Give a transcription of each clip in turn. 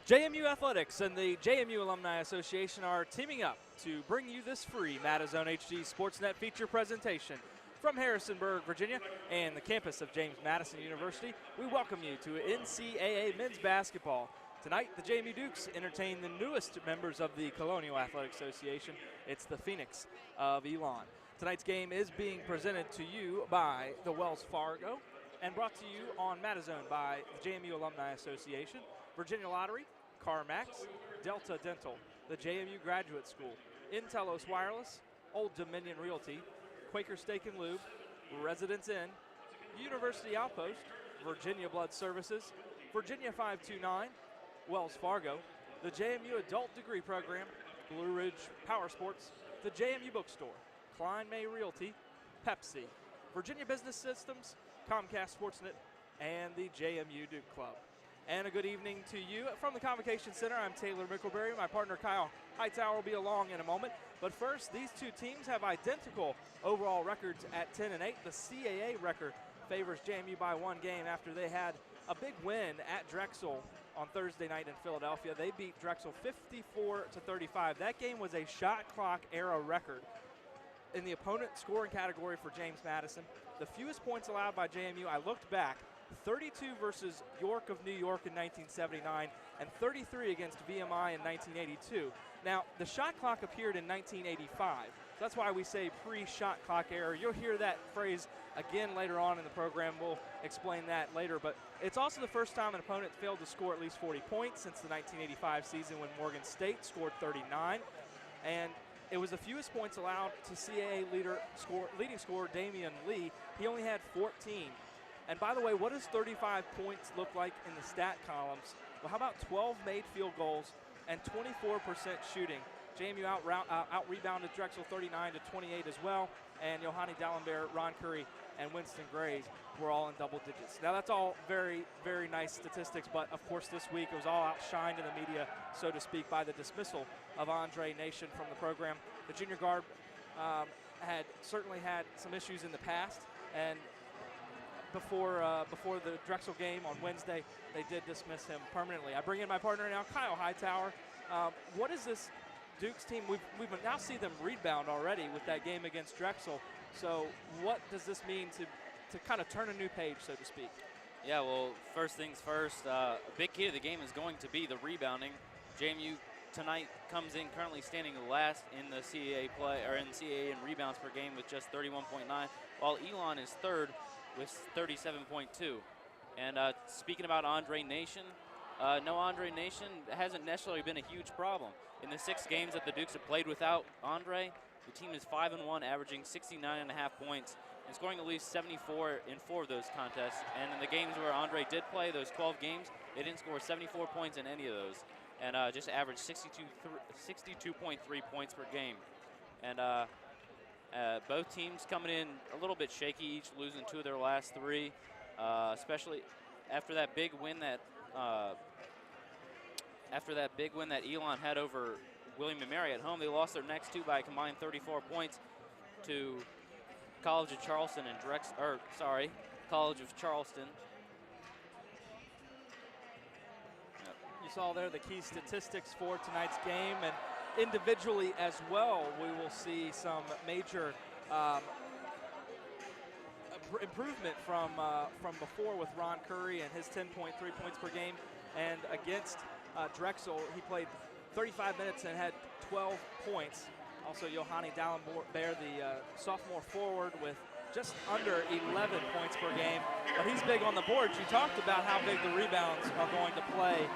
JMU Athletics and the JMU Alumni Association are teaming up to bring you this free MadiZONE HD SposrtNet feature presentation. From Harrisonburg, Virginia, and the campus of James Madison University, we welcome you to NCAA men's basketball. Tonight, the JMU Dukes entertain the newest members of the Colonial Athletic Association. It's the Phoenix of Elon. Tonight's game is being presented to you by the Wells Fargo and brought to you on MadiZONE by the JMU Alumni Association, Virginia Lottery, CarMax, Delta Dental, the JMU Graduate School, Intelos Wireless, Old Dominion Realty, Quaker Steak and Lube, Residence Inn, University Outpost, Virginia Blood Services, Virginia 529, Wells Fargo, the JMU Adult Degree Program, Blue Ridge Power Sports, the JMU Bookstore, Klein May Realty, Pepsi, Virginia Business Systems, Comcast Sportsnet, and the JMU Duke Club. And a good evening to you from the Convocation Center. I'm Taylor Mickelberry. My partner Kyle Hightower will be along in a moment. But first, these two teams have identical overall records at 10-8. The CAA record favors JMU by one game after they had a big win at Drexel on Thursday night in Philadelphia. They beat Drexel 54-35. That game was a shot clock era record. In the opponent scoring category for James Madison, the fewest points allowed by JMU, I looked back, 32 versus York of New York in 1979 and 33 against VMI in 1982. Now, the shot clock appeared in 1985. That's why we say pre-shot clock era. You'll hear that phrase again later on in the program. We'll explain that later. But it's also the first time an opponent failed to score at least 40 points since the 1985 season when Morgan State scored 39. And it was the fewest points allowed to CAA leading scorer Damian Lee. He only had 14. And by the way, what does 35 points look like in the stat columns? Well, how about 12 made field goals and 24% shooting? JMU out-rebounded Drexel 39-28 as well, and Yohani Dallenberg, Ron Curry, and Winston Grays were all in double digits. Now, that's all very, very nice statistics, but of course this week it was all outshined in the media, so to speak, by the dismissal of Andre Nation from the program. The junior guard had certainly had some issues in the past, and before the Drexel game on Wednesday, they did dismiss him permanently. I bring in my partner now, Kyle Hightower. What is this Duke's team? We've now see them rebound already with that game against Drexel. So what does this mean to kind of turn a new page, so to speak? Yeah, well, first things first, a big key to the game is going to be the rebounding. JMU tonight comes in currently standing last in the CAA play, or in CAA in rebounds per game with just 31.9, while Elon is third with 37.2. And speaking about Andre Nation, no, Andre Nation hasn't necessarily been a huge problem. In the 6 games that the Dukes have played without Andre, the team is 5-1, averaging 69.5 points and scoring at least 74 in 4 of those contests. And in the games where Andre did play, those 12 games, they didn't score 74 points in any of those, and just averaged 62.3 points per game. And both teams coming in a little bit shaky, each losing 2 of their last 3, especially after that big win that Elon had over William & Mary at home. They lost their next 2 by a combined 34 points to College of Charleston and College of Charleston. You saw there the key statistics for tonight's game, and individually as well, we will see some major improvement from before with Ron Curry and his 10.3 points per game. And against Drexel, he played 35 minutes and had 12 points. Also, Yohani Dallenberg, the sophomore forward, with just under 11 points per game. But he's big on the boards. You talked about how big the rebounds are going to play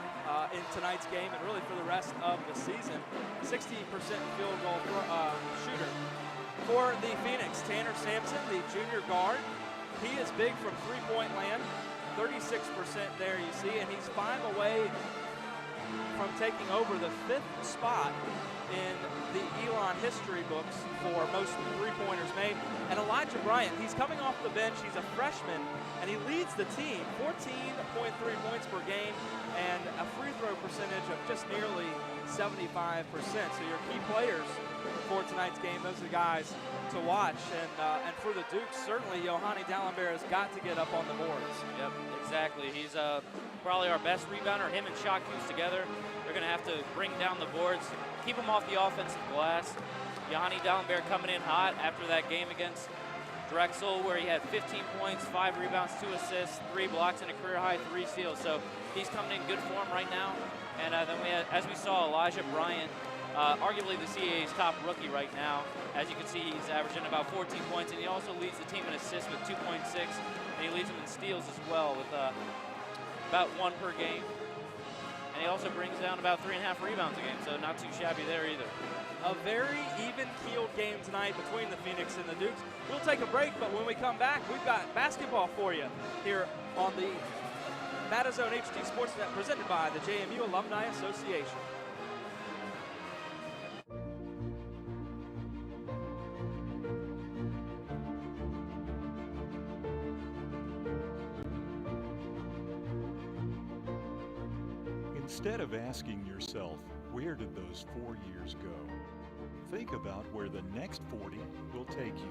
in tonight's game and really for the rest of the season. 60% field goal shooter. For the Phoenix, Tanner Sampson, the junior guard, he is big from three-point land. 36% there you see, and he's 5 away from taking over the 5th spot in the Elon history books for most three-pointers made. And Elijah Bryant, he's coming off the bench. He's a freshman, and he leads the team. 14.3 points per game and a free throw percentage of just nearly 75%. So your key players for tonight's game. Those are the guys to watch. And for the Dukes, certainly Yohani Dallenberg has got to get up on the boards. Yep, exactly. He's probably our best rebounder. Him and Shotkus together, they're going to have to bring down the boards, keep him off the offensive glass. Yohani Dallenberg coming in hot after that game against Drexel, where he had 15 points, 5 rebounds, 2 assists, 3 blocks, and a career-high 3 steals. So he's coming in good form right now. And then as we saw, Elijah Bryant, arguably the CAA's top rookie right now. As you can see, he's averaging about 14 points, and he also leads the team in assists with 2.6, and he leads them in steals as well with about 1 per game. And he also brings down about 3.5 rebounds a game, so not too shabby there either. A very even-keeled game tonight between the Phoenix and the Dukes. We'll take a break, but when we come back, we've got basketball for you here on the MadiZONE HD SposrtNet, presented by the JMU Alumni Association. Instead of asking yourself, where did those 4 years go? Think about where the next 40 will take you.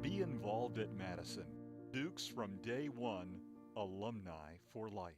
Be involved at Madison. Dukes from day one, alumni for life.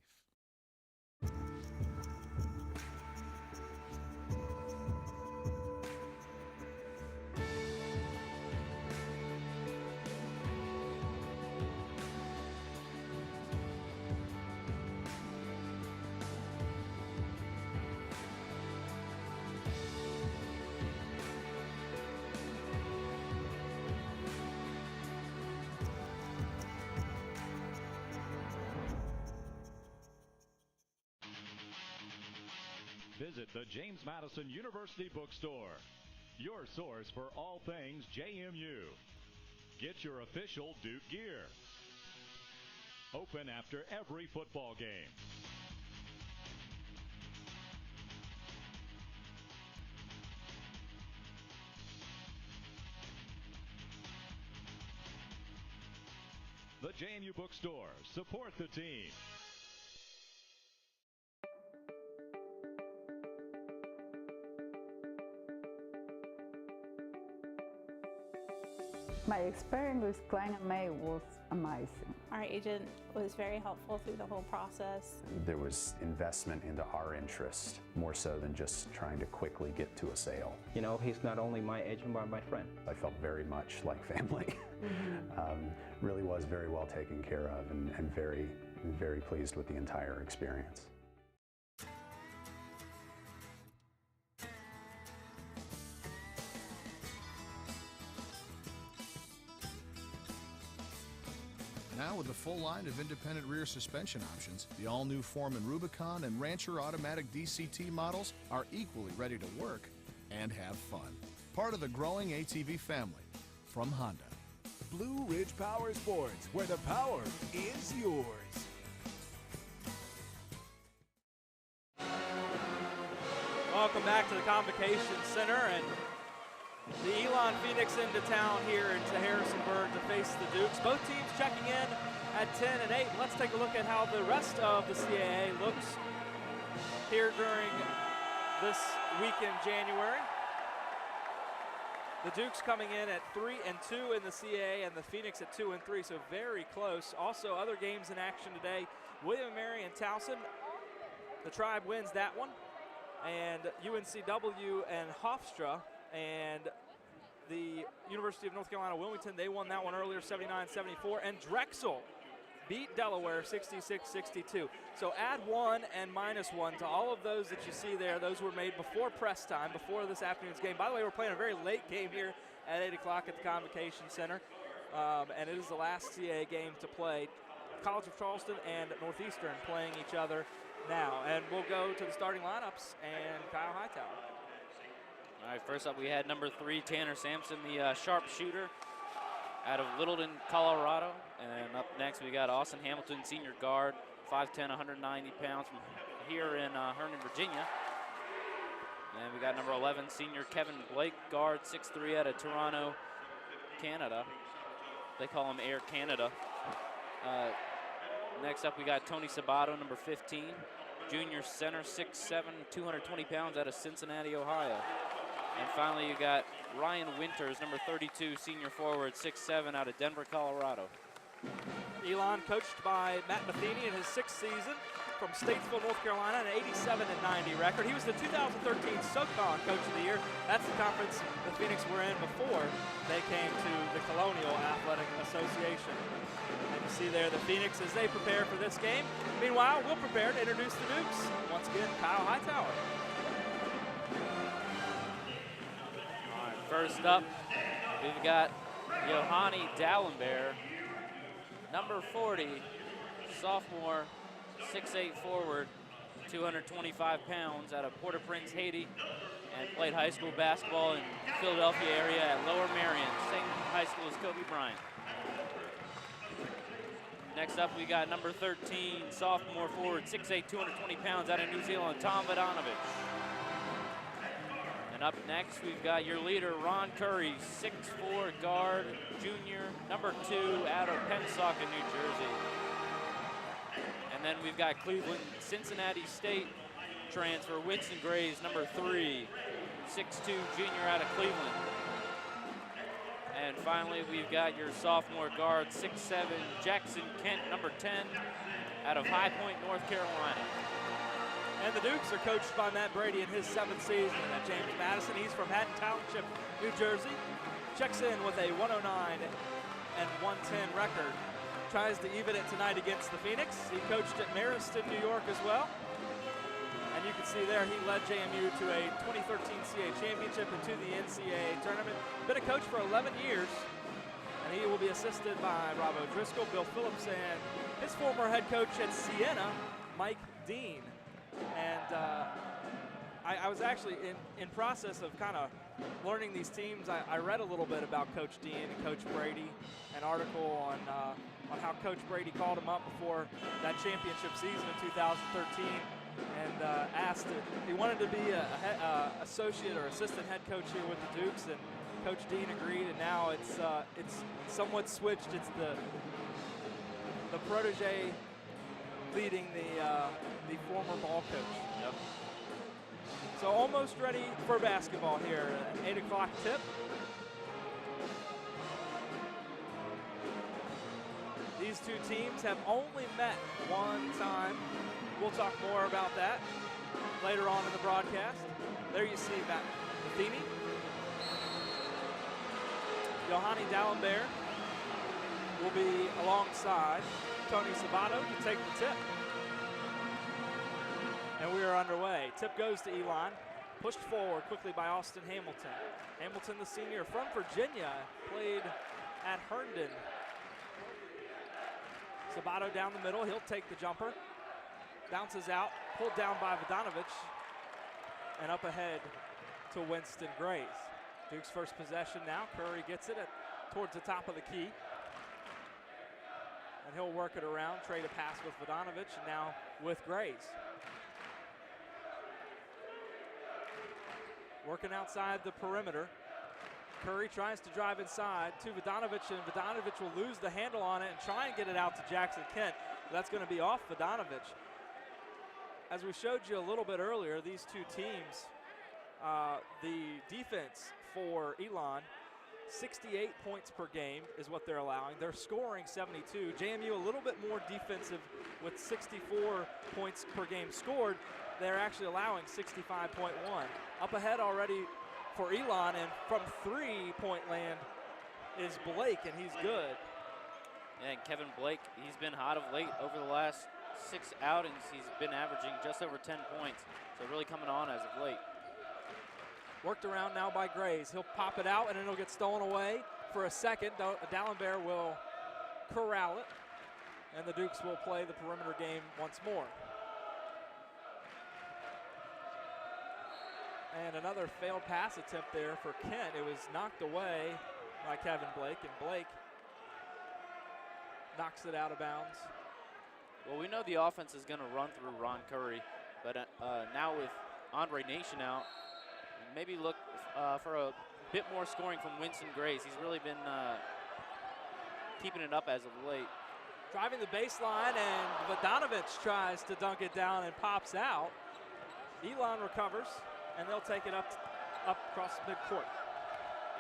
Visit the James Madison University Bookstore, your source for all things JMU. Get your official Duke gear. Open after every football game. The JMU Bookstore. Support the team. My experience with Glenn and May was amazing. Our agent was very helpful through the whole process. There was investment into our interest, more so than just trying to quickly get to a sale. You know, he's not only my agent, but my friend. I felt very much like family. Really was very well taken care of, and very, very pleased with the entire experience. Now with a full line of independent rear suspension options, the all-new Foreman Rubicon and Rancher automatic DCT models are equally ready to work and have fun. Part of the growing ATV family from Honda. Blue Ridge Power Sports, where the power is yours. Welcome back to the Convocation Center, and the Elon Phoenix into town here into Harrisonburg to face the Dukes. Both teams checking in at 10 and 8. Let's take a look at how the rest of the CAA looks here during this week in January. The Dukes coming in at 3 and 2 in the CAA, and the Phoenix at 2 and 3, so very close. Also, other games in action today: William & Mary and Towson. The Tribe wins that one, and UNCW and Hofstra. And the University of North Carolina Wilmington, they won that one earlier, 79-74. And Drexel beat Delaware 66-62. So add 1 and -1 to all of those that you see there. Those were made before press time, before this afternoon's game. By the way, we're playing a very late game here at 8 o'clock at the Convocation Center. And it is the last CAA game to play. College of Charleston and Northeastern playing each other now. And we'll go to the starting lineups and Kyle Hightower. All right, first up we had number 3, Tanner Sampson, the sharpshooter out of Littleton, Colorado. And up next we got Austin Hamilton, senior guard, 5'10", 190 pounds from here in Herndon, Virginia. And we got number 11, senior Kevin Blake, guard, 6'3", out of Toronto, Canada. They call him Air Canada. Next up we got Tony Sabato, number 15, junior center, 6'7", 220 pounds out of Cincinnati, Ohio. And finally, you got Ryan Winters, number 32, senior forward, 6'7", out of Denver, Colorado. Elon, coached by Matt Matheny in his 6th season from Statesville, North Carolina, an 87-90 record. He was the 2013 SoCon Coach of the Year. That's the conference the Phoenix were in before they came to the Colonial Athletic Association. And you see there the Phoenix as they prepare for this game. Meanwhile, we'll prepare to introduce the Dukes. Once again, Kyle Hightower. All right, first up, we've got Yohani Dallenberg, number 40, sophomore, 6'8" forward, 225 pounds, out of Port-au-Prince, Haiti, and played high school basketball in Philadelphia area at Lower Merion, same high school as Kobe Bryant. Next up, we got number 13, sophomore forward, 6'8", 220 pounds, out of New Zealand, Tom Vodanovich. And up next, we've got your leader, Ron Curry, 6'4", guard, junior, number 2, out of Pensacola, New Jersey. And then we've got Cleveland, Cincinnati State transfer, Winston Grays, number 3, 6'2", junior out of Cleveland. And finally, we've got your sophomore guard, 6'7", Jackson Kent, number 10, out of High Point, North Carolina. And the Dukes are coached by Matt Brady in his 7th season at James Madison. He's from Haddon Township, New Jersey. Checks in with a 109 and 110 record. Tries to even it tonight against the Phoenix. He coached at Mariston, New York as well. And you can see there he led JMU to a 2013 CAA championship and to the NCAA tournament. Been a coach for 11 years, and he will be assisted by Rob O'Driscoll, Bill Phillips, and his former head coach at Siena, Mike Dean. And I was actually in process of kind of learning these teams. I read a little bit about Coach Dean and Coach Brady, an article on how Coach Brady called him up before that championship season in 2013 and asked if he wanted to be a associate or assistant head coach here with the Dukes, and Coach Dean agreed, and now it's somewhat switched. It's the protege leading the former ball coach. Yep. So almost ready for basketball here. An 8 o'clock tip. These two teams have only met one time. We'll talk more about that later on in the broadcast. There you see Matt Matheny. Yohani Dallenberg will be alongside Tony Sabato to take the tip. And we are underway. Tip goes to Elon. Pushed forward quickly by Austin Hamilton. Hamilton, the senior from Virginia, played at Herndon. Sabato down the middle. He'll take the jumper. Bounces out. Pulled down by Vodanovich. And up ahead to Winston Grays. Duke's first possession now. Curry gets it towards the top of the key. And he'll work it around. Trade a pass with Vodanovich. And now with Grays. Working outside the perimeter. Curry tries to drive inside to Vodanovich, and Vodanovich will lose the handle on it and try and get it out to Jackson Kent. That's going to be off Vodanovich. As we showed you a little bit earlier, these two teams, the defense for Elon, 68 points per game is what they're allowing. They're scoring 72. JMU a little bit more defensive with 64 points per game scored. They're actually allowing 65.1. Up ahead already for Elon, and from 3-point land is Blake, and he's good. Yeah, and Kevin Blake, he's been hot of late over the last 6 outings. He's been averaging just over 10 points, so really coming on as of late. Worked around now by Grays. He'll pop it out, and then it'll get stolen away for a second. Dallenberg will corral it, and the Dukes will play the perimeter game once more. And another failed pass attempt there for Kent. It was knocked away by Kevin Blake, and Blake knocks it out of bounds. Well, we know the offense is going to run through Ron Curry, but now with Andre Nation out, maybe look for a bit more scoring from Winston Grays. He's really been keeping it up as of late. Driving the baseline, and Vodanovich tries to dunk it down and pops out. Elon recovers, and they'll take it up across midcourt.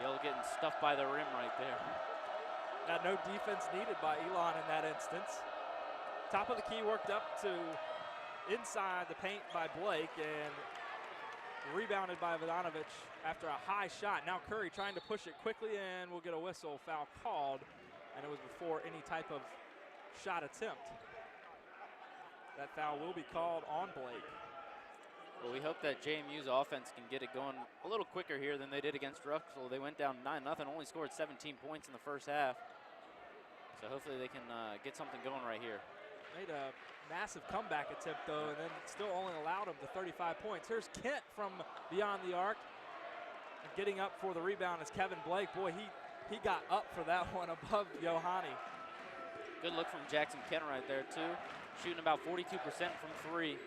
Yale getting stuffed by the rim right there. Got no defense needed by Elon in that instance. Top of the key worked up to inside the paint by Blake, and rebounded by Vodanovich after a high shot. Now Curry trying to push it quickly, and we'll get a whistle. Foul called, and it was before any type of shot attempt. That foul will be called on Blake. Well, we hope that JMU's offense can get it going a little quicker here than they did against Russell. They went down 9-0, only scored 17 points in the first half. So hopefully they can get something going right here. Made a massive comeback attempt, though, and then still only allowed him to 35 points. Here's Kent from beyond the arc. And getting up for the rebound is Kevin Blake. Boy, he got up for that one above Yohani. Good look from Jackson Kent right there, too. Shooting about 42% from three.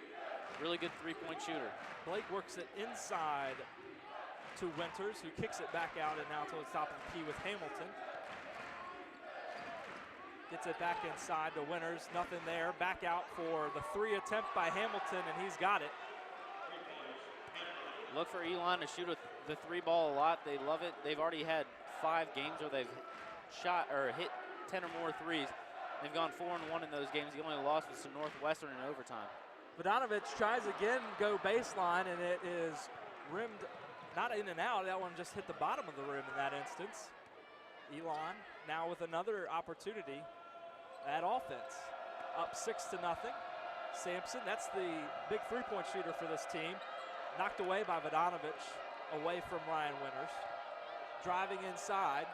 Really good three-point shooter. Blake works it inside to Winters, who kicks it back out, and now to the top of the key with Hamilton. Gets it back inside to Winters, nothing there. Back out for the three attempt by Hamilton, and he's got it. Look for Elon to shoot the three ball a lot. They love it. They've already had 5 games where they've shot or hit 10 or more threes. They've gone 4-1 in those games. The only loss was to Northwestern in overtime. Vodanovich tries again, go baseline, and it is rimmed, not in and out. That one just hit the bottom of the rim in that instance. Elon now with another opportunity at offense. Up 6-0. Sampson, that's the big three-point shooter for this team. Knocked away by Vodanovich, away from Ryan Winters. Driving inside.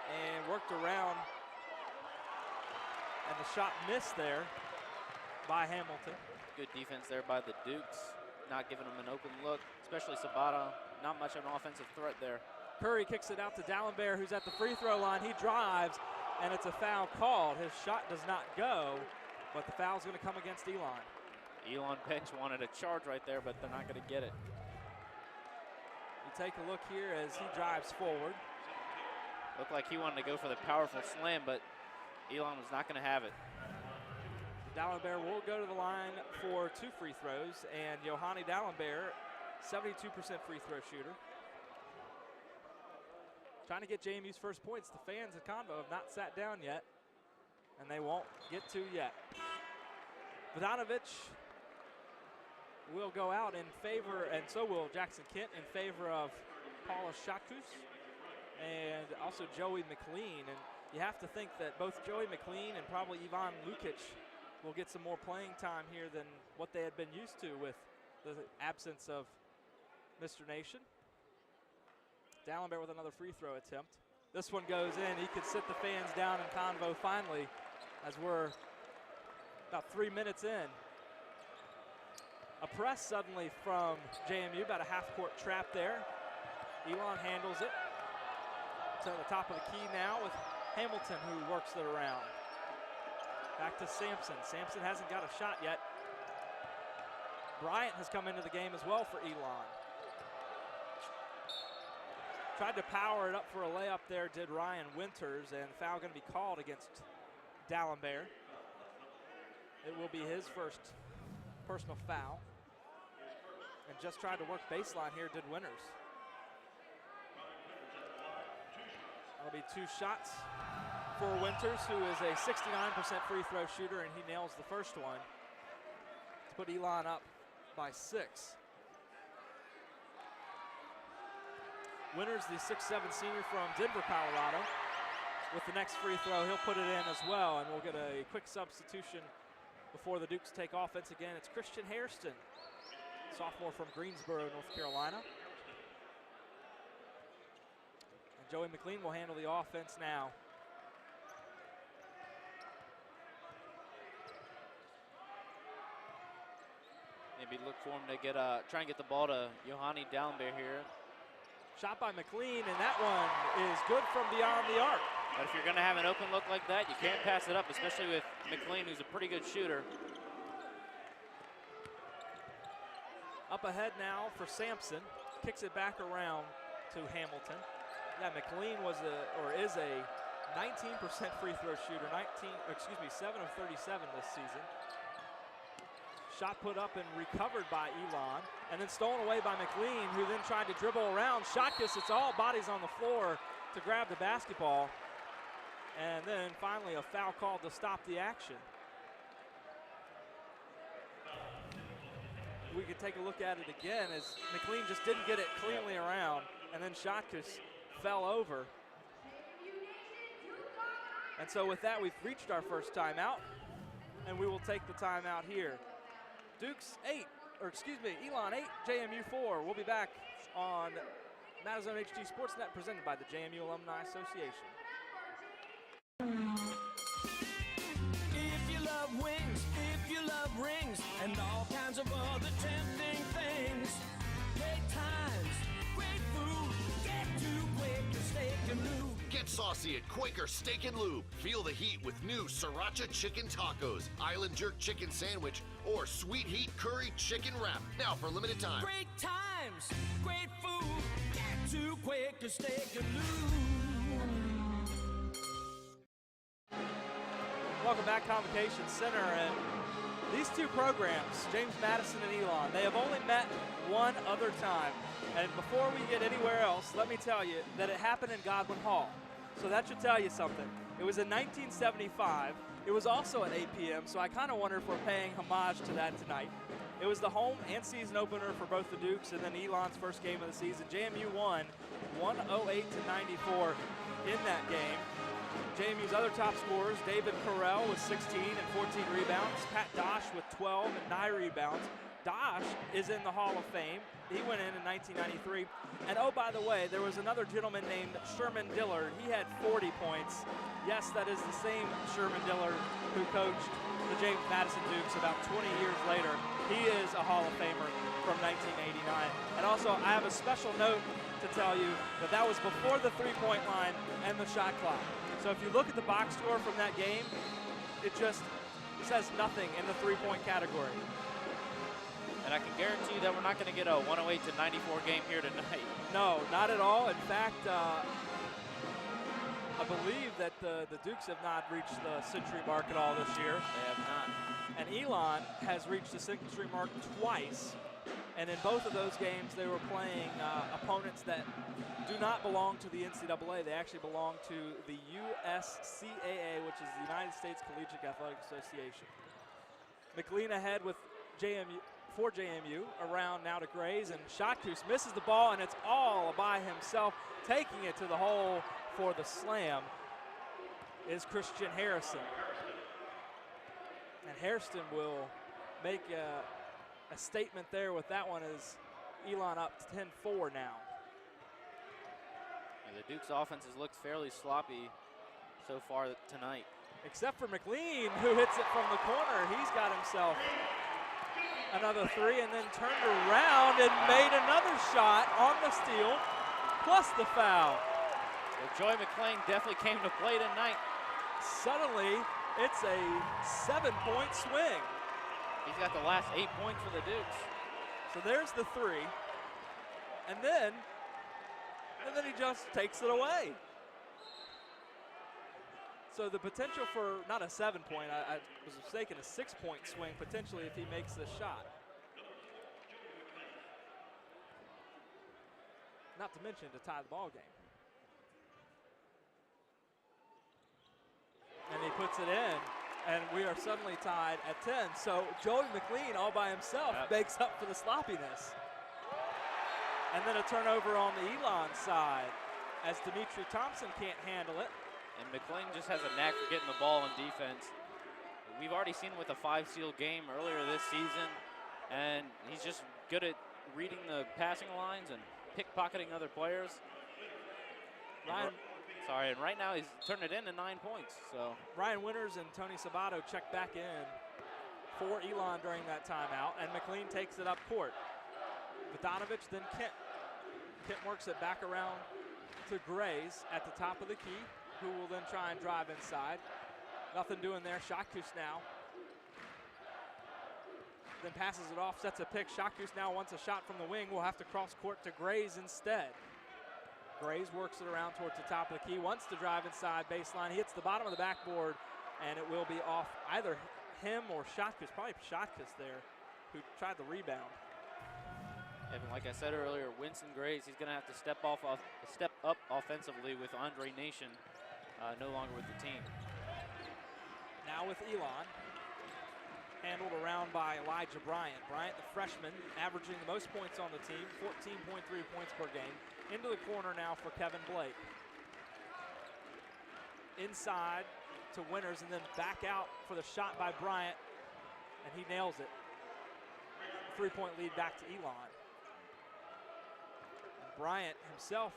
And worked around. And the shot missed there by Hamilton. Good defense there by the Dukes, not giving them an open look, especially Sabato. Not much of an offensive threat there. Curry kicks it out to Dallenberg, who's at the free throw line. He drives, and it's a foul called. His shot does not go, but the foul's going to come against Elon. Elon bench wanted a charge right there, but they're not going to get it. You take a look here as he drives forward. Looked like he wanted to go for the powerful slam, but Elon was not going to have it. Dallenberg will go to the line for 2 free throws, and Yohani Dallenberg, 72% free throw shooter. Trying to get JMU's first points. The fans at Convo have not sat down yet, and they won't get to yet. Vodanovich will go out in favor, and so will Jackson Kent, in favor of Paula Shakus and also Joey McLean. And you have to think that both Joey McLean and probably Ivan Lukic will get some more playing time here than what they had been used to with the absence of Mr. Nation. Dallenberg with another free throw attempt. This one goes in. He could sit the fans down in Convo finally, as we're about 3 minutes in. A press suddenly from JMU, about a half-court trap there. Elon handles it. To the top of the key now with Hamilton, who works it around. Back to Sampson. Sampson hasn't got a shot yet. Bryant has come into the game as well for Elon. Tried to power it up for a layup there, did Ryan Winters, and foul going to be called against Dallenberg. It will be his first personal foul. And just tried to work baseline here, did Winters. That'll be 2 shots for Winters, who is a 69% free throw shooter, and he nails the first one to put Elon up by 6. Winters, the 6'7" senior from Denver, Colorado. With the next free throw, he'll put it in as well, and we'll get a quick substitution before the Dukes take offense again. It's Christian Hairston, sophomore from Greensboro, North Carolina. And Joey McLean will handle the offense now. Maybe look for him to get try and get the ball to Yohani Dallenberg here. Shot by McLean, and that one is good from beyond the arc. But if you're going to have an open look like that, you can't pass it up, especially with McLean, who's a pretty good shooter. Up ahead now for Sampson. Kicks it back around to Hamilton. Yeah, McLean is a 19% free throw shooter, 7 of 37 this season. Shot put up and recovered by Elon, and then stolen away by McLean, who then tried to dribble around. Shotkus, it's all bodies on the floor to grab the basketball. And then finally a foul called to stop the action. We could take a look at it again as McLean just didn't get it cleanly around, and then Shotkus fell over. And so with that, we've reached our first timeout, and we will take the timeout here. Elon 8, JMU 4. We'll be back on MadiZONE HD SportsNet presented by the JMU Alumni Association. If you love wings, if you love rings, and all kinds of other tempting things, great times, great food, get to Quaker Steak and Lube. Get saucy at Quaker Steak and Lube. Feel the heat with new Sriracha Chicken Tacos, Island Jerk Chicken Sandwich, or Sweet Heat Curry Chicken Wrap. Now for a limited time. Great times, great food, get to Quaker Steak and Lube. Welcome back, Convocation Center. And these two programs, James Madison and Elon, they have only met one other time. And before we get anywhere else, let me tell you that it happened in Godwin Hall. So that should tell you something. It was in 1975. It was also at 8 p.m., so I kind of wonder if we're paying homage to that tonight. It was the home and season opener for both the Dukes, and then Elon's first game of the season. JMU won 108-94 in that game. JMU's other top scorers, David Carell with 16 and 14 rebounds, Pat Dosh with 12 and 9 rebounds. Dosh is in the Hall of Fame. He went in 1993. And oh, by the way, there was another gentleman named Sherman Dillard. He had 40 points. Yes, that is the same Sherman Dillard who coached the James Madison Dukes about 20 years later. He is a Hall of Famer from 1989. And also, I have a special note to tell you that that was before the three-point line and the shot clock. So if you look at the box score from that game, it just says nothing in the three-point category. And I can guarantee you that we're not going to get a 108-94 game here tonight. No, not at all. In fact, I believe that the Dukes have not reached the century mark at all this year. They have not. And Elon has reached the century mark twice. And in both of those games, they were playing opponents that do not belong to the NCAA. They actually belong to the USCAA, which is the United States Collegiate Athletic Association. McLean ahead with for JMU, around now to Grays, and Shotkus misses the ball, and it's all by himself. Taking it to the hole for the slam is Christian Harrison. And Hairston will make a statement there with that one as Elon up to 10-4 now. Yeah, the Dukes offense has looked fairly sloppy so far tonight. Except for McLean, who hits it from the corner. He's got himself another three and then turned around and made another shot on the steal, plus the foul. Well, Joy McClain definitely came to play tonight. Suddenly, it's a 7-point swing. He's got the last 8 points for the Dukes. So there's the three. And then he just takes it away. So the potential for, not a 7-point, I was mistaken, a 6-point swing potentially if he makes this shot. Not to mention to tie the ball game. And he puts it in, and we are suddenly tied at 10. So Joey McLean all by himself makes up for the sloppiness. And then a turnover on the Elon side as Dimitri Thompson can't handle it. And McLean just has a knack for getting the ball on defense. We've already seen him with a 5-seal game earlier this season, and he's just good at reading the passing lines and pickpocketing other players. And right now he's turned it into 9 points. So Ryan Winters and Tony Sabato check back in for Elon during that timeout, and McLean takes it up court. Vodanovich, then Kent. Kent works it back around to Grays at the top of the key, who will then try and drive inside. Nothing doing there. Shotkus now. Then passes it off, sets a pick. Shotkus now wants a shot from the wing. Will have to cross court to Grays instead. Graves works it around towards the top of the key, wants to drive inside baseline. He hits the bottom of the backboard, and it will be off either him or Shotkus, probably Shotkus there, who tried the rebound. And like I said earlier, Winston Graves, he's going to have to step up offensively with Andre Nation no longer with the team. Now with Elon, handled around by Elijah Bryant. Bryant, the freshman, averaging the most points on the team, 14.3 points per game. Into the corner now for Kevin Blake. Inside to Winters and then back out for the shot by Bryant, and he nails it. 3-point lead back to Elon. And Bryant himself.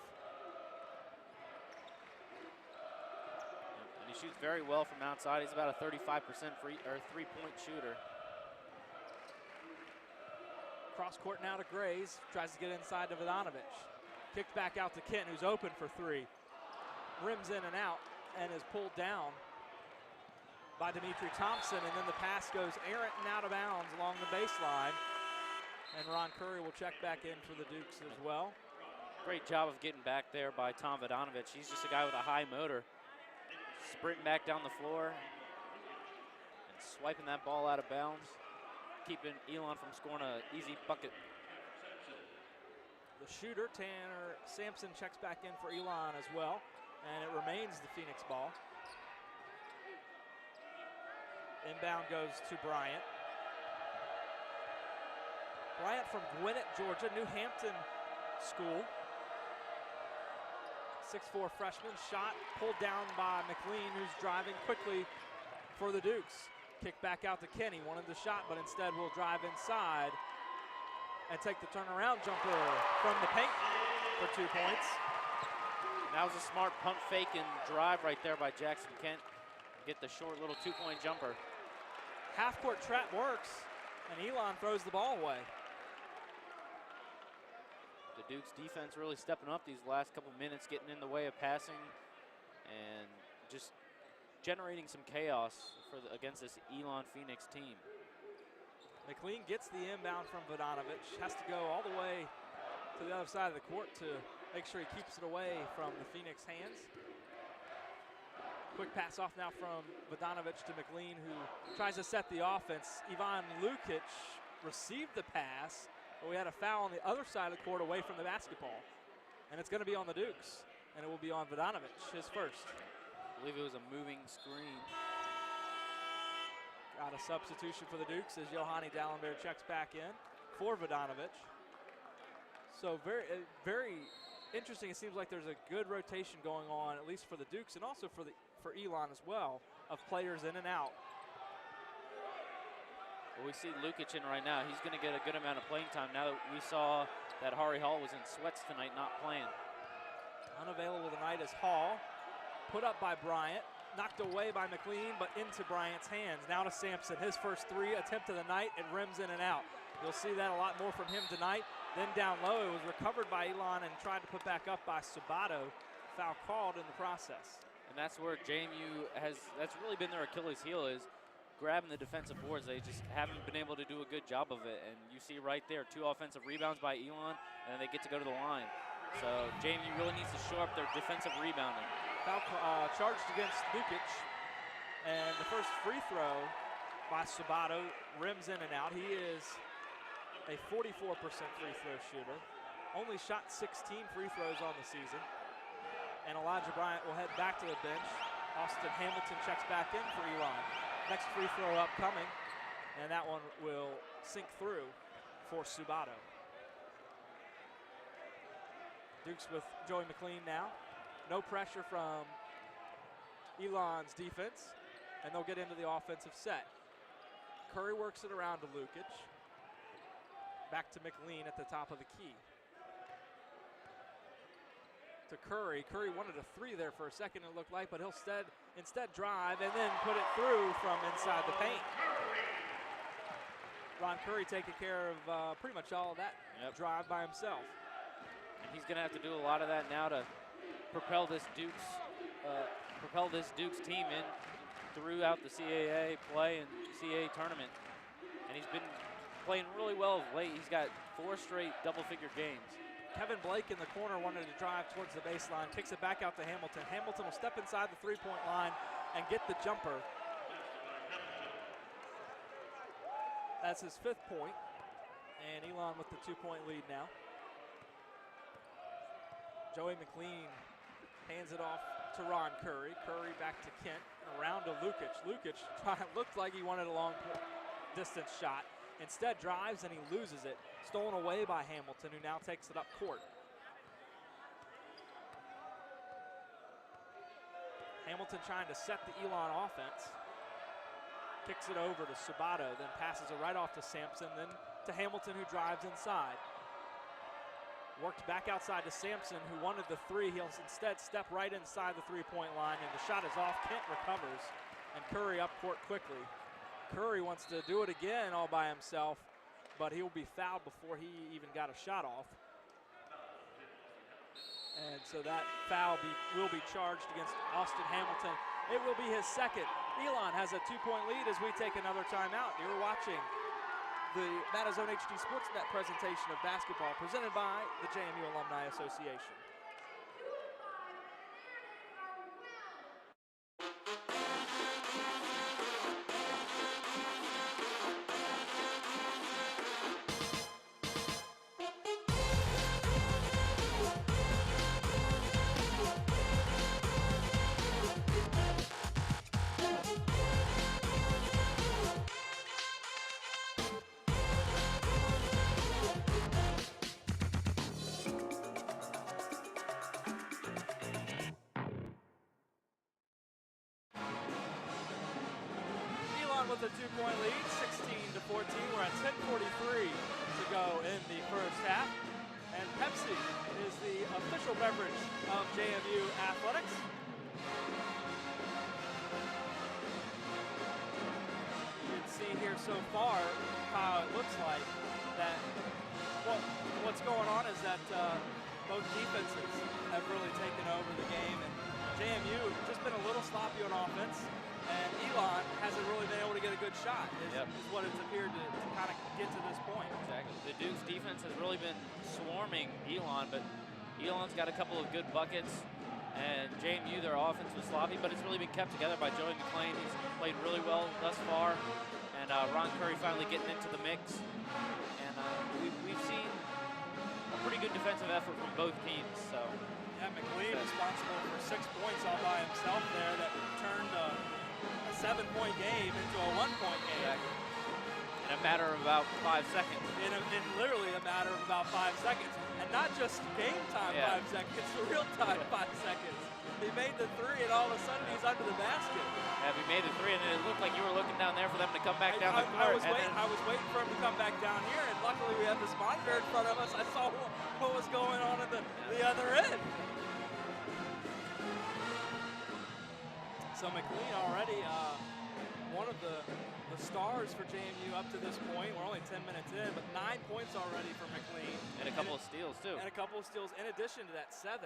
And he shoots very well from outside. He's about a 35% three-point shooter. Cross court now to Graves, tries to get inside to Vodanovich. Kicked back out to Kent, who's open for three. Rims in and out and is pulled down by Dimitri Thompson, and then the pass goes errant and out of bounds along the baseline. And Ron Curry will check back in for the Dukes as well. Great job of getting back there by Tom Vodanovich. He's just a guy with a high motor. Sprinting back down the floor and swiping that ball out of bounds, keeping Elon from scoring an easy bucket. The shooter, Tanner Sampson, checks back in for Elon as well, and it remains the Phoenix ball. Inbound goes to Bryant. Bryant from Gwinnett, Georgia, New Hampton school. 6'4" freshman, shot pulled down by McLean, who's driving quickly for the Dukes. Kick back out to Kenny, wanted the shot, but instead will drive inside and take the turnaround jumper from the paint for 2 points. That was a smart pump fake and drive right there by Jackson Kent. Get the short little 2-point jumper. Half-court trap works, and Elon throws the ball away. The Dukes defense really stepping up these last couple minutes, getting in the way of passing and just generating some chaos against this Elon Phoenix team. McLean gets the inbound from Vodanovich, has to go all the way to the other side of the court to make sure he keeps it away from the Phoenix hands. Quick pass off now from Vodanovich to McLean, who tries to set the offense. Ivan Lukic received the pass, but we had a foul on the other side of the court away from the basketball. And it's going to be on the Dukes, and it will be on Vodanovich, his first. I believe it was a moving screen. Got a substitution for the Dukes as Yohani Dallenberg checks back in for Vodanovich. So very interesting. It seems like there's a good rotation going on, at least for the Dukes and also for Elon as well, of players in and out. Well, we see Lukic in right now. He's going to get a good amount of playing time now that we saw that Hari Hall was in sweats tonight, not playing. Unavailable tonight is Hall. Put up by Bryant. Knocked away by McLean, but into Bryant's hands. Now to Sampson, his first three attempt of the night. It rims in and out. You'll see that a lot more from him tonight. Then down low, it was recovered by Elon and tried to put back up by Sabato. Foul called in the process. And that's where JMU that's really been their Achilles heel, is grabbing the defensive boards. They just haven't been able to do a good job of it. And you see right there, 2 offensive rebounds by Elon, and they get to go to the line. So JMU really needs to shore up their defensive rebounding. Foul charged against Lukic, and the first free throw by Sabato rims in and out. He is a 44% free throw shooter. Only shot 16 free throws on the season. And Elijah Bryant will head back to the bench. Austin Hamilton checks back in for Elon. Next free throw upcoming, and that one will sink through for Sabato. Dukes with Joey McLean now. No pressure from Elon's defense, and they'll get into the offensive set. Curry works it around to Lukic. Back to McLean at the top of the key. To Curry. Curry wanted a 3 there for a second, it looked like, but he'll instead drive and then put it through from inside the paint. Ron Curry taking care of pretty much all of that drive by himself. And he's going to have to do a lot of that now to propel this Dukes team in throughout the CAA play and CAA tournament. And he's been playing really well of late. He's got 4 straight double-figure games. Kevin Blake in the corner wanted to drive towards the baseline, kicks it back out to Hamilton. Hamilton will step inside the three-point line and get the jumper. That's his 5th point, and Elon with the 2-point lead now. Joey McLean hands it off to Ron Curry. Curry back to Kent, around to Lukic. Lukic looked like he wanted a long distance shot. Instead drives and he loses it. Stolen away by Hamilton, who now takes it up court. Hamilton trying to set the Elon offense. Kicks it over to Sabato, then passes it right off to Sampson, then to Hamilton, who drives inside. Worked back outside to Sampson, who wanted the 3. He'll instead step right inside the 3-point line, and the shot is off. Kent recovers, and Curry up court quickly. Curry wants to do it again all by himself, but he will be fouled before he even got a shot off. And so that foul will be charged against Austin Hamilton. It will be his 2nd. Elon has a 2-point lead as we take another timeout. You're watching the MadiZONE HD SportsNet presentation of basketball presented by the JMU Alumni Association. With a 2-point lead, 16-14. We're at 10:43 to go in the first half. And Pepsi is the official beverage of JMU Athletics. You can see here so far how it looks like that what's going on is that both defenses have really taken over the game. And JMU just been a little sloppy on offense. And Elon hasn't really been able to get a good shot, is what it's appeared to kind of get to this point. Exactly. The Duke's defense has really been swarming Elon, but Elon's got a couple of good buckets. And JMU, their offense was sloppy, but it's really been kept together by Joey McLean. He's played really well thus far. And Ron Curry finally getting into the mix. And we've seen a pretty good defensive effort from both teams. So yeah, McLean responsible for 6 points all by himself there that turned a 7-point game into a 1-point game. Exactly. In a matter of about 5 seconds. In literally a matter of about 5 seconds. And not just game time 5 seconds, real time 5 seconds. He made the 3 and all of a sudden he's under the basket. Yeah, he made the 3 and it looked like you were looking down there for them to come back down the court. I was waiting for him to come back down here, and luckily we have this monitor in front of us. I saw what was going on at the other end. So McLean already one of the stars for JMU up to this point. We're only 10 minutes in, but 9 points already for McLean. And a couple of steals, too. And a couple of steals in addition to that 7.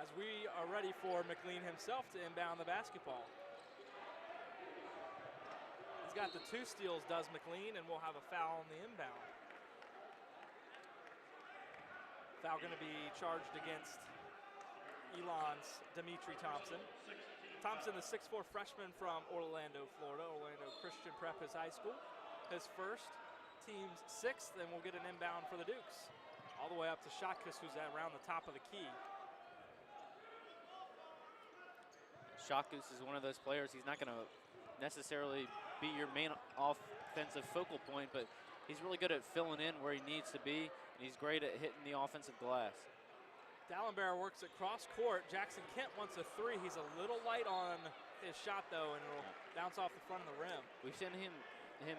As we are ready for McLean himself to inbound the basketball. He's got the 2 steals, does McLean, and we'll have a foul on the inbound. Foul going to be charged against Elon's Dimitri Thompson. Thompson, the 6'4" freshman from Orlando, Florida. Orlando Christian Prep, his high school. His first, team's 6th, and we'll get an inbound for the Dukes. All the way up to Shotkus, who's around the top of the key. Shotkus is one of those players. He's not going to necessarily be your main offensive focal point, but he's really good at filling in where he needs to be, and he's great at hitting the offensive glass. Dallenberg works across court. Jackson Kent wants a 3. He's a little light on his shot, though, and it'll bounce off the front of the rim. We've seen him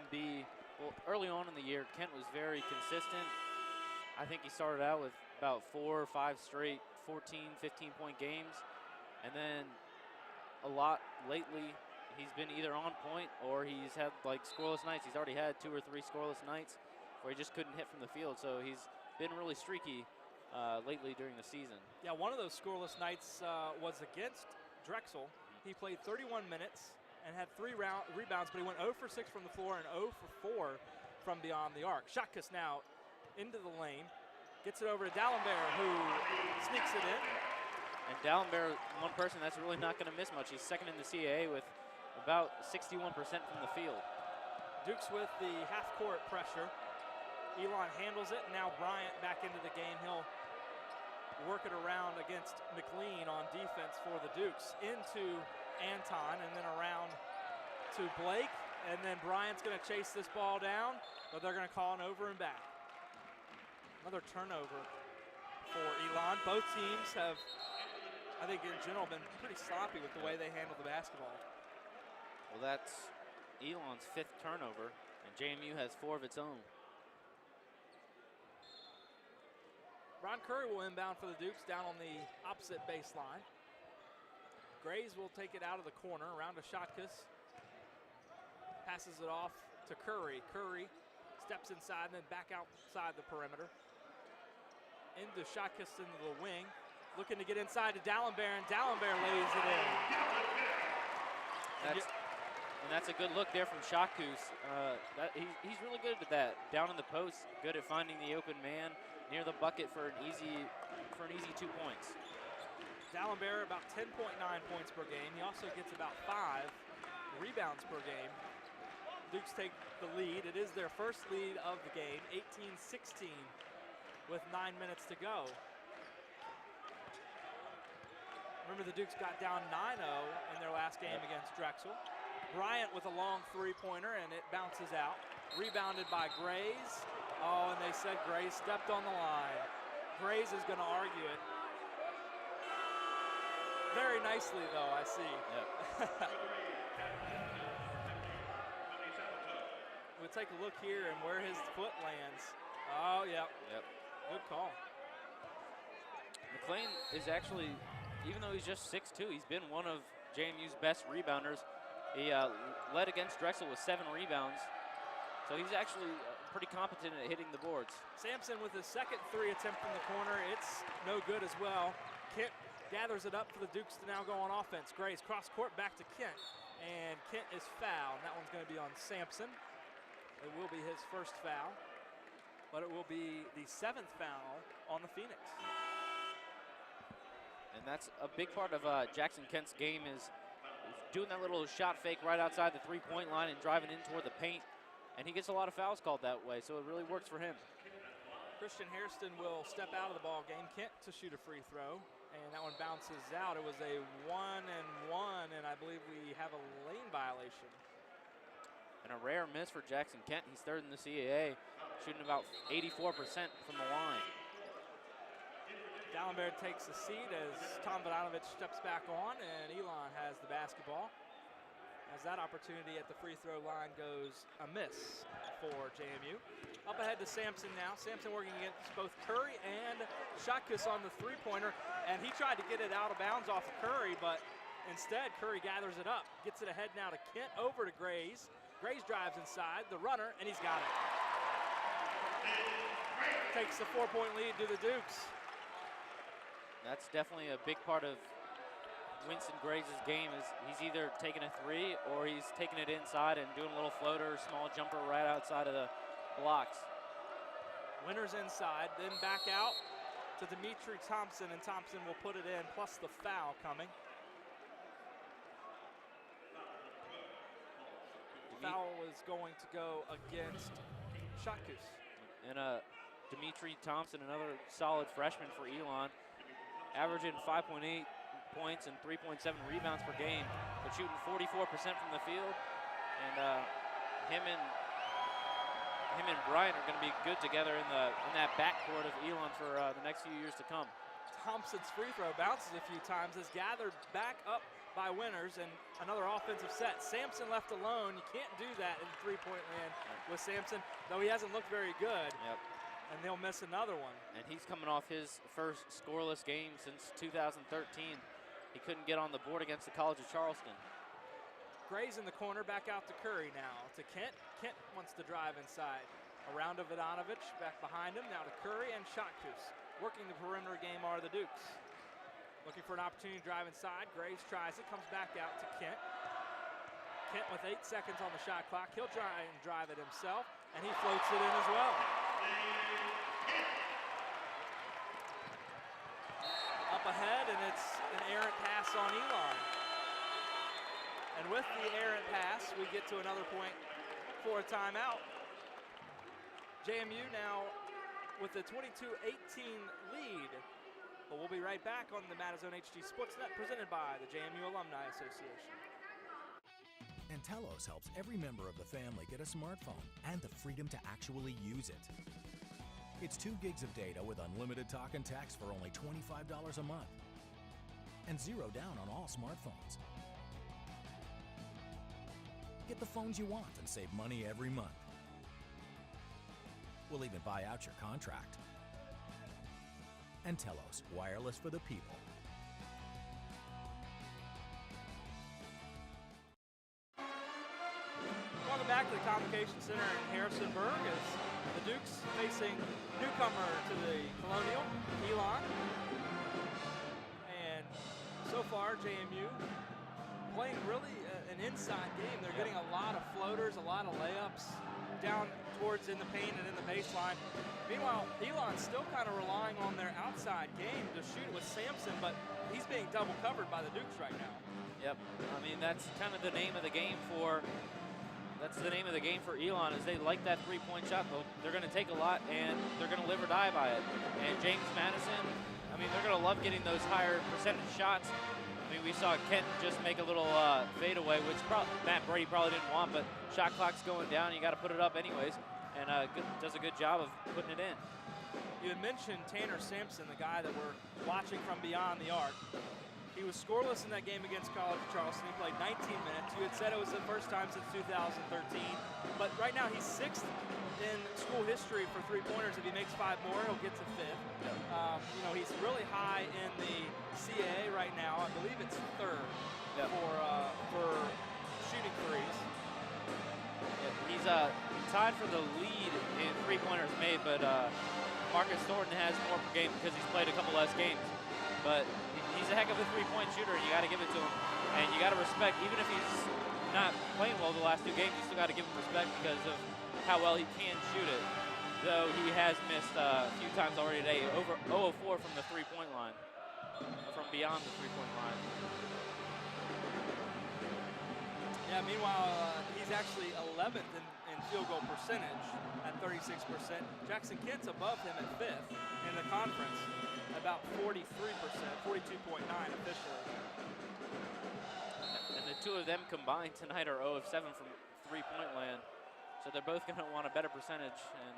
be, well, early on in the year, Kent was very consistent. I think he started out with about 4 or 5 straight 14, 15-point games. And then a lot lately, he's been either on point or he's had, like, scoreless nights. He's already had 2 or 3 scoreless nights where he just couldn't hit from the field. So he's been really streaky lately during the season. Yeah, one of those scoreless nights was against Drexel. He played 31 minutes and had 3 rebounds, but he went 0 for 6 from the floor and 0 for 4 from beyond the arc. Shotkus now into the lane, gets it over to D'Alembert, who sneaks it in. And D'Alembert, one person that's really not going to miss much. He's second in the CAA with about 61% from the field. Dukes with the half-court pressure. Elon handles it. Now Bryant back into the game. He'll work it around against McLean on defense for the Dukes. Into Anton and then around to Blake. And then Bryant's going to chase this ball down, but they're going to call an over and back. Another turnover for Elon. Both teams have, I think in general, been pretty sloppy with the way they handle the basketball. Well, that's Elon's 5th turnover, and JMU has 4 of its own. Ron Curry will inbound for the Dukes down on the opposite baseline. Grays will take it out of the corner, around to Shotkus. Passes it off to Curry. Curry steps inside and then back outside the perimeter. Into Shotkus into the wing. Looking to get inside to D'Alembert, and D'Alembert lays it in. And that's a good look there from Shotkus. He's really good at that. Down in the post, good at finding the open man near the bucket for an easy 2 points. D'Alembert about 10.9 points per game. He also gets about 5 rebounds per game. Dukes take the lead. It is their first lead of the game, 18-16 with 9 minutes to go. Remember, the Dukes got down 9-0 in their last game against Drexel. Bryant with a long three-pointer, and it bounces out. Rebounded by Grays. Oh, and they said Grays stepped on the line. Grays is going to argue it. Very nicely, though, I see. Yep. We'll take a look here and where his foot lands. Oh, yep. Good call. McLean is actually, even though he's just 6'2", he's been one of JMU's best rebounders. He led against Drexel with 7 rebounds. So he's actually pretty competent at hitting the boards. Sampson with his second 3 attempt from the corner. It's no good as well. Kent gathers it up for the Dukes to now go on offense. Grays cross court back to Kent. And Kent is fouled. That one's going to be on Sampson. It will be his first foul, but it will be the 7th foul on the Phoenix. And that's a big part of Jackson Kent's game is doing that little shot fake right outside the three-point line and driving in toward the paint. And he gets a lot of fouls called that way, so it really works for him. Christian Hairston will step out of the ball game. Kent to shoot a free throw, and that one bounces out. It was a 1-and-1, and I believe we have a lane violation. And a rare miss for Jackson Kent. He's 3rd in the CAA, shooting about 84% from the line. D'Alembert takes a seat as Tom Vodanovich steps back on, and Elon has the basketball. As that opportunity at the free throw line goes amiss for JMU. Up ahead to Sampson now. Sampson working against both Curry and Shotkus on the three-pointer, and he tried to get it out of bounds off of Curry, but instead Curry gathers it up. Gets it ahead now to Kent, over to Grays. Grays drives inside, the runner, and he's got it. Takes the 4-point lead to the Dukes. That's definitely a big part of Winston Grays' game is he's either taking a 3 or he's taking it inside and doing a little floater, small jumper right outside of the blocks. Winters inside, then back out to Dimitri Thompson, and Thompson will put it in, plus the foul coming. Foul is going to go against Shotkus. And Dimitri Thompson, another solid freshman for Elon, averaging 5.8 points and 3.7 rebounds per game, but shooting 44% from the field. And him and Bryant are going to be good together in that backcourt of Elon for the next few years to come. Thompson's free throw bounces a few times, is gathered back up by Winters, and another offensive set. Sampson left alone. You can't do that in three-point land with Sampson, though he hasn't looked very good. Yep. And they'll miss another one. And he's coming off his first scoreless game since 2013. He couldn't get on the board against the College of Charleston. Grays in the corner, back out to Curry now. To Kent. Kent wants to drive inside. Around to Vodanovich, back behind him. Now to Curry and Shotkus. Working the perimeter game are the Dukes. Looking for an opportunity to drive inside. Grays tries it, comes back out to Kent. Kent with 8 seconds on the shot clock. He'll try and drive it himself. and he floats it in as well. Up ahead, and it's an errant pass on Elon. And with the errant pass, we get to another point for a timeout. JMU now with a 22-18 lead. But we'll be right back on the MadiZONE HD SportsNet presented by the JMU Alumni Association. And Telos helps every member of the family get a smartphone and the freedom to actually use it. It's 2 gigs of data with unlimited talk and text for only $25 a month. And 0 down on all smartphones. Get the phones you want and save money every month. We'll even buy out your contract. And Telos, wireless for the people. Welcome back to the Convocation Center in Harrisonburg as the Dukes facing newcomer to the Colonial, Elon. And so far, JMU playing really an inside game. They're getting a lot of floaters, a lot of layups down towards in the paint and in the baseline. Meanwhile, Elon's still kind of relying on their outside game to shoot with Sampson, but he's being double covered by the Dukes right now. Yep, I mean, that's kind of the name of the game for Elon is they like that three-point shot. They're going to take a lot, and they're going to live or die by it. And James Madison, I mean, they're going to love getting those higher percentage shots. I mean, we saw Kent just make a little fadeaway, which Matt Brady probably didn't want, but shot clock's going down. You got to put it up anyways, and does a good job of putting it in. You had mentioned Tanner Sampson, the guy that we're watching from beyond the arc. He was scoreless in that game against College of Charleston. He played 19 minutes. You had said it was the first time since 2013, but right now he's 6th in school history for three-pointers. If he makes 5 more, he'll get to 5th. You know, he's really high in the CAA right now. I believe it's 3rd for shooting threes. He's tied for the lead in three-pointers made, but Marcus Thornton has more per game because he's played a couple less games. But he's a heck of a three-point shooter, and you got to give it to him. And you got to respect, even if he's not playing well the last 2 games, you still got to give him respect because of how well he can shoot it. Though he has missed a few times already today, over 0 of 4 from the three-point line, from beyond the three-point line. Yeah, meanwhile, he's actually 11th in field goal percentage at 36%. Jackson Kent's above him at 5th in the conference, about 43%, 42.9 officially. And the 2 of them combined tonight are 0 of 7 from three-point land. So they're both going to want a better percentage, and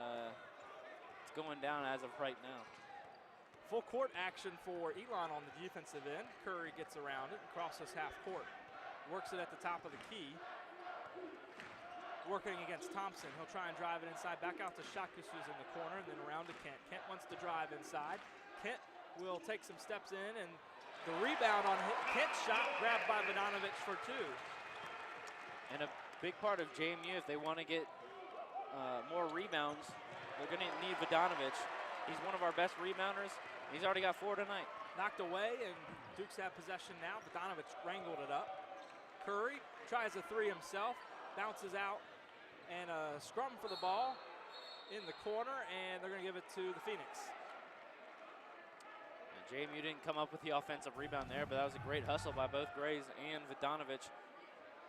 it's going down as of right now. Full court action for Elon on the defensive end. Curry gets around it and crosses half court. Works it at the top of the key. Working against Thompson. He'll try and drive it inside. Back out to Shakus, who's in the corner, and then around to Kent. Kent wants to drive inside. Kent will take some steps in, and the rebound on Kent's shot grabbed by Vodanovich for 2. And a big part of JMU, if they want to get more rebounds, they're going to need Vodanovich. He's one of our best rebounders. He's already got 4 tonight. Knocked away, and Dukes have possession now. Vodanovich wrangled it up. Curry tries a 3 himself, bounces out, and a scrum for the ball in the corner, and they're going to give it to the Phoenix. And JMU didn't come up with the offensive rebound there, but that was a great hustle by both Grays and Vodanovich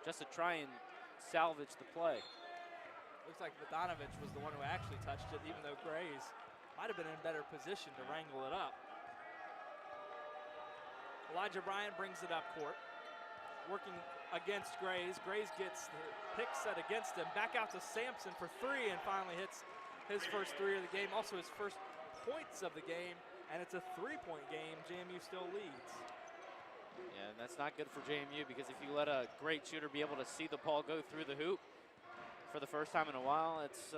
just to try and salvage the play. Looks like Vodanovich was the one who actually touched it, even though Grays might have been in a better position to wrangle it up. Elijah Bryant brings it up court, working against Grays. Grays gets the pick set against him. Back out to Sampson for 3 and finally hits his first 3 of the game. Also his first points of the game, and it's a 3-point game. JMU still leads. Yeah, and that's not good for JMU because if you let a great shooter be able to see the ball go through the hoop for the first time in a while, it's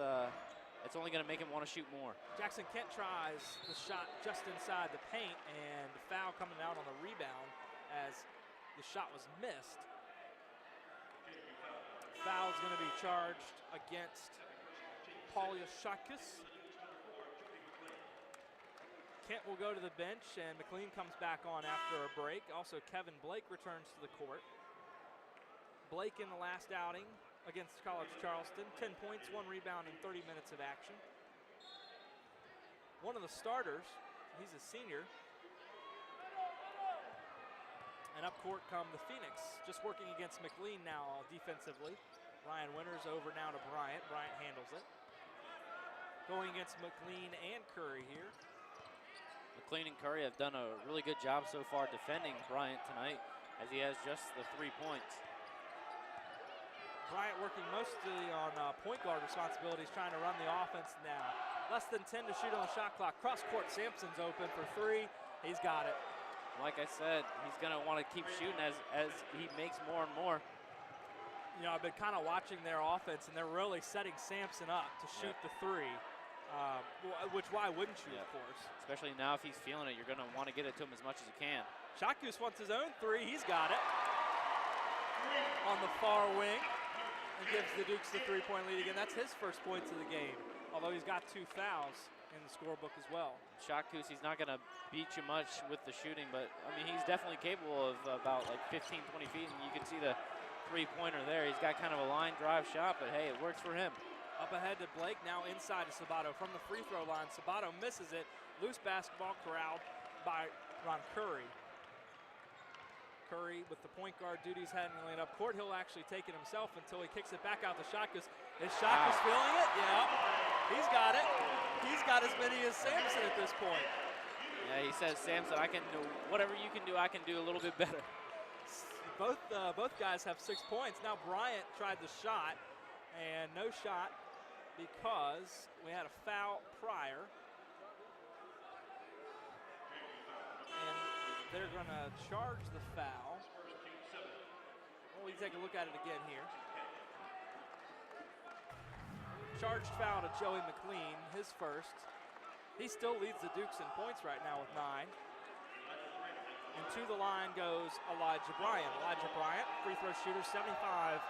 only going to make him want to shoot more. Jackson Kent tries the shot just inside the paint, and the foul coming out on the rebound as the shot was missed. Foul's going to be charged against Paulius Shakus. Kent will go to the bench, and McLean comes back on after a break. Also, Kevin Blake returns to the court. Blake in the last outing against College Charleston. 10 points, 1 rebound, and 30 minutes of action. One of the starters, he's a senior. And up court come the Phoenix, just working against McLean now defensively. Ryan Winters over now to Bryant. Bryant handles it. Going against McLean and Curry here. McLean and Curry have done a really good job so far defending Bryant tonight, as he has just the 3 points. Bryant working mostly on point guard responsibilities, trying to run the offense now. Less than 10 to shoot on the shot clock. Cross court, Sampson's open for 3. He's got it. Like I said, he's going to want to keep shooting as he makes more and more. You know, I've been kind of watching their offense, and they're really setting Sampson up to shoot the 3. Which why wouldn't you, of course? Especially now if he's feeling it, you're going to want to get it to him as much as you can. Shotgoose wants his own 3. He's got it. On the far wing. And gives the Dukes the 3-point lead again. That's his first points of the game, although he's got 2 fouls in the scorebook as well. Shotgoose, he's not going to beat you much with the shooting, but, I mean, he's definitely capable of about like 15, 20 feet, and you can see the 3-pointer there. He's got kind of a line drive shot, but, hey, it works for him. Up ahead to Blake, now inside to Sabato from the free throw line. Sabato misses it. Loose basketball corralled by Ron Curry. Curry with the point guard duties handling it up court. He'll actually take it himself until he kicks it back out to Shotgoose. Is Shotgoose feeling it? Yeah, he's got it. He's got as many as Sampson at this point. Yeah, he says, Sampson, I can do whatever you can do, I can do a little bit better. Both guys have 6 points. Now Bryant tried the shot, and no shot because we had a foul prior. And they're going to charge the foul. Well, we take a look at it again here. Charged foul to Joey McLean, his first. He still leads the Dukes in points right now with 9. And to the line goes Elijah Bryant. Elijah Bryant, free throw shooter, 75%.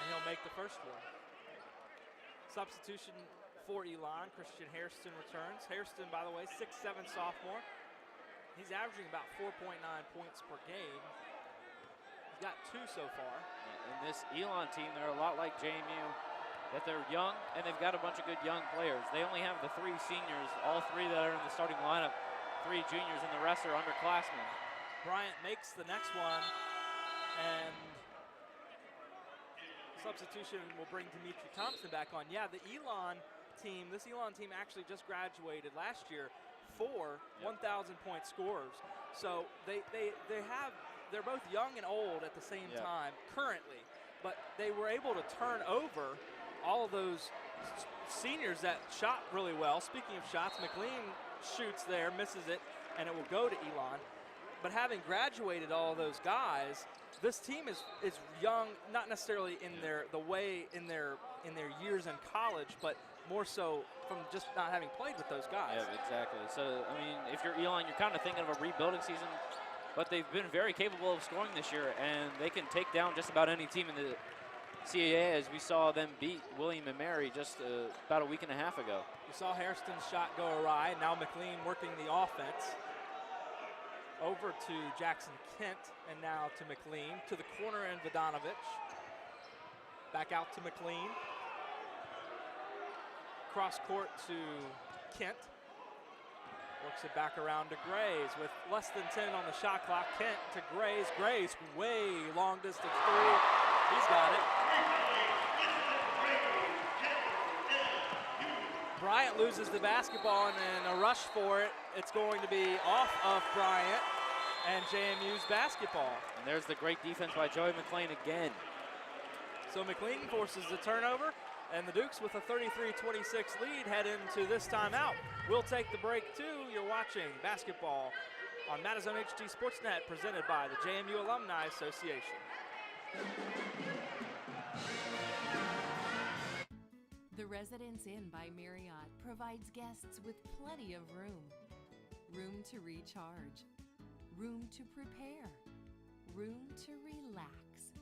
And he'll make the first one. Substitution for Elon. Christian Hairston returns. Hairston, by the way, 6'7" sophomore. He's averaging about 4.9 points per game. He's got 2 so far. In this Elon team, they're a lot like JMU, that they're young and they've got a bunch of good young players. They only have the 3 seniors, all 3 that are in the starting lineup, 3 juniors, and the rest are underclassmen. Bryant makes the next one, and substitution will bring Dimitri Thompson back on. Yeah, this Elon team actually just graduated last year 4 1,000-point scorers. So they're both young and old at the same time currently, but they were able to turn over all of those seniors that shot really well. Speaking of shots, McLean shoots there, misses it, and it will go to Elon. But having graduated all of those guys, this team is young, not necessarily in their years in college, but more so from just not having played with those guys. Yeah, exactly. So, I mean, if you're Elon, you're kind of thinking of a rebuilding season, but they've been very capable of scoring this year, and they can take down just about any team in the CAA, as we saw them beat William & Mary just about a week and a half ago. You saw Hairston's shot go awry. Now McLean working the offense. Over to Jackson Kent, and now to McLean. To the corner and Vodanovich. Back out to McLean. Cross court to Kent. Works it back around to Grays with less than 10 on the shot clock. Kent to Grays. Grays, way long distance 3. He's got it. Bryant loses the basketball, and in a rush for it, it's going to be off of Bryant and JMU's basketball. And there's the great defense by Joey McLean again. So McLean forces the turnover, and the Dukes with a 33-26 lead head into this timeout. We'll take the break too. You're watching basketball on MadiZONE HD SposrtNet, presented by the JMU Alumni Association. The Residence Inn by Marriott provides guests with plenty of room. Room to recharge. Room to prepare. Room to relax.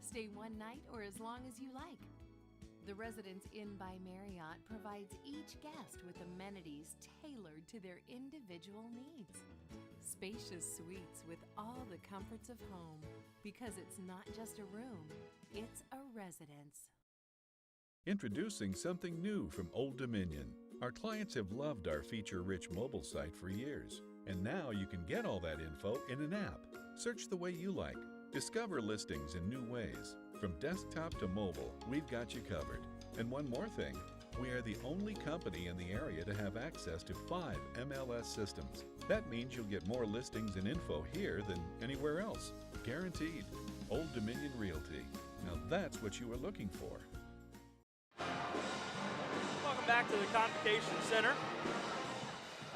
Stay one night or as long as you like. The Residence Inn by Marriott provides each guest with amenities tailored to their individual needs. Spacious suites with all the comforts of home, because it's not just a room, it's a residence. Introducing something new from Old Dominion. Our clients have loved our feature-rich mobile site for years, and now you can get all that info in an app. Search the way you like. Discover listings in new ways. From desktop to mobile, we've got you covered. And one more thing, we are the only company in the area to have access to 5 MLS systems. That means you'll get more listings and info here than anywhere else. Guaranteed. Old Dominion Realty. Now that's what you were looking for. Welcome back to the Convocation Center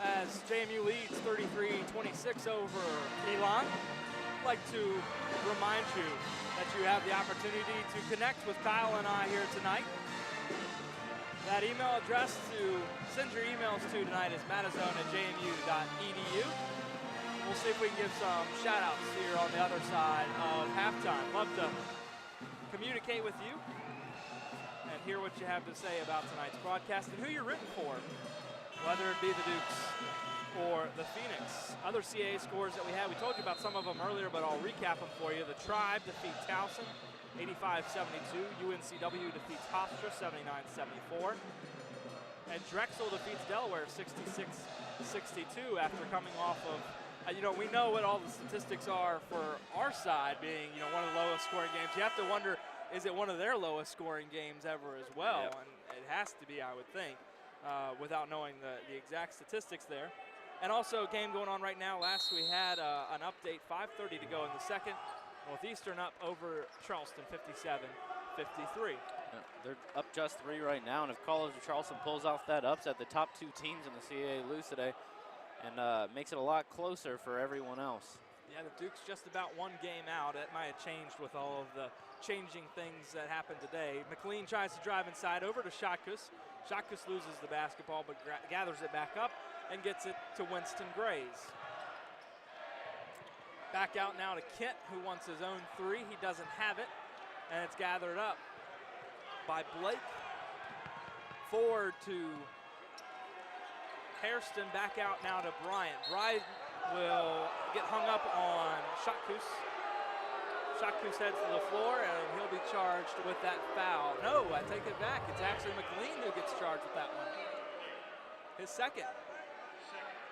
as JMU leads 33-26 over Elon. I'd like to remind you that you have the opportunity to connect with Kyle and I here tonight. That email address to send your emails to tonight is MadiZONE@jmu.edu. We'll see if we can give some shout-outs here on the other side of halftime. Love to communicate with you and hear what you have to say about tonight's broadcast and who you're rooting for, whether it be the Dukes or the Phoenix. Other CAA scores that we had, we told you about some of them earlier, but I'll recap them for you. The Tribe defeat Towson 85-72. UNCW defeats Hofstra 79-74. And Drexel defeats Delaware 66-62 after coming off of, we know what all the statistics are for our side being, one of the lowest scoring games. You have to wonder, is it one of their lowest scoring games ever as well? Yep. And it has to be, I would think, without knowing the exact statistics there. And also a game going on right now. Last we had an update, 5:30 to go in the second. Northeastern up over Charleston, 57-53. They're up just 3 right now, and if College of Charleston pulls off that upset, the top 2 teams in the CAA lose today, and makes it a lot closer for everyone else. Yeah, the Duke's just about 1 game out. That might have changed with all of the changing things that happened today. McLean tries to drive inside over to Shotkus. Shotkus loses the basketball, but gathers it back up and gets it to Winston Grays. Back out now to Kent, who wants his own 3. He doesn't have it, and it's gathered up by Blake. Forward to Hairston, back out now to Bryant. Bryant will get hung up on Shotkus. Shotkus heads to the floor, and he'll be charged with that foul. No, I take it back. It's actually McLean who gets charged with that one. His second.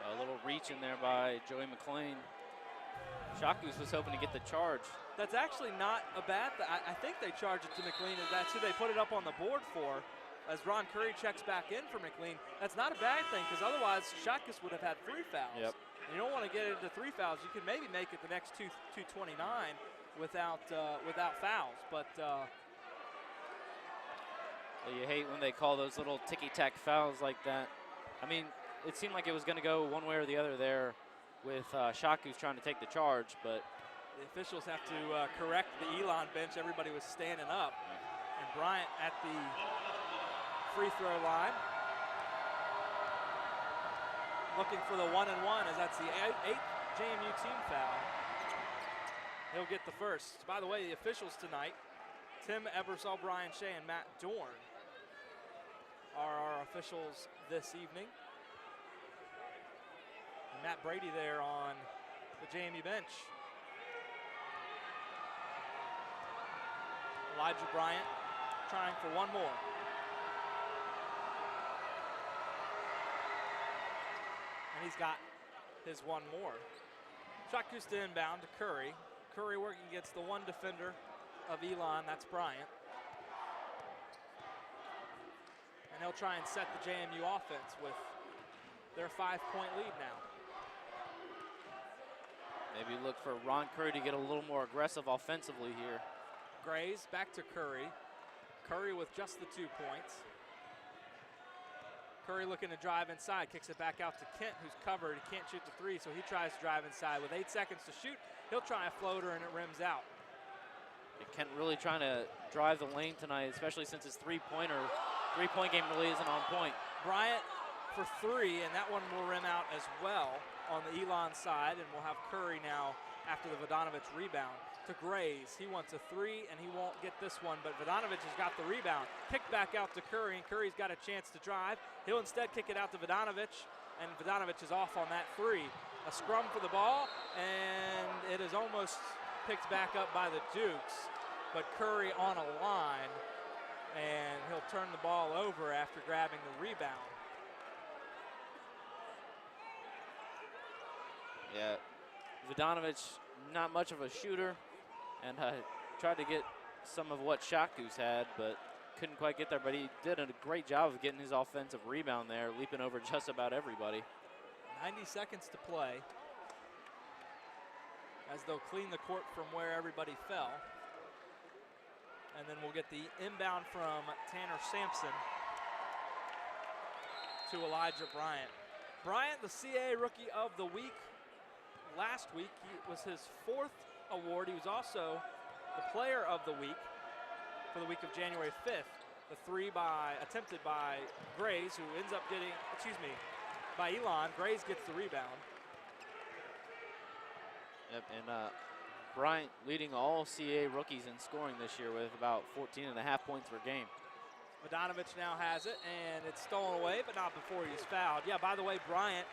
A little reach in there by Joey McLean. Shotkus was hoping to get the charge. That's actually not a bad thing. I think they charge it to McLean. That's who they put it up on the board for. As Ron Curry checks back in for McLean. That's not a bad thing, because otherwise Shotkus would have had 3 fouls. Yep. You don't want to get into 3 fouls. You can maybe make it the next 229 without fouls. But you hate when they call those little ticky-tack fouls like that. I mean, it seemed like it was going to go one way or the other there with Shotkus trying to take the charge, but the officials have to correct the Elon bench. Everybody was standing up. And Bryant at the free throw line. Looking for the 1-and-1, as that's the 8th JMU team foul. He'll get the first. By the way, the officials tonight, Tim Ebersol, Brian Shea, and Matt Dorn are our officials this evening. And Matt Brady there on the JMU bench. Elijah Bryant trying for one more. And he's got his one more. Shotkus to inbound to Curry. Curry working against the one defender of Elon, that's Bryant. And they'll try and set the JMU offense with their 5-point lead now. Maybe look for Ron Curry to get a little more aggressive offensively here. Grays back to Curry. Curry with just the 2 points. Curry looking to drive inside, kicks it back out to Kent, who's covered. He can't shoot the 3, so he tries to drive inside. With 8 seconds to shoot, he'll try a floater, and it rims out. Kent really trying to drive the lane tonight, especially since his three-point game really isn't on point. Bryant for 3, and that one will rim out as well on the Elon side, and we'll have Curry now after the Vodanovich rebound. to Grays. He wants a three, and he won't get this one, but Vodanovic has got the rebound. Kicked back out to Curry, and Curry's got a chance to drive. He'll instead kick it out to Vodanovic, and Vodanovic is off on that three. A scrum for the ball, and it is almost picked back up by the Dukes, but Curry on a line, and he'll turn the ball over after grabbing the rebound. Yeah, Vodanovic, not much of a shooter, and tried to get some of what Shotgoose had, but couldn't quite get there. But he did a great job of getting his offensive rebound there, leaping over just about everybody. 90 seconds to play as they'll clean the court from where everybody fell. And then we'll get the inbound from Tanner Sampson to Elijah Bryant. Bryant, the CAA Rookie of the Week. Last week, it was his 4th award. He was also the Player of the Week for the week of January 5th. The three attempted by Grays, who ends up getting, by Elon. Grays gets the rebound. Yep, and Bryant leading all CAA rookies in scoring this year with about 14.5 points per game. Vodanovic now has it, and it's stolen away, but not before he's fouled. Yeah, by the way, Bryant,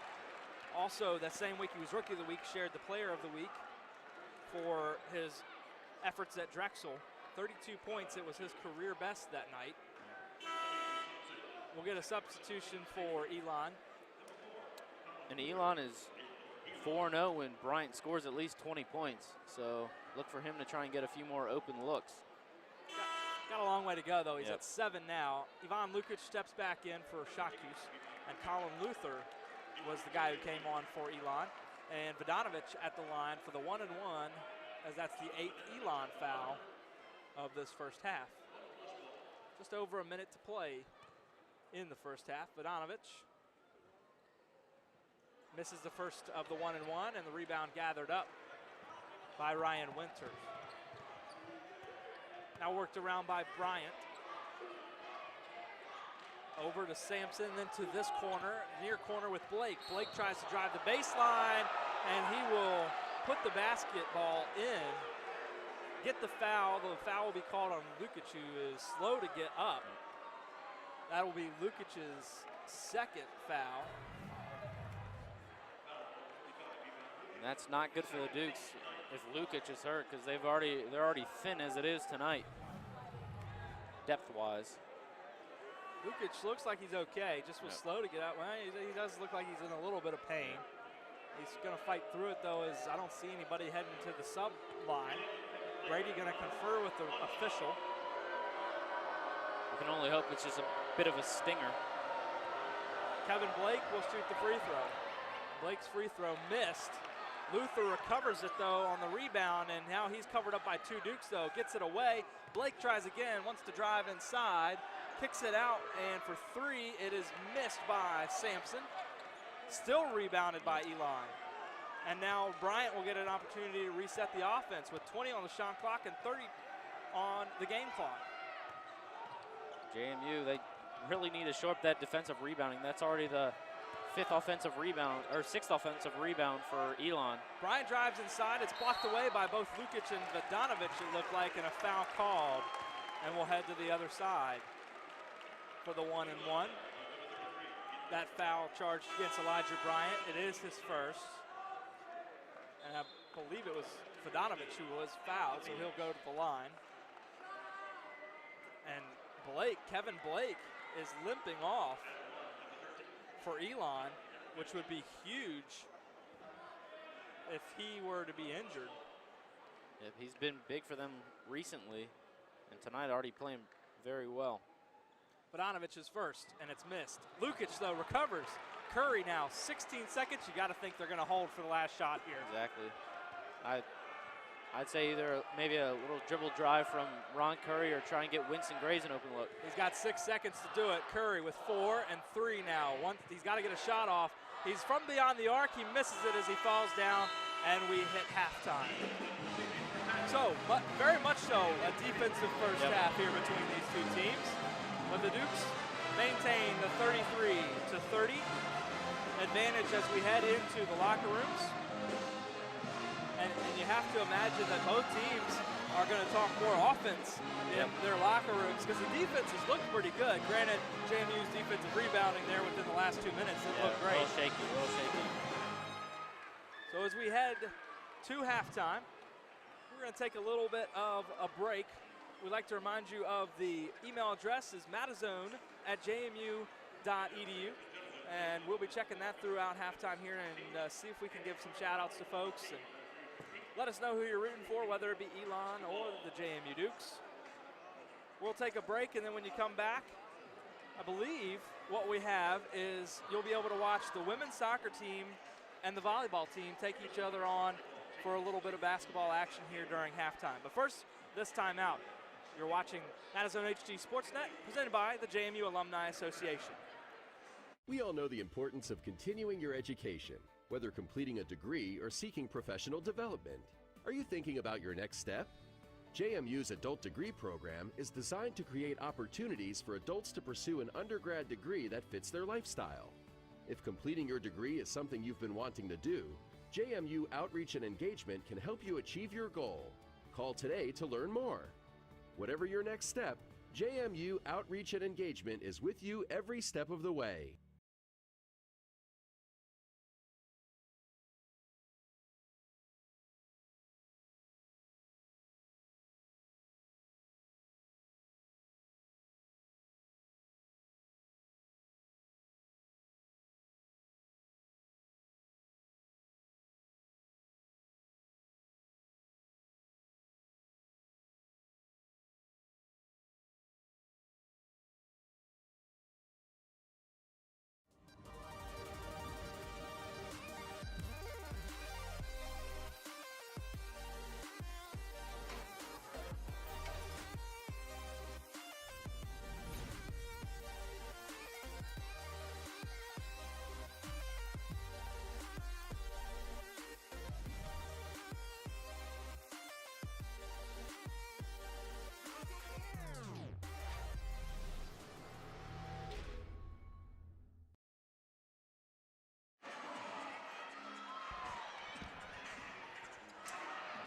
also that same week he was Rookie of the Week, shared the Player of the Week for his efforts at Drexel. 32 points, it was his career best that night. We'll get a substitution for Elon. And Elon is 4-0 when Bryant scores at least 20 points. So look for him to try and get a few more open looks. Got a long way to go, though. He's at 7 now. Ivan Lukic steps back in for Shotgoose, and Colin Luther was the guy who came on for Elon. And Vodanovic at the line for the 1-and-1, as that's the 8th Elon foul of this first half. Just over a minute to play in the first half. Vodanovic misses the first of the 1-and-1, and the rebound gathered up by Ryan Winters. Now worked around by Bryant. Over to Sampson, then to this corner, near corner with Blake. Blake tries to drive the baseline, and he will put the basketball in, get the foul. The foul will be called on Lukic, who is slow to get up. That will be Lukic's 2nd foul. And that's not good for the Dukes if Lukic is hurt, because they're already thin as it is tonight, depth-wise. Lukic looks like he's okay, just was slow to get out. Well, he does look like he's in a little bit of pain. He's gonna fight through it though, as I don't see anybody heading to the sub line. Brady gonna confer with the official. We can only hope it's just a bit of a stinger. Kevin Blake will shoot the free throw. Blake's free throw missed. Luther recovers it though on the rebound, and now he's covered up by 2 Dukes though, gets it away. Blake tries again, wants to drive inside, kicks it out, and for 3, it is missed by Sampson. Still rebounded by Elon. And now Bryant will get an opportunity to reset the offense with 20 on the shot clock and 30 on the game clock. JMU, they really need to shore up that defensive rebounding. That's already the 5th offensive rebound, or 6th offensive rebound for Elon. Bryant drives inside. It's blocked away by both Lukic and Vodanovic, it looked like, and a foul called. And we'll head to the other side for the 1-and-1. That foul charged against Elijah Bryant. It is his first. And I believe it was Vodanovic who was fouled, so he'll go to the line. And Kevin Blake is limping off for Elon, which would be huge if he were to be injured. Yep, he's been big for them recently, and tonight already playing very well. Vodanovic is first, and it's missed. Lukic, though, recovers. Curry now, 16 seconds. You got to think they're going to hold for the last shot here. Exactly. I'd say either maybe a little dribble drive from Ron Curry or try and get Winston Grays an open look. He's got 6 seconds to do it. Curry with 4 and 3 now. He's got to get a shot off. He's from beyond the arc. He misses it as he falls down, and we hit halftime. So, very much so, a defensive first half here between these 2 teams. But the Dukes maintain the 33-30 advantage as we head into the locker rooms. and you have to imagine that both teams are going to talk more offense in their locker rooms because the defense has looked pretty good. Granted, JMU's defensive rebounding there within the last 2 minutes has looked great. A little shaky. So as we head to halftime, we're going to take a little bit of a break. We'd like to remind you of the email address is MadiZONE@jmu.edu. And we'll be checking that throughout halftime here and see if we can give some shout-outs to folks. And let us know who you're rooting for, whether it be Elon or the JMU Dukes. We'll take a break, and then when you come back, I believe what we have is you'll be able to watch the women's soccer team and the volleyball team take each other on for a little bit of basketball action here during halftime. But first, this time out, you're watching MadiZONE HD SportsNet, presented by the JMU Alumni Association. We all know the importance of continuing your education, whether completing a degree or seeking professional development. Are you thinking about your next step? JMU's Adult Degree Program is designed to create opportunities for adults to pursue an undergrad degree that fits their lifestyle. If completing your degree is something you've been wanting to do, JMU Outreach and Engagement can help you achieve your goal. Call today to learn more. Whatever your next step, JMU Outreach and Engagement is with you every step of the way.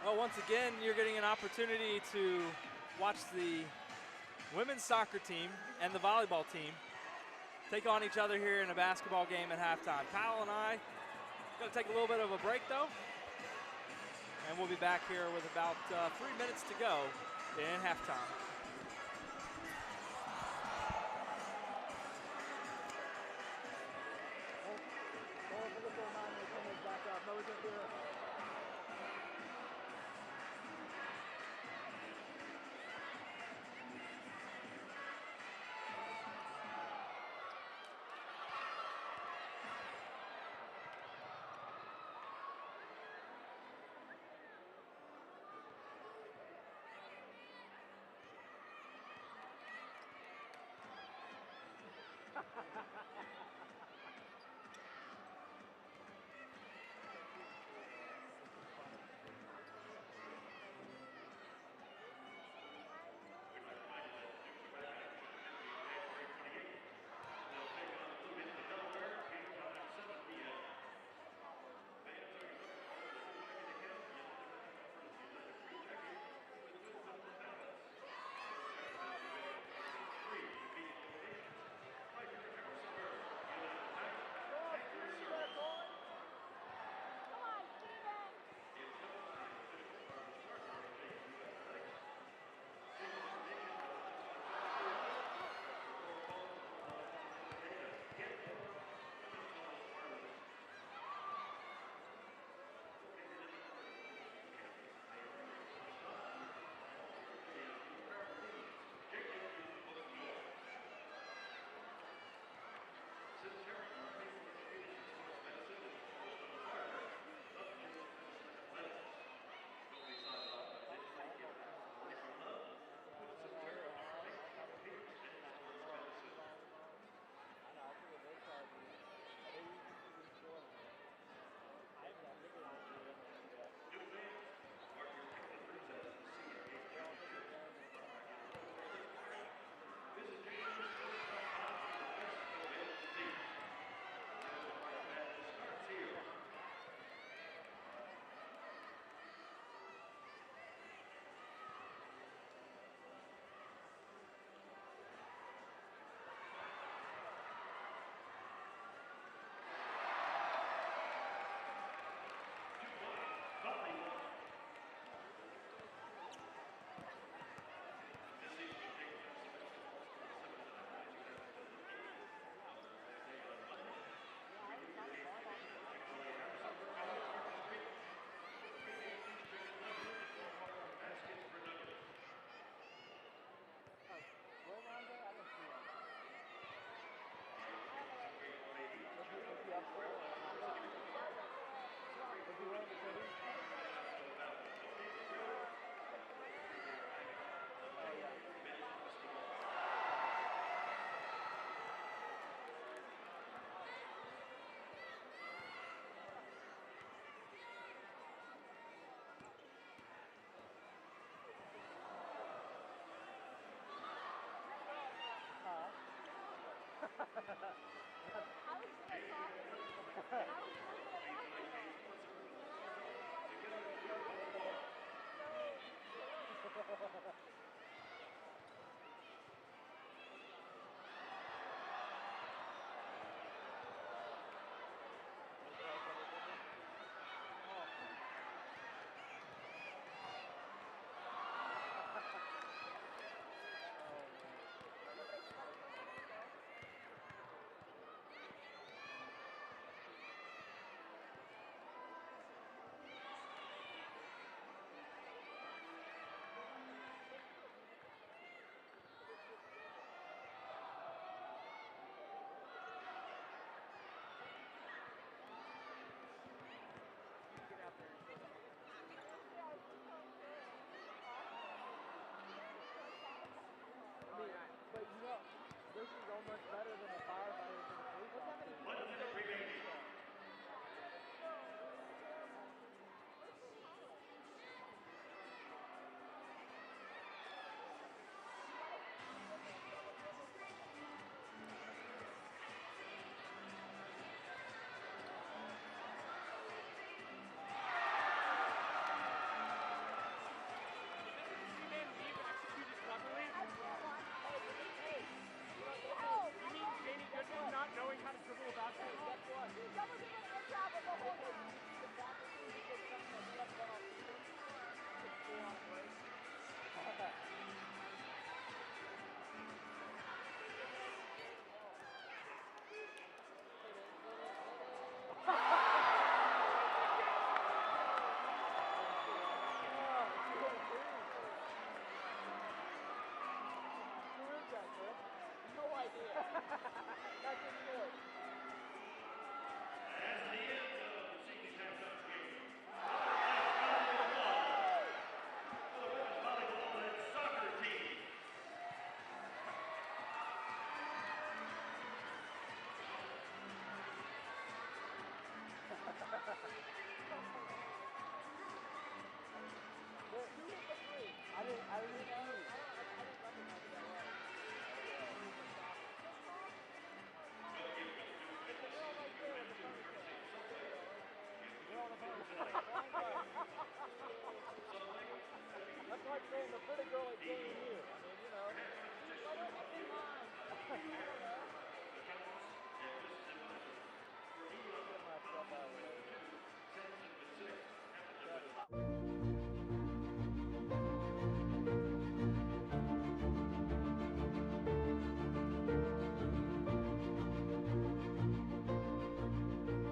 Well, once again, you're getting an opportunity to watch the women's soccer team and the volleyball team take on each other here in a basketball game at halftime. Kyle and I are going to take a little bit of a break, though, and we'll be back here with about 3 minutes to go in halftime. That's like saying the pretty girl at JMU. I mean, you know, she's right up in line. Get my stuff out of the way here.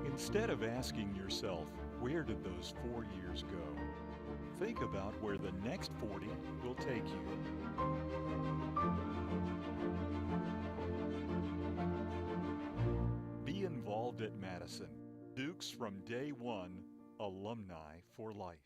Instead of asking yourself, where did those 4 years go? Think about where the next 40 will take you. Be involved at Madison. Dukes from day one, alumni for life.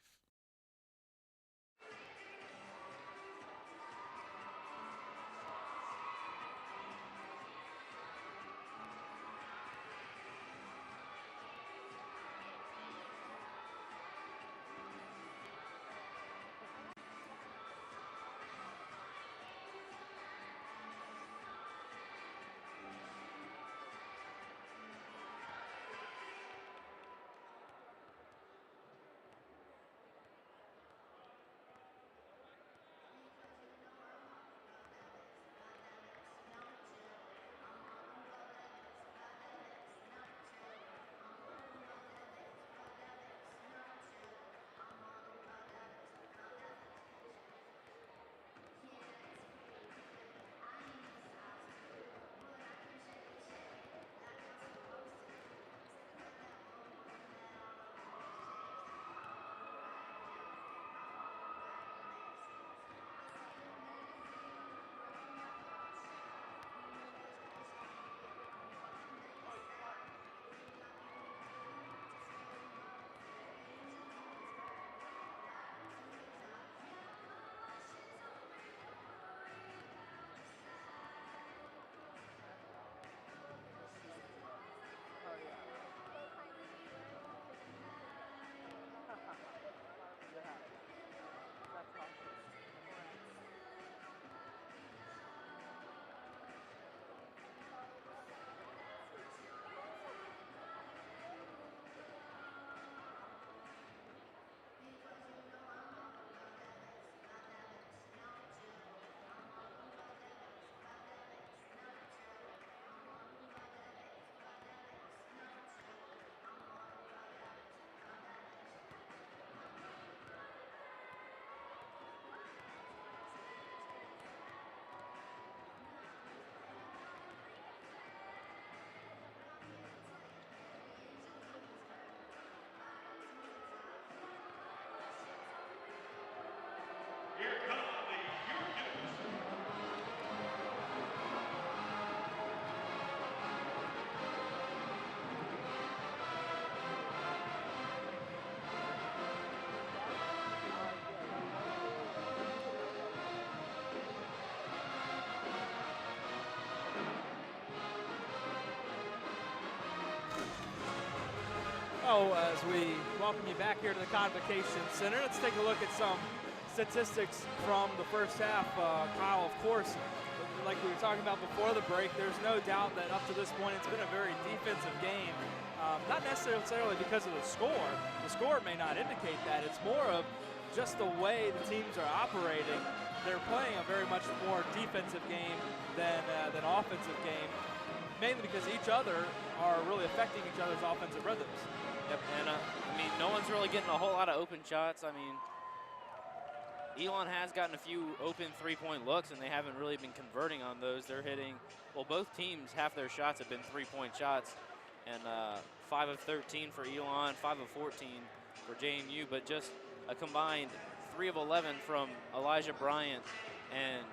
Oh, as we welcome you back here to the Convocation Center, let's take a look at some statistics from the first half. Kyle, of course, like we were talking about before the break, there's no doubt that up to this point it's been a very defensive game. Not necessarily because of the score. The score may not indicate that. It's more of just the way the teams are operating. They're playing a very much more defensive game than offensive game, mainly because each other are really affecting each other's offensive rhythms. Yep, and I mean, no one's really getting a whole lot of open shots. I mean, Elon has gotten a few open three-point looks, and they haven't really been converting on those. They're hitting, well, both teams, half their shots have been three-point shots, and 5 of 13 for Elon, 5 of 14 for JMU, but just a combined 3 of 11 from Elijah Bryant and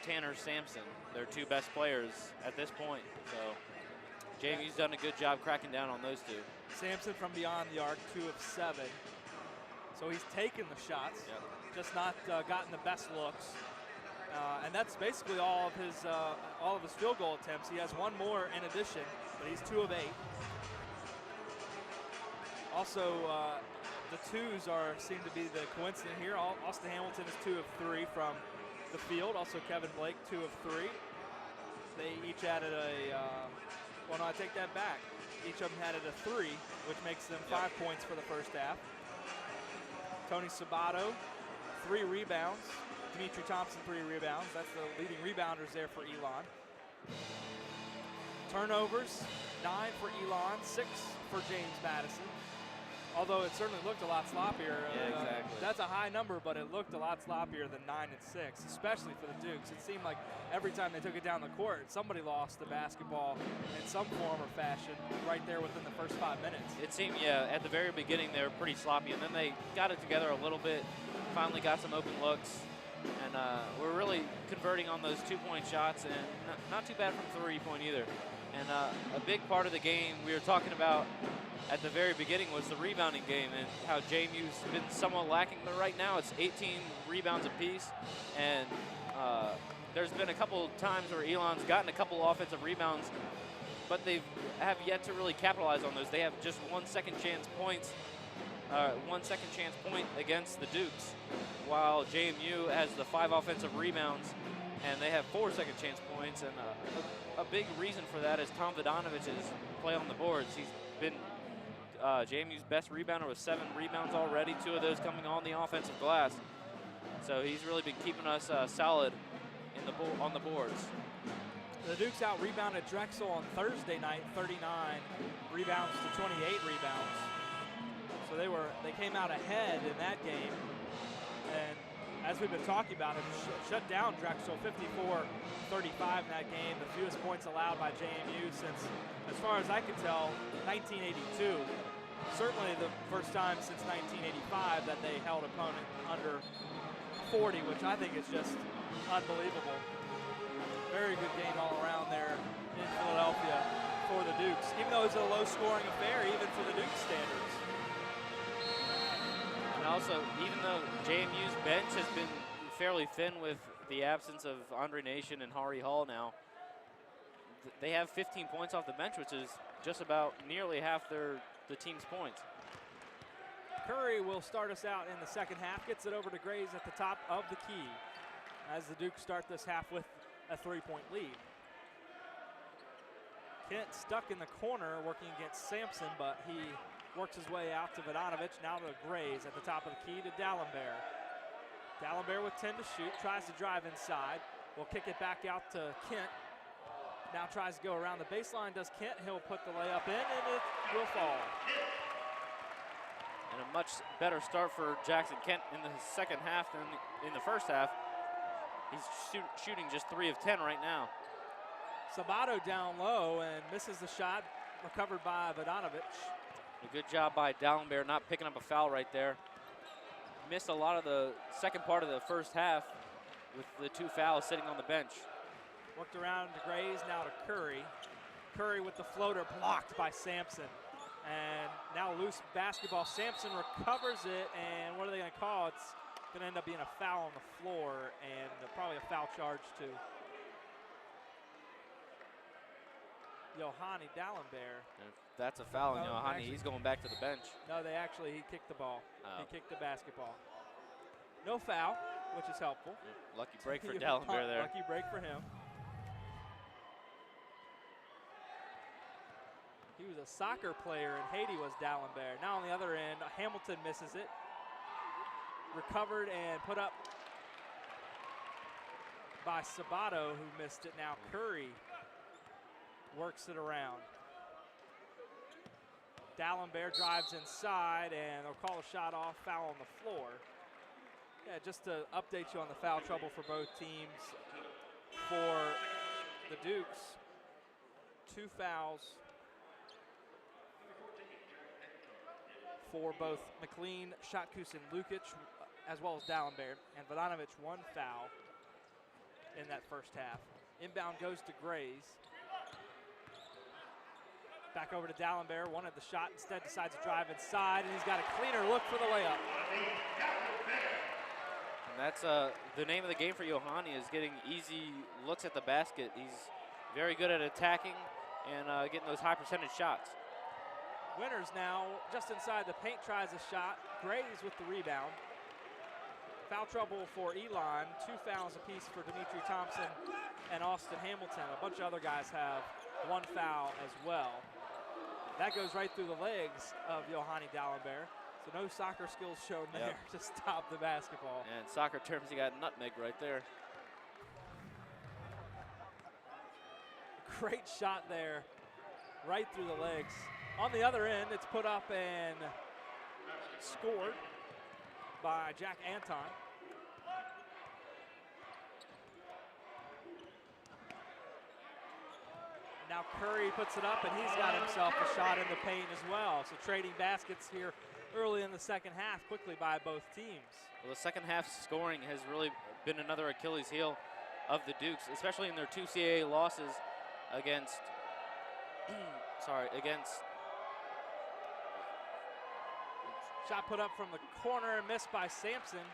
Tanner Sampson, their two best players at this point. So JMU's done a good job cracking down on those two. Sampson from beyond the arc, 2 of 7. So he's taken the shots, just not gotten the best looks. And that's basically all of his field goal attempts. He has one more in addition, but he's 2 of 8. Also, the twos seem to be the coincident here. Austin Hamilton is 2 of 3 from the field. Also Kevin Blake, 2 of 3. They each added well, no, I take that back. Each of them had it a 3, which makes them 5 points for the first half. Tony Sabato, 3 rebounds. Dimitri Thompson, 3 rebounds. That's the leading rebounders there for Elon. Turnovers, 9 for Elon, 6 for James Madison. Although it certainly looked a lot sloppier. Yeah, exactly. That's a high number, but it looked a lot sloppier than 9 and 6, especially for the Dukes. It seemed like every time they took it down the court, somebody lost the basketball in some form or fashion right there within the first 5 minutes. It seemed, yeah, at the very beginning they were pretty sloppy, and then they got it together a little bit, finally got some open looks, and we're really converting on those 2-point shots, and not too bad from 3-point either. And a big part of the game we were talking about at the very beginning was the rebounding game and how JMU's been somewhat lacking. But right now it's 18 rebounds apiece, and there's been a couple times where Elon's gotten a couple offensive rebounds, but they have yet to really capitalize on those. They have just 1 second chance point against the Dukes, while JMU has the 5 offensive rebounds and they have 4 second chance points. And a big reason for that is Tom Vodanovic's play on the boards. He's been JMU's best rebounder with 7 rebounds already, 2 of those coming on the offensive glass. So he's really been keeping us solid on the boards. The Dukes out-rebounded Drexel on Thursday night, 39 rebounds to 28 rebounds. So they came out ahead in that game. And as we've been talking about, it shut down Drexel 54-35 in that game, the fewest points allowed by JMU since, as far as I can tell, 1982. Certainly the first time since 1985 that they held opponent under 40, which I think is just unbelievable. Very good game all around there in Philadelphia for the Dukes, even though it's a low-scoring affair, even for the Dukes standards. And also, even though JMU's bench has been fairly thin with the absence of Andre Nation and Hari Hall now, they have 15 points off the bench, which is just about nearly half the team's points. Curry will start us out in the second half, gets it over to Graves at the top of the key as the Dukes start this half with a 3-point lead. Kent stuck in the corner working against Sampson, but he works his way out to Vodanovich, now to Graves at the top of the key to D'Alembert. D'Alembert with 10 to shoot, tries to drive inside. Will kick it back out to Kent. Now tries to go around the baseline, does Kent. He'll put the layup in, and it will fall. And a much better start for Jackson Kent in the second half than in the first half. He's shooting just 3 of 10 right now. Sabato down low and misses the shot, recovered by Vodanovich. A good job by D'Alembert not picking up a foul right there. Missed a lot of the second part of the first half with the 2 fouls sitting on the bench. Worked around to Graves, now to Curry. Curry with the floater blocked by Sampson. And now loose basketball. Sampson recovers it, and what are they going to call? It's going to end up being a foul on the floor, and probably a foul charge to Yohani D'Alembert. That's a foul on Yohani. He's going back to the bench. No, he kicked the ball. He kicked the basketball. No foul, which is helpful. Lucky break for D'Alembert there. Lucky break for him. He was a soccer player in Haiti, was D'Alembert. Now on the other end, Hamilton misses it. Recovered and put up by Sabato, who missed it. Now Curry works it around. D'Alembert drives inside, and they'll call a shot off, foul on the floor. Yeah, just to update you on the foul trouble for both teams. For the Dukes, 2 fouls for both McLean, Shotkus, and Lukic, as well as D'Alembert, and Vodanovich 1 foul in that first half. Inbound goes to Grays. Back over to D'Alembert, wanted the shot, instead decides to drive inside, and he's got a cleaner look for the layup. And that's the name of the game for Yohani, is getting easy looks at the basket. He's very good at attacking and getting those high percentage shots. Winters now just inside the paint, tries a shot. Grays with the rebound. Foul trouble for Elon, 2 fouls apiece for Dimitri Thompson and Austin Hamilton. A bunch of other guys have 1 foul as well. That goes right through the legs of Yohani D'Alembert. So no soccer skills shown there to stop the basketball. And in soccer terms, he got nutmeg right there. Great shot there, right through the legs. On the other end, it's put up and scored by Jack Anton. Now Curry puts it up, and he's got himself a shot in the paint as well. So trading baskets here early in the second half quickly by both teams. Well, the second half scoring has really been another Achilles heel of the Dukes, especially in their 2 CAA losses against, Shot put up from the corner and missed by Sampson.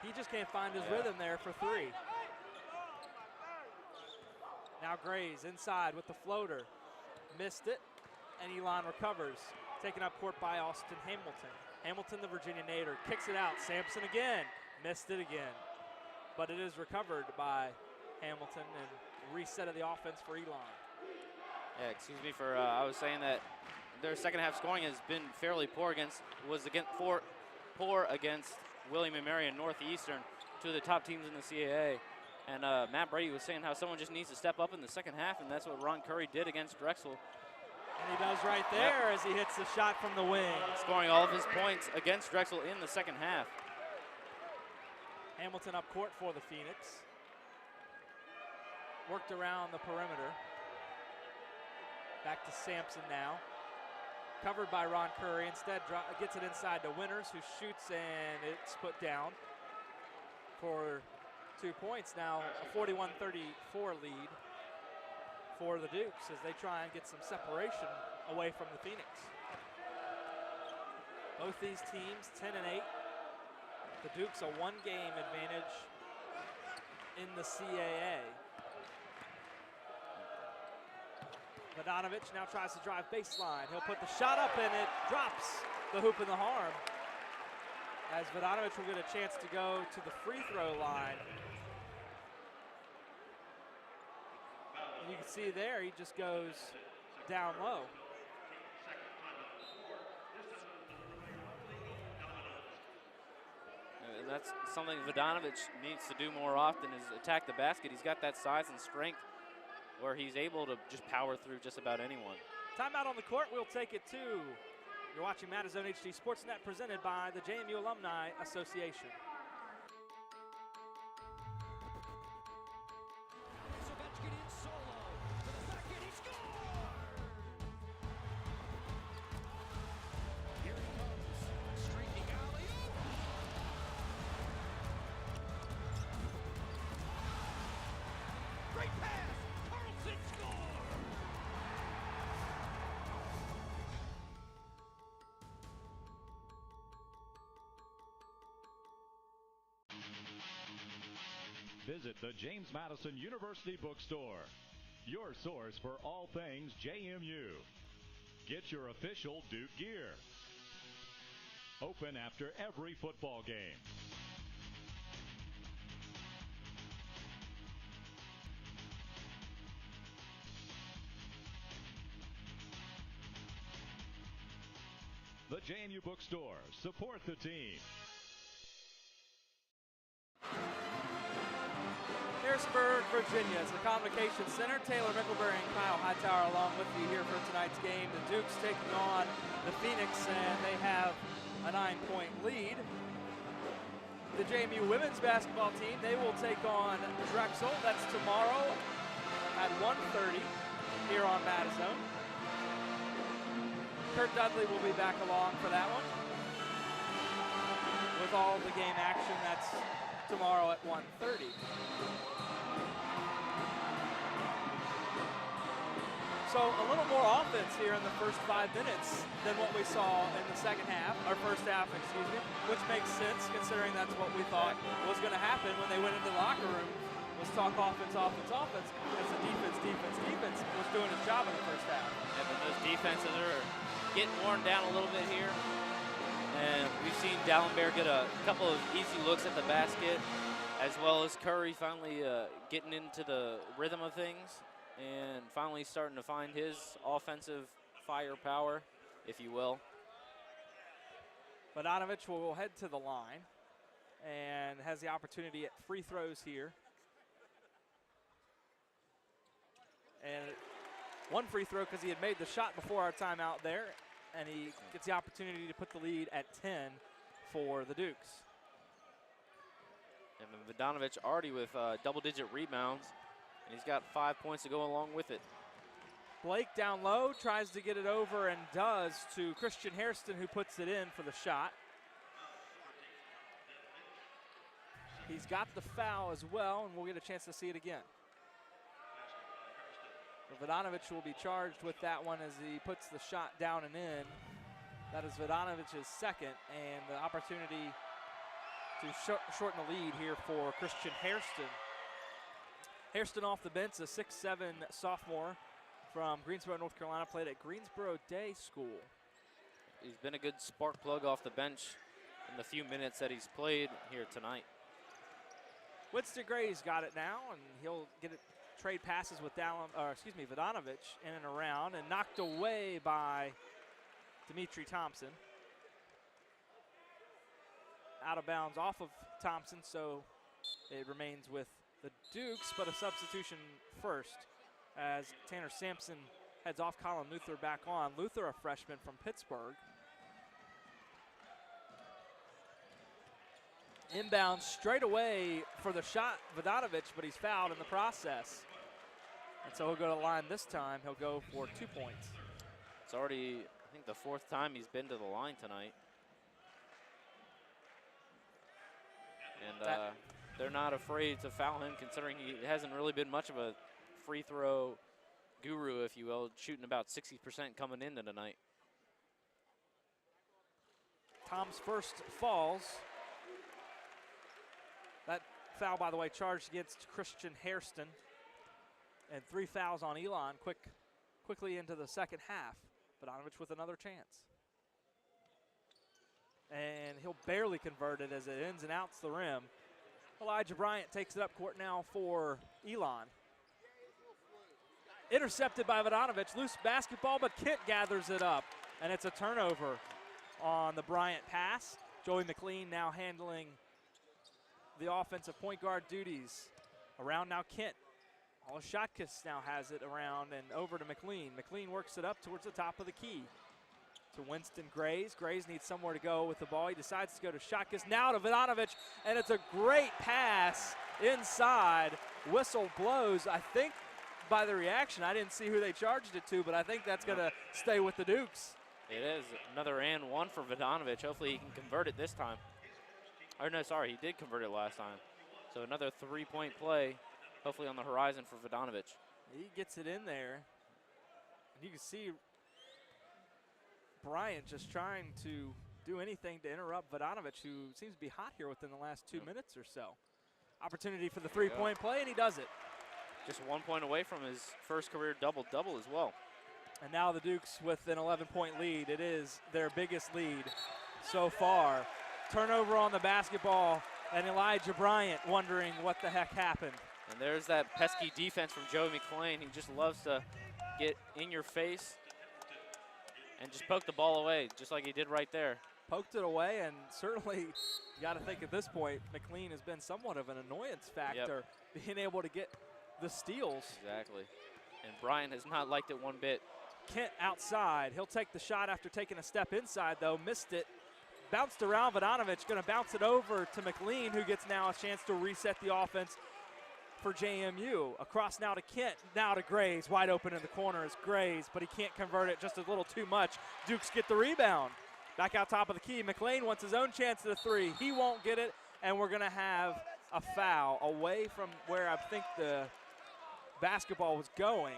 He just can't find his rhythm there for 3. Now Grays inside with the floater. Missed it, and Elon recovers. Taken up court by Austin Hamilton. Hamilton, the Virginia native, kicks it out. Sampson again. Missed it again. But it is recovered by Hamilton and reset of the offense for Elon. Yeah, excuse me for, I was saying that their second half scoring has been fairly poor against William & Mary and Northeastern, 2 of the top teams in the CAA. And Matt Brady was saying how someone just needs to step up in the second half, and that's what Ron Curry did against Drexel. And he does right there as he hits the shot from the wing. Scoring all of his points against Drexel in the second half. Hamilton up court for the Phoenix. Worked around the perimeter. Back to Sampson now. Covered by Ron Curry. Instead gets it inside to Winters, who shoots, and it's put down for 2 points. Now a 41-34 lead for the Dukes as they try and get some separation away from the Phoenix. Both these teams 10-8. The Dukes a 1-game advantage in the CAA. Vodanovich now tries to drive baseline. He'll put the shot up and it drops the hoop in the harm. As Vodanovich will get a chance to go to the free throw line. You can see there, he just goes down low. And that's something Vodanovich needs to do more often, is attack the basket. He's got that size and strength where he's able to just power through just about anyone. Timeout on the court, we'll take it to. You're watching MadiZONE HD SportsNet presented by the JMU Alumni Association. Visit the James Madison University Bookstore, your source for all things JMU. Get your official Duke gear. Open after every football game. The JMU Bookstore. Support the team. Harrisonburg, Virginia is the Convocation Center. Taylor Mickelberry and Kyle Hightower along with you here for tonight's game. The Dukes taking on the Phoenix, and they have a 9-point lead. The JMU women's basketball team, they will take on Drexel. That's tomorrow at 1:30 here on MadiZONE. Kurt Dudley will be back along for that one. With all the game action, that's tomorrow at 1:30. So a little more offense here in the first 5 minutes than what we saw in the second half, or first half, excuse me, which makes sense considering that's what we thought was going to happen when they went into the locker room, was talk offense, offense, offense, because the defense was doing its job in the first half. Yeah, but those defenses are getting worn down a little bit here. And we've seen D'Alembert get a couple of easy looks at the basket, as well as Curry finally getting into the rhythm of things and finally starting to find his offensive firepower, if you will. Vodanovic will head to the line and has the opportunity at free throws here. And one free throw because he had made the shot before our timeout there, and he gets the opportunity to put the lead at 10 for the Dukes. And Vodanovic already with double-digit rebounds, and he's got 5 points to go along with it. Blake down low tries to get it over and does to Christian Hairston, who puts it in for the shot. He's got the foul as well, and we'll get a chance to see it again. Vodanovic will be charged with that one as he puts the shot down and in. That is Vodanovic's second, and the opportunity to shorten the lead here for Christian Hairston. Hairston off the bench, a 6'7" sophomore from Greensboro, North Carolina, played at Greensboro Day School. He's been a good spark plug off the bench in the few minutes that he's played here tonight. Winston Gray's got it now, and he'll get it. Trade passes with Vodanovic in and around, and knocked away by Dimitri Thompson. Out of bounds off of Thompson, so it remains with the Dukes, but a substitution first as Tanner Sampson heads off. Colin Luther back on. Luther, a freshman from Pittsburgh. Inbound straight away for the shot, Vodanovic, but he's fouled in the process. And so he'll go to the line this time. He'll go for 2 points. It's already, I think, the 4th time he's been to the line tonight. And they're not afraid to foul him, considering he hasn't really been much of a free throw guru, if you will, shooting about 60% coming into tonight. Tom's first falls. That foul, by the way, charged against Christian Hairston. And 3 fouls on Elon quickly into the second half. Vodanovic with another chance. And he'll barely convert it as it ins and outs the rim. Elijah Bryant takes it up court now for Elon. Intercepted by Vodanovic, loose basketball, but Kent gathers it up. And it's a turnover on the Bryant pass. Joey McLean now handling the offensive point guard duties. Around now Kent. Shotkus now has it around and over to McLean. McLean works it up towards the top of the key to Winston Grays. Grays needs somewhere to go with the ball. He decides to go to Shotkus, now to Vodanovic, and it's a great pass inside. Whistle blows. I think by the reaction, I didn't see who they charged it to, but I think that's going to stay with the Dukes. It is another and one for Vodanovic. Hopefully he can convert it this time. Or no, sorry, he did convert it last time. So another 3-point play, hopefully on the horizon for Vodanovic. He gets it in there. And you can see Bryant just trying to do anything to interrupt Vodanovic, who seems to be hot here within the last 2 minutes or so. Opportunity for the 3-point play, and he does it. Just 1 point away from his first career double-double as well. And now the Dukes with an 11-point lead. It is their biggest lead so far. Turnover on the basketball, and Elijah Bryant wondering what the heck happened. And there's that pesky defense from Joey McLean. He just loves to get in your face and just poke the ball away, just like he did right there. Poked it away, and certainly you got to think at this point, McLean has been somewhat of an annoyance factor, being able to get the steals. Exactly. And Bryant has not liked it one bit. Kent outside. He'll take the shot after taking a step inside, though. Missed it. Bounced around. Vodanovic going to bounce it over to McLean, who gets now a chance to reset the offense for JMU. Across now to Kent, now to Grays. Wide open in the corner is Grays, but he can't convert it just a little too much. Dukes get the rebound. Back out top of the key. McLean wants his own chance at a three. He won't get it, and we're going to have a foul away from where I think the basketball was going,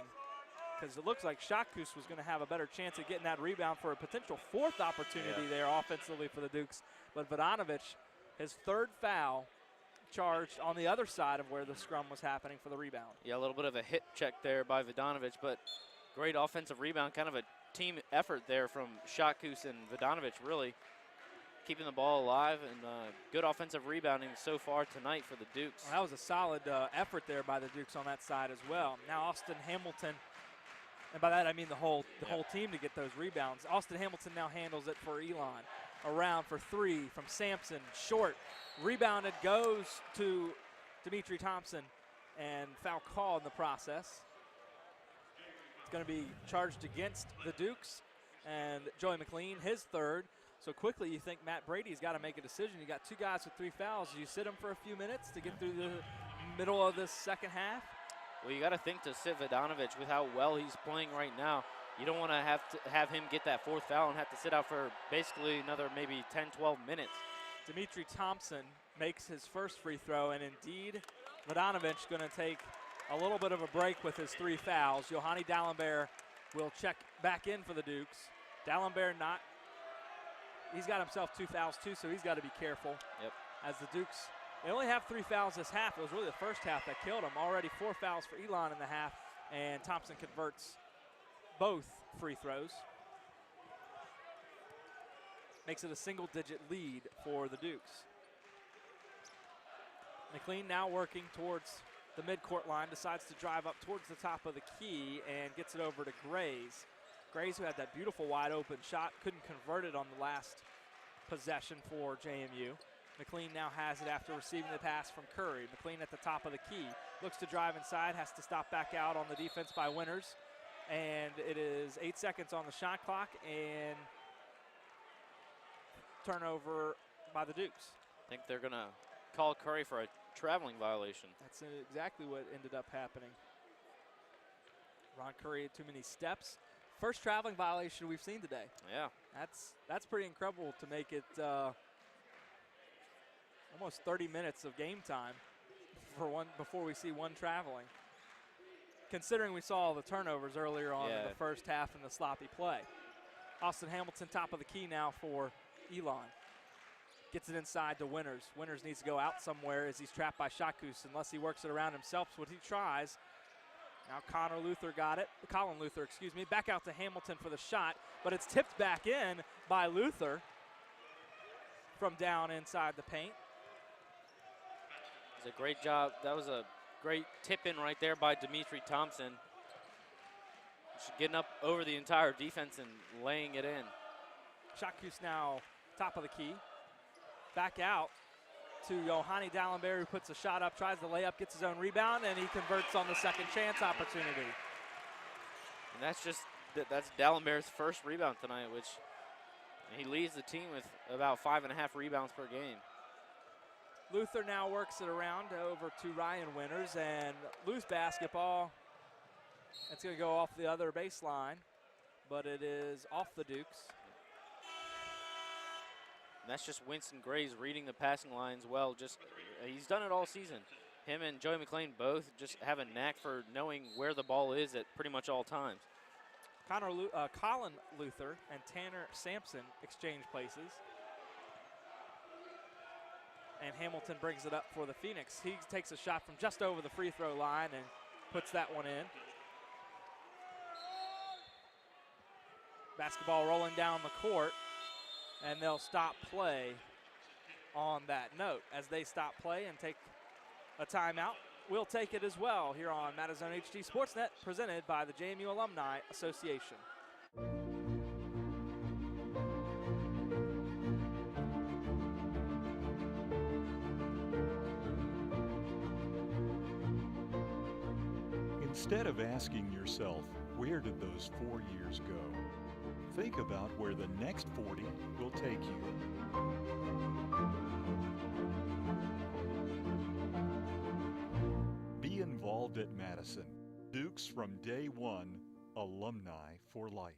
because it looks like Shotkus was going to have a better chance at getting that rebound for a potential fourth opportunity there offensively for the Dukes. But Vodanovic, his third foul, charged on the other side of where the scrum was happening for the rebound. Yeah, a little bit of a hit check there by Vodanovic, but great offensive rebound, kind of a team effort there from Shotkus and Vodanovic, really keeping the ball alive, and good offensive rebounding so far tonight for the Dukes. Well, that was a solid effort there by the Dukes on that side as well. Now Austin Hamilton and by that I mean the whole team to get those rebounds. Austin Hamilton now handles it for Elon. Around for three from Sampson, short, rebounded, goes to Dimitri Thompson, and foul call in the process. It's going to be charged against the Dukes, and Joey McLean, his third. So quickly you think Matt Brady's got to make a decision. You got two guys with 3 fouls. Do you sit them for a few minutes to get through the middle of this second half? Well, you got to think to sit Vodanovic with how well he's playing right now. You don't want to have him get that 4th foul and have to sit out for basically another maybe 10, 12 minutes. Dimitri Thompson makes his first free throw, and indeed Vodanovic going to take a little bit of a break with his 3 fouls. Yohani D'Alembert will check back in for the Dukes. D'Alembert he's got himself 2 fouls too, so he's got to be careful. Yep. As the Dukes, they only have 3 fouls this half. It was really the first half that killed them. Already 4 fouls for Elon in the half, and Thompson converts both free throws. Makes it a single-digit lead for the Dukes. McLean now working towards the midcourt line, decides to drive up towards the top of the key and gets it over to Grays. Grays, who had that beautiful wide-open shot, couldn't convert it on the last possession for JMU. McLean now has it after receiving the pass from Curry. McLean at the top of the key, looks to drive inside, has to stop back out on the defense by Winters. And it is 8 seconds on the shot clock, and turnover by the Dukes. I think they're going to call Curry for a traveling violation. That's exactly what ended up happening. Ron Curry had too many steps. First traveling violation we've seen today. Yeah. That's pretty incredible to make it almost 30 minutes of game time for one before we see one traveling. Considering we saw the turnovers earlier on in the first half and the sloppy play. Austin Hamilton top of the key now for Elon. Gets it inside to Winters. Winters needs to go out somewhere as he's trapped by Shakus. Unless he works it around himself, is what he tries. Now Colin Luther, back out to Hamilton for the shot, but it's tipped back in by Luther from down inside the paint. It was a great job. That was a great tip-in right there by Dimitri Thompson. Just getting up over the entire defense and laying it in. Shakus now top of the key. Back out to Yohani D'Alembert, who puts a shot up, tries the layup, gets his own rebound, and he converts on the second chance opportunity. And that's D'Alembert's first rebound tonight, which he leads the team with about 5.5 rebounds per game. Luther now works it around over to Ryan Winters, and loose basketball. It's going to go off the other baseline, but it is off the Dukes. And that's just Winston Grays reading the passing lines well. He's done it all season. Him and Joey McLean both just have a knack for knowing where the ball is at pretty much all times. Colin Luther and Tanner Sampson exchange places. And Hamilton brings it up for the Phoenix. He takes a shot from just over the free throw line and puts that one in. Basketball rolling down the court, and they'll stop play on that note. As they stop play and take a timeout, we'll take it as well here on MadiZONE HD SportsNet, presented by the JMU Alumni Association. Instead of asking yourself, where did those 4 years go? Think about where the next 40 will take you. Be involved at Madison. Dukes from day one, alumni for life.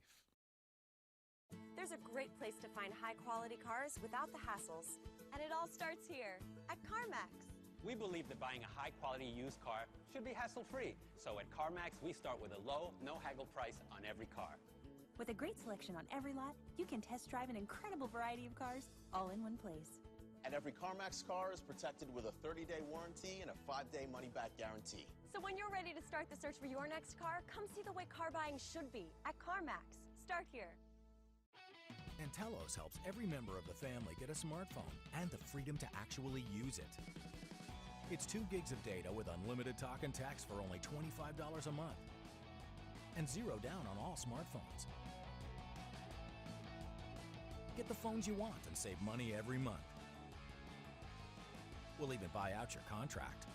There's a great place to find high-quality cars without the hassles. And it all starts here, at CarMax. We believe that buying a high-quality used car should be hassle-free. So at CarMax, we start with a low, no-haggle price on every car. With a great selection on every lot, you can test drive an incredible variety of cars all in one place. And every CarMax car is protected with a 30-day warranty and a 5-day money-back guarantee. So when you're ready to start the search for your next car, come see the way car buying should be at CarMax. Start here. And Telos helps every member of the family get a smartphone and the freedom to actually use it. It's 2 gigs of data with unlimited talk and text for only $25 a month. and 0 down on all smartphones. Get the phones you want and save money every month. We'll even buy out your contract.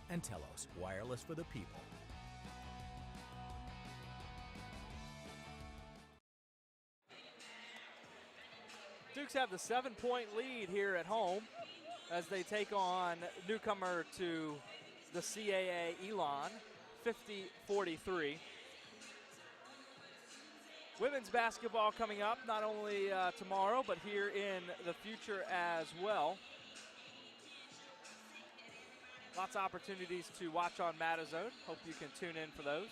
And Telos, wireless for the people. Dukes have the 7-point lead here at home as they take on newcomer to the CAA Elon, 50-43. Women's basketball coming up not only tomorrow, but here in the future as well. Lots of opportunities to watch on MadiZONE. Hope you can tune in for those.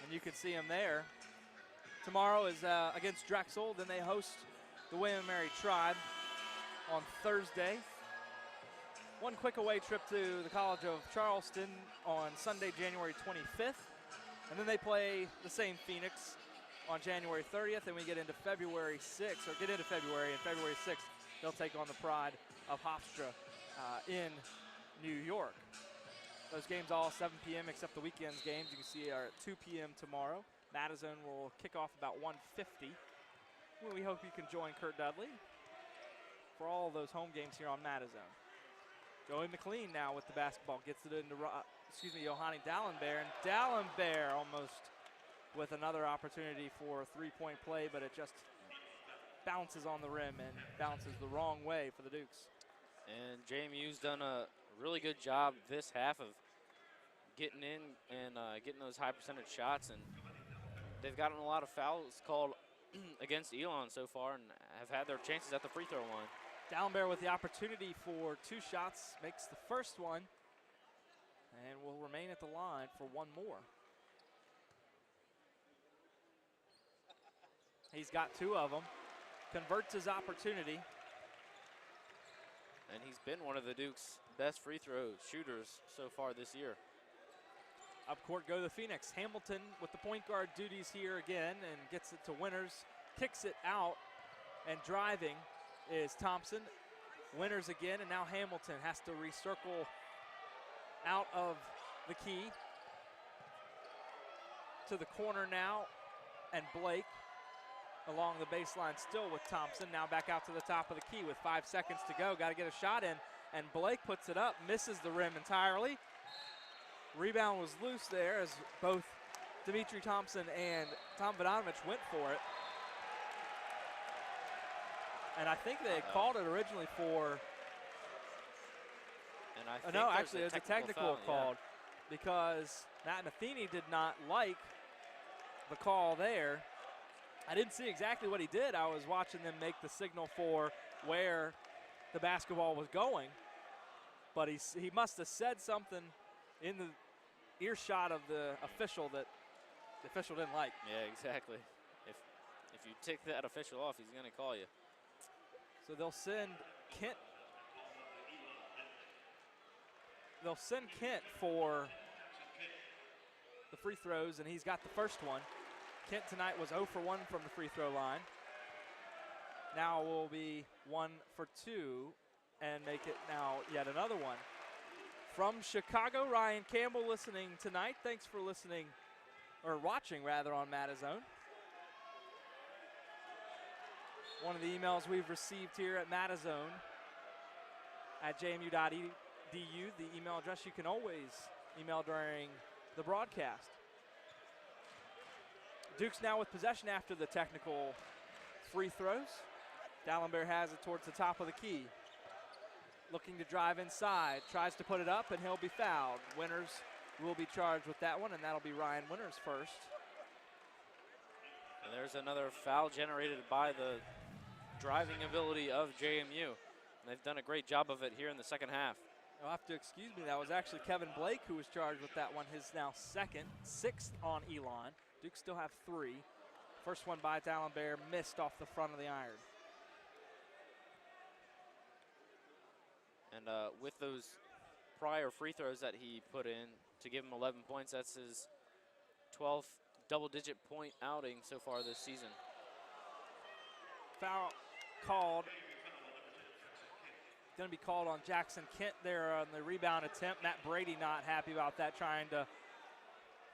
And you can see them there. Tomorrow is against Drexel. Then they host the William & Mary Tribe on Thursday. One quick away trip to the College of Charleston on Sunday, January 25th. And then they play the same Phoenix on January 30th. And we get into February 6th, or get into February, and February 6th, they'll take on the Pride of Hofstra in New York. Those games all 7 p.m. except the weekends games you can see are at 2 p.m. tomorrow. MadiZONE will kick off about 1:50. Well, we hope you can join Kurt Dudley for all of those home games here on MadiZONE. Joey McLean now with the basketball, gets it into, Johanny Dallenberg. And Dallenberg almost with another opportunity for a three-point play, but it just bounces on the rim and bounces the wrong way for the Dukes. And JMU's done a really good job this half of getting in and getting those high percentage shots, and they've gotten a lot of fouls called against Elon so far and have had their chances at the free throw line. Dallenberg with the opportunity for 2 shots, makes the first one, and will remain at the line for one more. He's got 2 of them, converts his opportunity. And he's been one of the Duke's best free throw shooters so far this year. Up court go the Phoenix. Hamilton with the point guard duties here again and gets it to Winters, kicks it out, and driving is Thompson. Winters again, and now Hamilton has to recircle out of the key to the corner now, and Blake along the baseline still with Thompson. Now back out to the top of the key with 5 seconds to go. Got to get a shot in, and Blake puts it up, misses the rim entirely. Rebound was loose there as both Dimitri Thompson and Tom Vodanovich went for it. And I think they had called it originally for, and I think no, actually it was a technical called because Matt Matheny did not like the call there. I didn't see exactly what he did. I was watching them make the signal for where the basketball was going, but he must have said something in the earshot of the official that the official didn't like. Yeah, exactly. If you tick that official off, he's going to call you. So they'll send Kent. They'll send Kent for the free throws, and he's got the first one. Kent tonight was 0 for 1 from the free throw line. Now will be 1 for 2 and make it now yet another one. From Chicago, Ryan Campbell listening tonight. Thanks for listening, or watching rather, on MadiZONE. One of the emails we've received here at MadiZONE at jmu.edu, the email address you can always email during the broadcast. Dukes now with possession after the technical free throws. Dallenberg has it towards the top of the key. Looking to drive inside, tries to put it up, and he'll be fouled. Winters will be charged with that one, and that'll be Ryan Winters first. And there's another foul generated by the driving ability of JMU. And they've done a great job of it here in the second half. You'll have to excuse me, that was actually Kevin Blake who was charged with that one, his now sixth on Elon. Dukes still have 3. First one by Dallenberg, missed off the front of the iron. And with those prior free throws that he put in to give him 11 points, that's his 12th double-digit point outing so far this season. Foul called going to be called on Jackson Kent there on the rebound attempt. Matt Brady not happy about that, trying to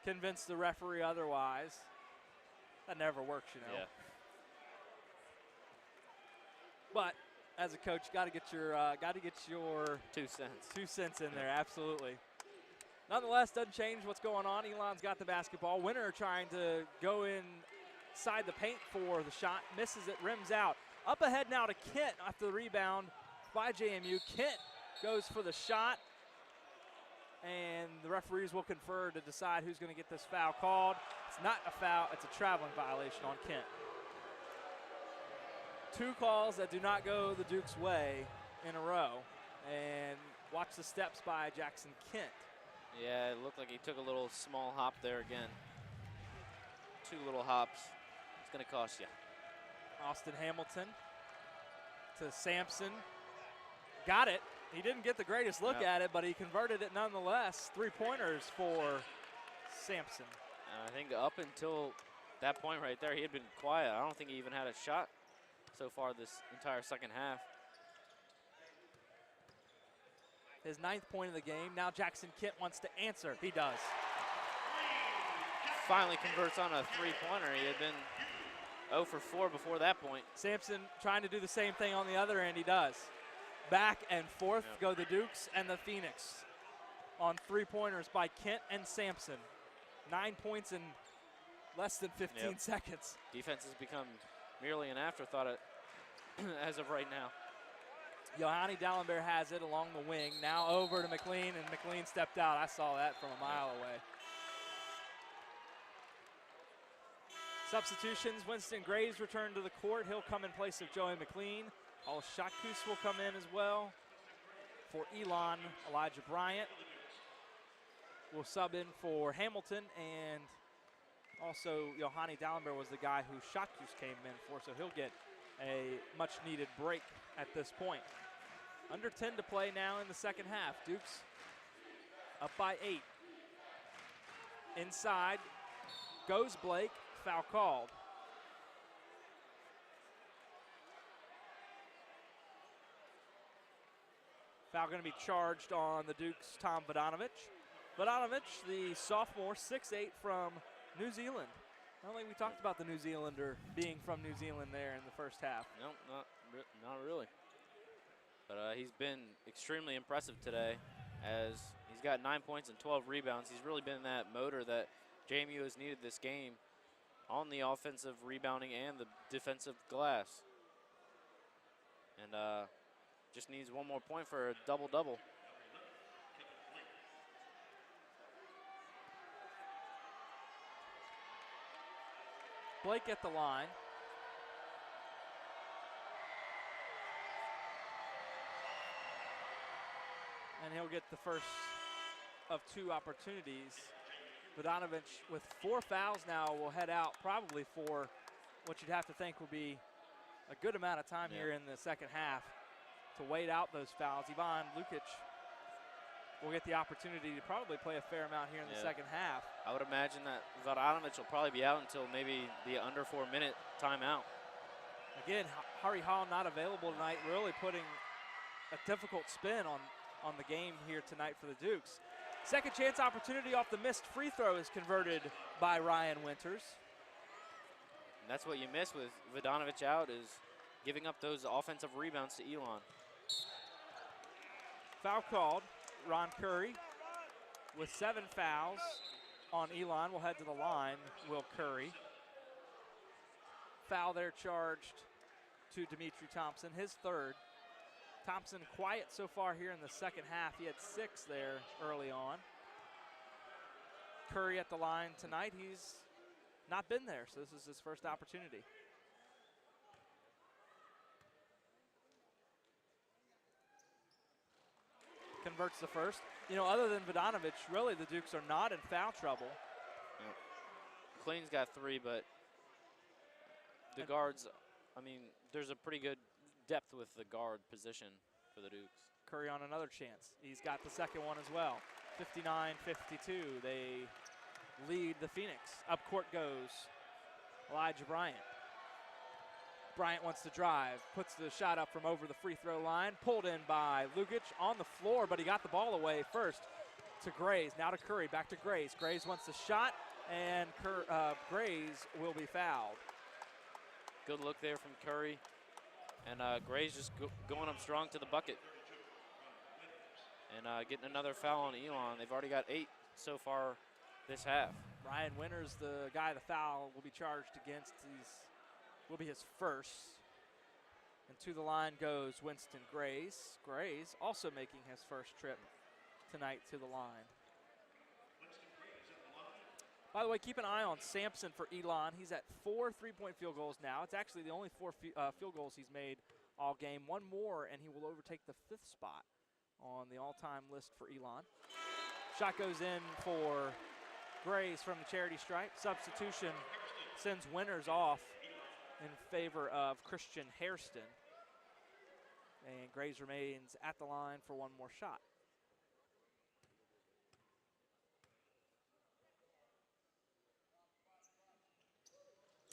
convince the referee otherwise. That never works, you know. Yeah. But as a coach, got to get your 2 cents. 2 cents in there, absolutely. Nonetheless, doesn't change what's going on. Elon's got the basketball. Winner trying to go inside the paint for the shot, misses it, rims out. Up ahead now to Kent after the rebound by JMU. Kent goes for the shot, and the referees will confer to decide who's going to get this foul called. It's not a foul, it's a traveling violation on Kent. 2 calls that do not go the Duke's way in a row, and watch the steps by Jackson Kent. Yeah, it looked like he took a little small hop there again. 2 little hops. It's going to cost you. Austin Hamilton to Sampson. Got it. He didn't get the greatest look at it, but he converted it nonetheless. 3-pointers for Sampson. And I think up until that point right there, he had been quiet. I don't think he even had a shot so far this entire second half. His 9th point of the game. Now Jackson Kent wants to answer. He does. Finally converts on a 3-pointer. He had been 0 for 4 before that point. Sampson trying to do the same thing on the other end. He does. Back and forth go the Dukes and the Phoenix on 3-pointers by Kent and Sampson. 9 points in less than 15 seconds. Defense has become merely an afterthought as of right now. Johanny Dallenberg has it along the wing. Now over to McLean, and McLean stepped out. I saw that from a mile away. Substitutions, Winston Graves returned to the court. He'll come in place of Joey McLean. Al Shakus will come in as well. For Elon, Elijah Bryant will sub in for Hamilton, and also Johanny Dallenberg was the guy who Shakus came in for, so he'll get a much-needed break at this point. Under 10 to play now in the second half. Dukes up by 8. Inside goes Blake, foul called. Foul going to be charged on the Dukes' Tom Vodanovich. Vodanovich, the sophomore, 6'8" from New Zealand. I don't think we talked about the New Zealander being from New Zealand there in the first half. No, not really. But he's been extremely impressive today, as he's got 9 points and 12 rebounds. He's really been that motor that JMU has needed this game on the offensive rebounding and the defensive glass. And just needs one more point for a double-double. Blake at the line. And he'll get the first of 2 opportunities. Vodanovich with 4 fouls now will head out probably for what you'd have to think will be a good amount of time here in the second half to wait out those fouls. Ivan Lukic will get the opportunity to probably play a fair amount here in the second half. I would imagine that Vodanovich will probably be out until maybe the under 4-minute timeout. Again, Hari Hall not available tonight, really putting a difficult spin on the game here tonight for the Dukes. Second chance opportunity off the missed free throw is converted by Ryan Winters. And that's what you miss with Vodanovich out, is giving up those offensive rebounds to Elon. Foul called. Ron Curry with 7 fouls on Elon will head to the line. Will Curry. Foul there charged to Dimitri Thompson, his 3rd. Thompson quiet so far here in the second half. He had 6 there early on. Curry at the line tonight. He's not been there, so this is his first opportunity. Converts the first. You know, other than Vodanovich, really the Dukes are not in foul trouble. Yep. McLean's got 3, but the guards, I mean, there's a pretty good depth with the guard position for the Dukes. Curry on another chance. He's got the second one as well. 59-52. They lead the Phoenix. Up court goes Elijah Bryant. Bryant wants to drive, puts the shot up from over the free throw line, pulled in by Lukic on the floor, but he got the ball away first to Grays. Now to Curry, back to Grays. Grays wants the shot, and Grays will be fouled. Good look there from Curry. And Grays just going up strong to the bucket. And getting another foul on Elon. They've already got 8 so far this half. Ryan Winters, the guy the foul will be charged against. Will be his first. And to the line goes Winston Grays. Grays also making his first trip tonight to the line. By the way, keep an eye on Sampson for Elon. He's at 4 3-point field goals now. It's actually the only 4 field goals he's made all game. One more, and he will overtake the 5th spot on the all-time list for Elon. Shot goes in for Grays from the charity stripe. Substitution sends Winters off in favor of Christian Hairston. And Grays remains at the line for one more shot.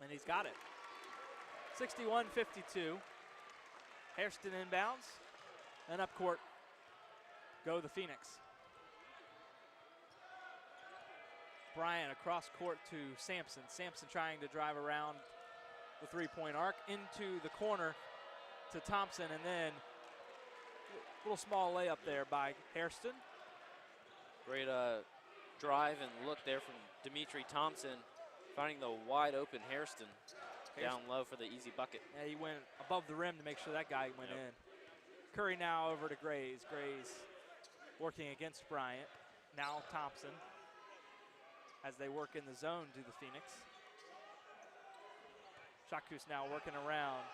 And he's got it. 61-52. Hairston inbounds. And up court go the Phoenix. Bryant across court to Sampson. Sampson trying to drive around the three-point arc into the corner to Thompson, and then a little small layup there by Hairston. Great drive and look there from Dimitri Thompson, finding the wide open Hairston down low for the easy bucket. Yeah, he went above the rim to make sure that guy went in. Curry now over to Grays. Grays working against Bryant. Now Thompson as they work in the zone to the Phoenix. Shakus now working around,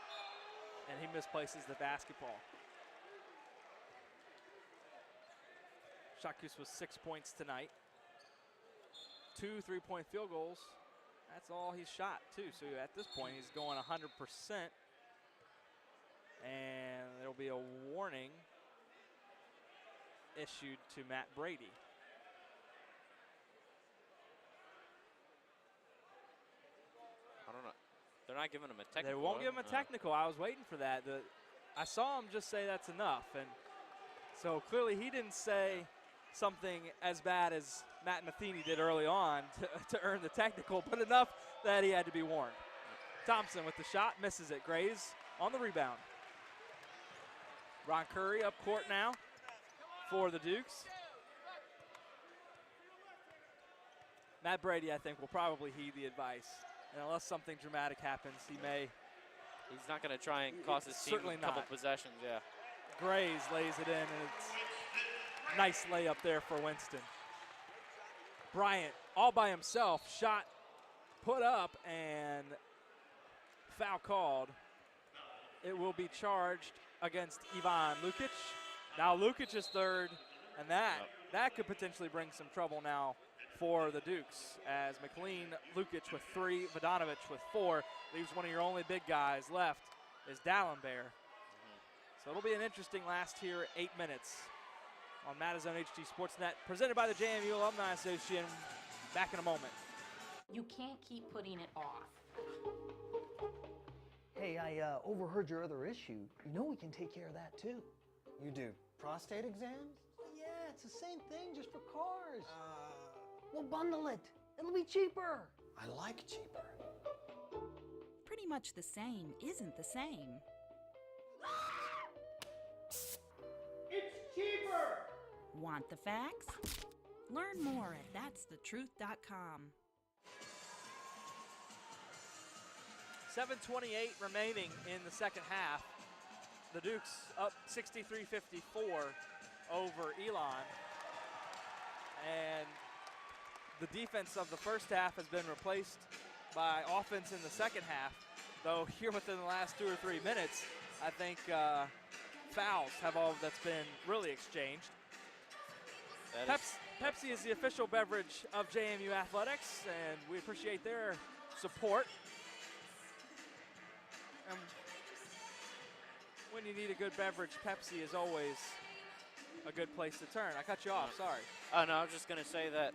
and he misplaces the basketball. Shakus with 6 points tonight. 2 3-point field goals. That's all he's shot, too. So at this point, he's going 100%. And there'll be a warning issued to Matt Brady. I don't know. They're not giving him a technical. They won't give him a technical. I was waiting for that. I saw him just say that's enough. And so clearly he didn't say something as bad as Matt Matheny did early on to earn the technical, but enough that he had to be warned. Thompson with the shot, misses it. Grays on the rebound. Ron Curry up court now for the Dukes. Matt Brady, I think, will probably heed the advice. And unless something dramatic happens, he may. He's not going to try and cost his team a couple possessions, yeah. Grays lays it in, and it's a nice layup there for Winston. Bryant all by himself, shot put up, and foul called. It will be charged against Ivan Lukic. Now Lukic is third, and that could potentially bring some trouble now for the Dukes, as McLean, Lukic with 3, Vodanovic with 4. Leaves one of your only big guys left is Dallenberg. So it'll be an interesting last here 8 minutes on MadiZONE HD SportsNet, presented by the JMU Alumni Association. Back in a moment. You can't keep putting it off. Hey, I overheard your other issue. You know we can take care of that too. You do prostate exams? Well, yeah, it's the same thing, just for cars. We'll bundle it. It'll be cheaper. I like cheaper. Pretty much the same isn't the same. It's cheaper! Want the facts? Learn more at that'sthetruth.com. 7:28 remaining in the second half. The Dukes up 63-54 over Elon. And the defense of the first half has been replaced by offense in the second half. Though here within the last 2 or 3 minutes, I think fouls have all that's been really exchanged. Pepsi is the official beverage of JMU Athletics, and we appreciate their support. And when you need a good beverage, Pepsi is always a good place to turn. I cut you off, sorry. Oh, no, I was just going to say that,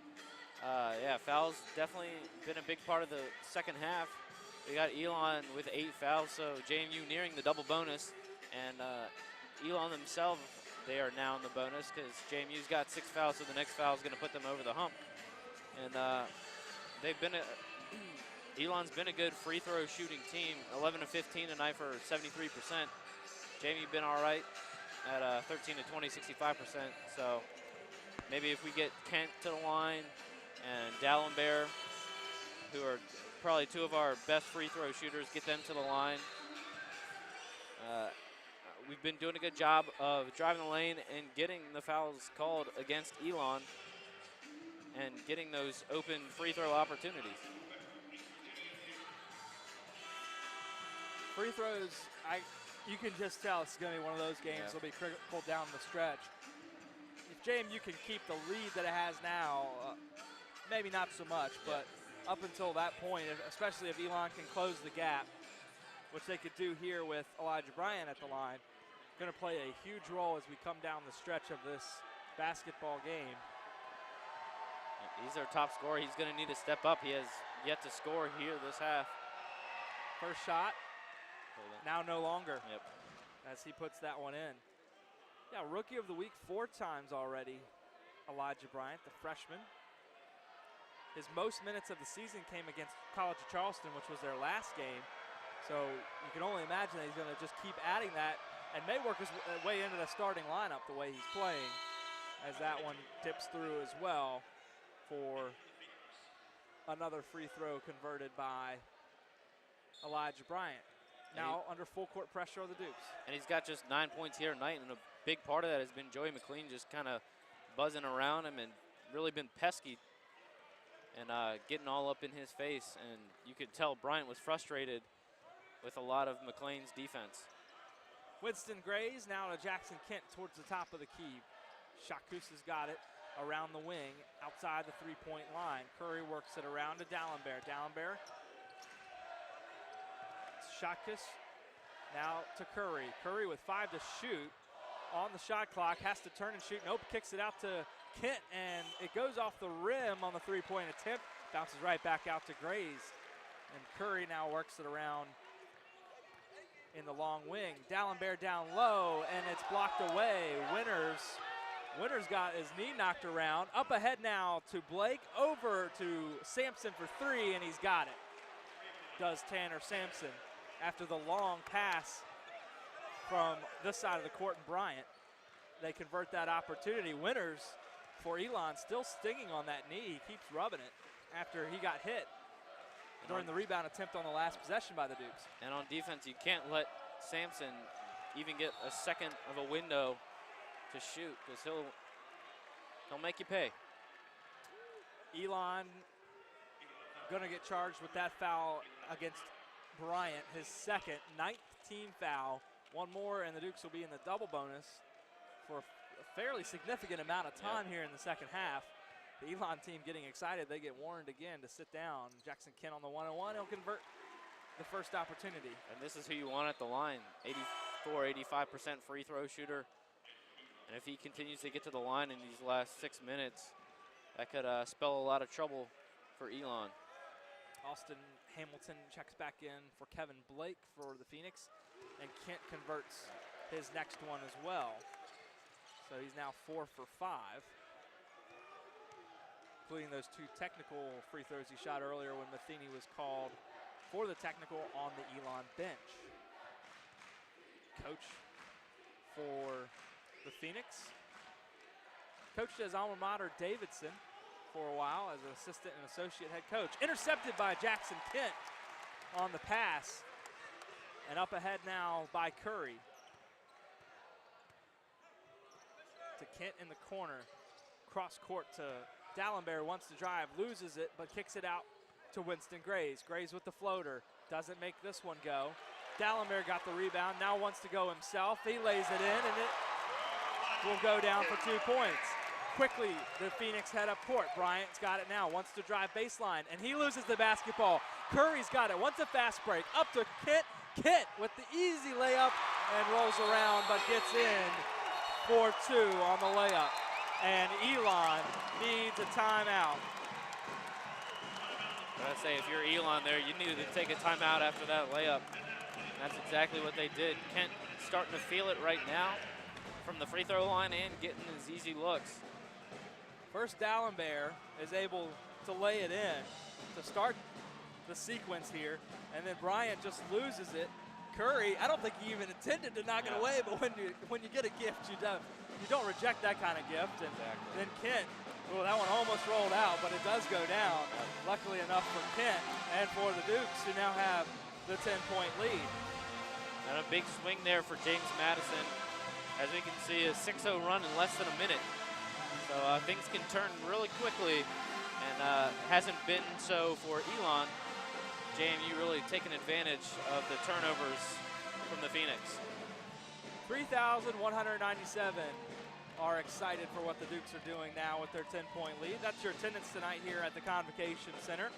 yeah, fouls definitely been a big part of the second half. we got Elon with 8 fouls, so JMU nearing the double bonus. And Elon themselves, they are now in the bonus because JMU's got 6 fouls, so the next foul is going to put them over the hump. And they've been Elon's been a good free throw shooting team, 11 of 15 tonight for 73%. JMU been all right at 13 to 20, 65%. So maybe if we get Kent to the line and Dallenberg, who are probably 2 of our best free throw shooters, get them to the line. We've been doing a good job of driving the lane and getting the fouls called against Elon and getting those open free throw opportunities. Free throws, you can just tell it's going to be one of those games that'll be critical down the stretch. If JMU can keep the lead that it has now, maybe not so much, but up until that point, especially if Elon can close the gap, which they could do here with Elijah Bryant at the line, going to play a huge role as we come down the stretch of this basketball game. He's our top scorer. He's going to need to step up. He has yet to score here this half. First shot, now no longer. Yep. As he puts that one in. Yeah, Rookie of the Week 4 times already, Elijah Bryant, the freshman. His most minutes of the season came against College of Charleston, which was their last game. So you can only imagine that he's going to just keep adding that and may work his way into the starting lineup the way he's playing, as that one tips through as well for another free throw converted by Elijah Bryant. Now under full court pressure of the Dukes. And he's got just 9 points here tonight, and a big part of that has been Joey McLean just kind of buzzing around him and really been pesky and getting all up in his face. And you could tell Bryant was frustrated with a lot of McLean's defense. Winston Grays now to Jackson Kent towards the top of the key. Shakus has got it around the wing, outside the three-point line. Curry works it around to Dallenberg. Dallenberg. Shakus now to Curry. Curry with 5 to shoot on the shot clock, has to turn and shoot. Nope, kicks it out to Kent, and it goes off the rim on the three-point attempt. Bounces right back out to Grays. And Curry now works it around in the long wing. Dallenberg down low, and it's blocked away. Winters got his knee knocked around. Up ahead now to Blake, over to Sampson for 3, and he's got it. Does Tanner Sampson after the long pass from this side of the court and Bryant. They convert that opportunity. Winters for Elon still stinging on that knee. He keeps rubbing it after he got hit during the rebound attempt on the last possession by the Dukes. And on defense, you can't let Sampson even get a second of a window to shoot, because he'll make you pay. Elon gonna get charged with that foul against Bryant, his second, 9th team foul. One more and the Dukes will be in the double bonus for a fairly significant amount of time here in the second half. The Elon team getting excited. They get warned again to sit down. Jackson Kent on the 1-on-1. He'll convert the first opportunity. And this is who you want at the line. 84, 85% free throw shooter. And if he continues to get to the line in these last 6 minutes, that could spell a lot of trouble for Elon. Austin Hamilton checks back in for Kevin Blake for the Phoenix. And Kent converts his next one as well. So he's now 4 for 5. Including those 2 technical free throws he shot earlier when Matheny was called for the technical on the Elon bench. Coach for the Phoenix. Coached as alma mater Davidson for a while as an assistant and associate head coach. Intercepted by Jackson Kent on the pass. And up ahead now by Curry. To Kent in the corner. Cross court to Dallenberg, wants to drive, loses it, but kicks it out to Winston Grays. Grays with the floater, doesn't make this one go. Dallenberg got the rebound, now wants to go himself. He lays it in, and it will go down for 2 points. Quickly, the Phoenix head up court. Bryant's got it now, wants to drive baseline, and he loses the basketball. Curry's got it, wants a fast break, up to Kent. Kent with the easy layup and rolls around, but gets in for 2 on the layup. And Elon needs a timeout. Gotta say, if you're Elon there, you needed to take a timeout after that layup. And that's exactly what they did. Kent starting to feel it right now from the free throw line and getting his easy looks. First, D'Alembert is able to lay it in to start the sequence here, and then Bryant just loses it. Curry, I don't think he even intended to knock it away, but when you get a gift, you don't reject that kind of gift. And then Kent, oh, that one almost rolled out, but it does go down. Luckily enough for Kent and for the Dukes, who now have the 10-point lead. And a big swing there for James Madison. As we can see, a 6-0 run in less than a minute. So things can turn really quickly, and hasn't been so for Elon. JMU really taking advantage of the turnovers from the Phoenix. 3,197 are excited for what the Dukes are doing now with their 10-point lead. That's your attendance tonight here at the Convocation Center.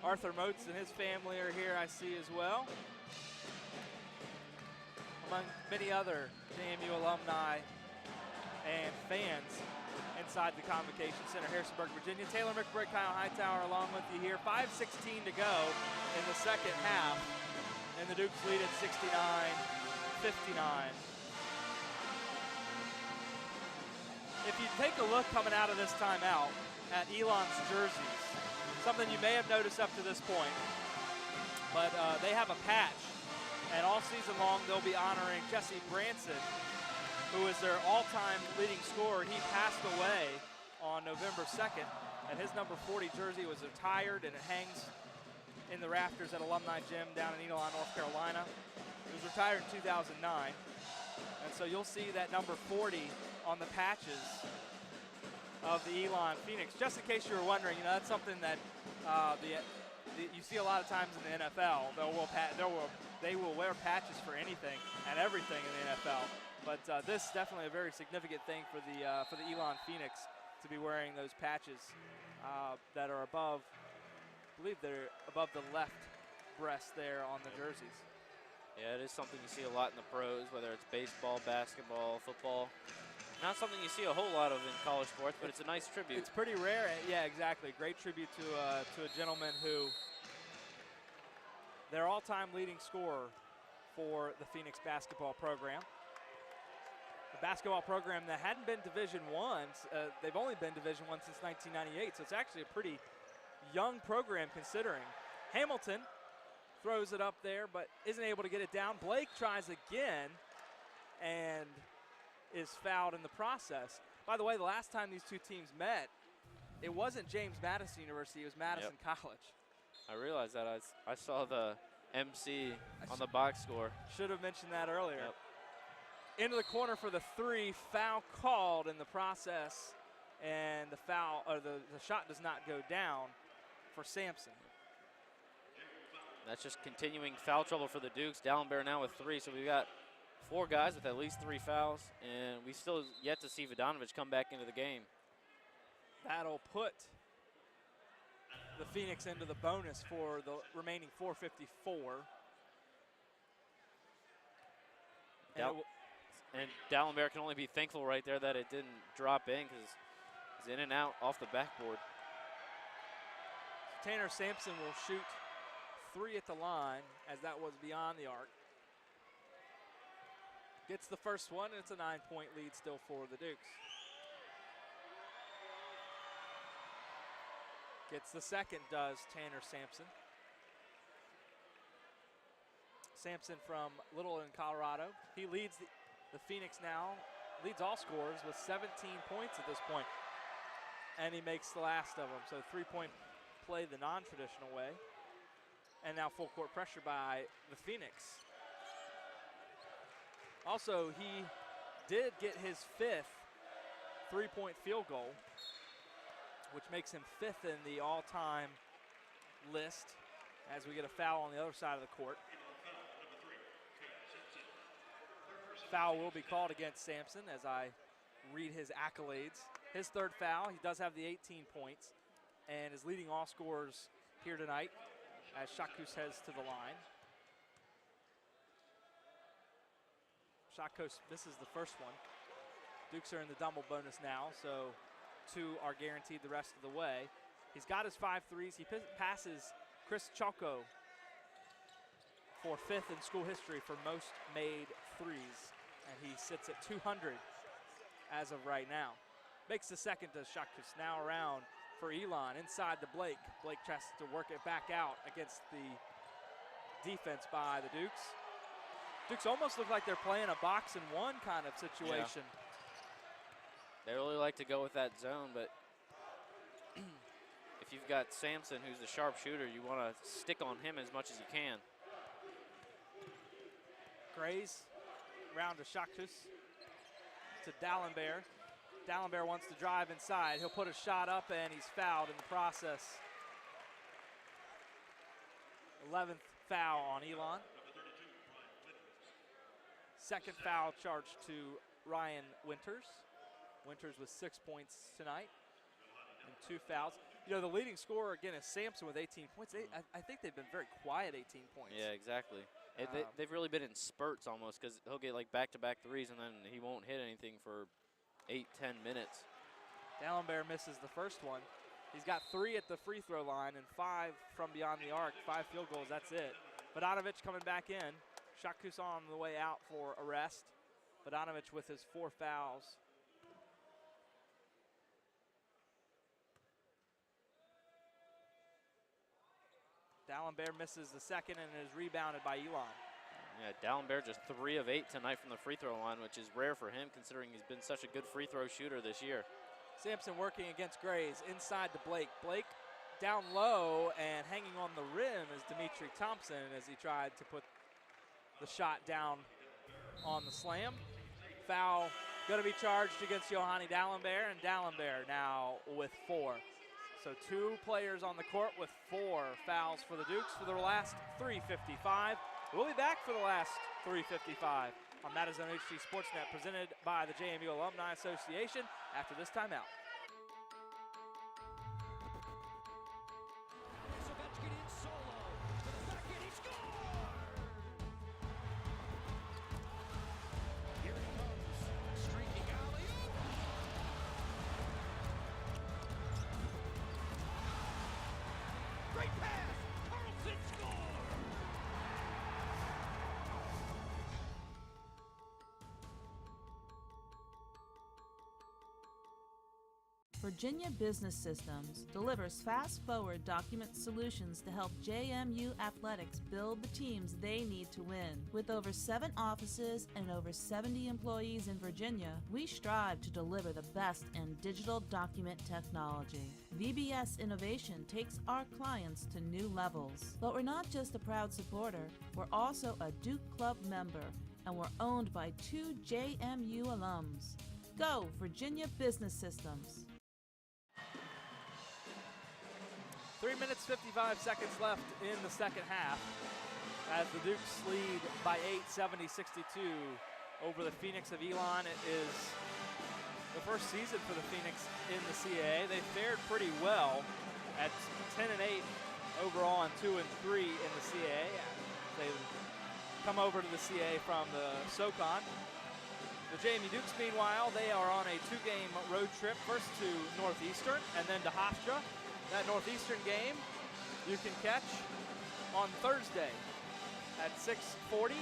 Arthur Moats and his family are here, I see, as well, among many other JMU alumni and fans inside the Convocation Center, Harrisonburg, Virginia. Taylor McBride, Kyle Hightower along with you here. 5:16 to go in the second half, and the Dukes lead at 69-59. If you take a look coming out of this timeout at Elon's jerseys, something you may have noticed up to this point, but they have a patch, and all season long they'll be honoring Jesse Branson, who is their all-time leading scorer. He passed away on November 2nd, and his number 40 jersey was retired, and it hangs in the rafters at Alumni Gym down in Elon, North Carolina. It was retired in 2009, and so you'll see that number 40 on the patches of the Elon Phoenix. Just in case you were wondering, that's something that you see a lot of times in the NFL. They will wear patches for anything and everything in the NFL. But this is definitely a very significant thing for the Elon Phoenix to be wearing those patches that are above, I believe they're above the left breast there on the jerseys. Yeah, it is something you see a lot in the pros, whether it's baseball, basketball, football. Not something you see a whole lot of in college sports, but it's a nice tribute. It's pretty rare. Yeah, exactly. Great tribute to a gentleman who, their all-time leading scorer for the Phoenix basketball program. A basketball program that hadn't been Division I. They've only been Division I since 1998, so it's actually a pretty young program considering. Hamilton throws it up there, but isn't able to get it down. Blake tries again and is fouled in the process. By the way, the last time these two teams met, it wasn't James Madison University, it was Madison College. I realized that. I saw the MC on the box score. Should have mentioned that earlier. Into the corner for the three, foul called in the process, and the shot does not go down for Sampson. That's just continuing foul trouble for the Dukes. D'Alembert now with 3, so we've got 4 guys with at least 3 fouls, and we still yet to see Vodanovich come back into the game. That'll put the Phoenix into the bonus for the remaining 4:54. And D'Alembert can only be thankful right there that it didn't drop in, because it's in and out off the backboard. Tanner Sampson will shoot 3 at the line, as that was beyond the arc. Gets the first one, and it's a 9-point lead still for the Dukes. Gets the second, does Tanner Sampson. Sampson from Littleton, Colorado. He leads the Phoenix now, leads all scorers with 17 points at this point. And he makes the last of them. So 3-point play the non-traditional way. And now full court pressure by the Phoenix. Also, he did get his 5th 3-point field goal, which makes him 5th in the all-time list as we get a foul on the other side of the court. Foul will be called against Sampson as I read his accolades. His 3rd foul, he does have the 18 points and is leading all scorers here tonight as Shakus heads to the line. Shakus misses the first one. Dukes are in the double bonus now, so 2 are guaranteed the rest of the way. He's got his 5 threes. He passes Chris Chalco for 5th in school history for most made threes, and he sits at 200 as of right now. Makes the second to Shakus. Now around for Elon inside to Blake. Blake tries to work it back out against the defense by the Dukes. Dukes almost look like they're playing a box and one kind of situation. Yeah. They really like to go with that zone, but if you've got Sampson, who's the sharpshooter, you want to stick on him as much as you can. Grays round to Shakus to Dallenberg. Dallenberg wants to drive inside. He'll put a shot up, and he's fouled in the process. 11th foul on Elon. Second foul charged to Ryan Winters. Winters with 6 points tonight and 2 fouls. You know, the leading scorer, again, is Sampson with 18 points. I think they've been very quiet 18 points. Yeah, exactly. They've really been in spurts almost, because he'll get like back-to-back threes, and then he won't hit anything for 8-10 minutes. Dallenberg misses the first one. He's got 3 at the free throw line and 5 from beyond the arc. 5 field goals, that's it. Bogdanovich coming back in. Shakus on the way out for arrest. Bogdanovich with his 4 fouls. Dallenberg misses the second and is rebounded by Elon. Yeah, Dallenberg just 3 of 8 tonight from the free throw line, which is rare for him considering he's been such a good free throw shooter this year. Sampson working against Grays inside to Blake. Blake down low and hanging on the rim is Dimitri Thompson as he tried to put the shot down on the slam. Foul going to be charged against Yohani Dallenberg, and Dallenberg now with 4. So 2 players on the court with 4 fouls for the Dukes for the last 3:55. We'll be back for the last 3:55 on MadiZONE HD SportsNet, presented by the JMU Alumni Association after this timeout. Virginia Business Systems delivers fast-forward document solutions to help JMU Athletics build the teams they need to win. With over 7 offices and over 70 employees in Virginia, we strive to deliver the best in digital document technology. VBS Innovation takes our clients to new levels. But we're not just a proud supporter, we're also a Duke Club member, and we're owned by 2 JMU alums. Go Virginia Business Systems. 3 minutes, 55 seconds left in the second half as the Dukes lead by 8, 70-62 over the Phoenix of Elon. It is the first season for the Phoenix in the CAA. They fared pretty well at 10-8 overall and 2-3 in the CAA. They come over to the CAA from the SoCon. The JMU Dukes, meanwhile, they are on a 2-game road trip, first to Northeastern and then to Hofstra. That Northeastern game you can catch on Thursday at 6:40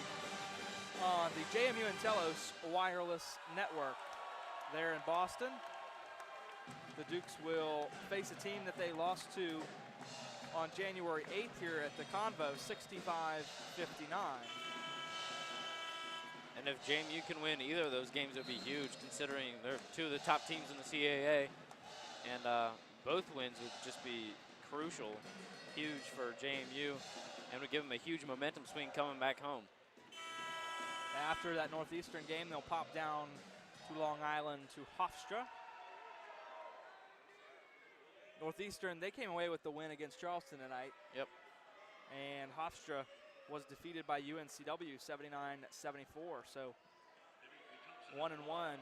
on the JMU and Telos Wireless Network there in Boston. The Dukes will face a team that they lost to on January 8th here at the Convo, 65-59. And if JMU can win either of those games, it would be huge considering they're 2 of the top teams in the CAA. And both wins would just be crucial, huge for JMU, and would give them a huge momentum swing coming back home. After that Northeastern game, they'll pop down to Long Island to Hofstra. Northeastern, they came away with the win against Charleston tonight. Yep. And Hofstra was defeated by UNCW 79-74. So 1-1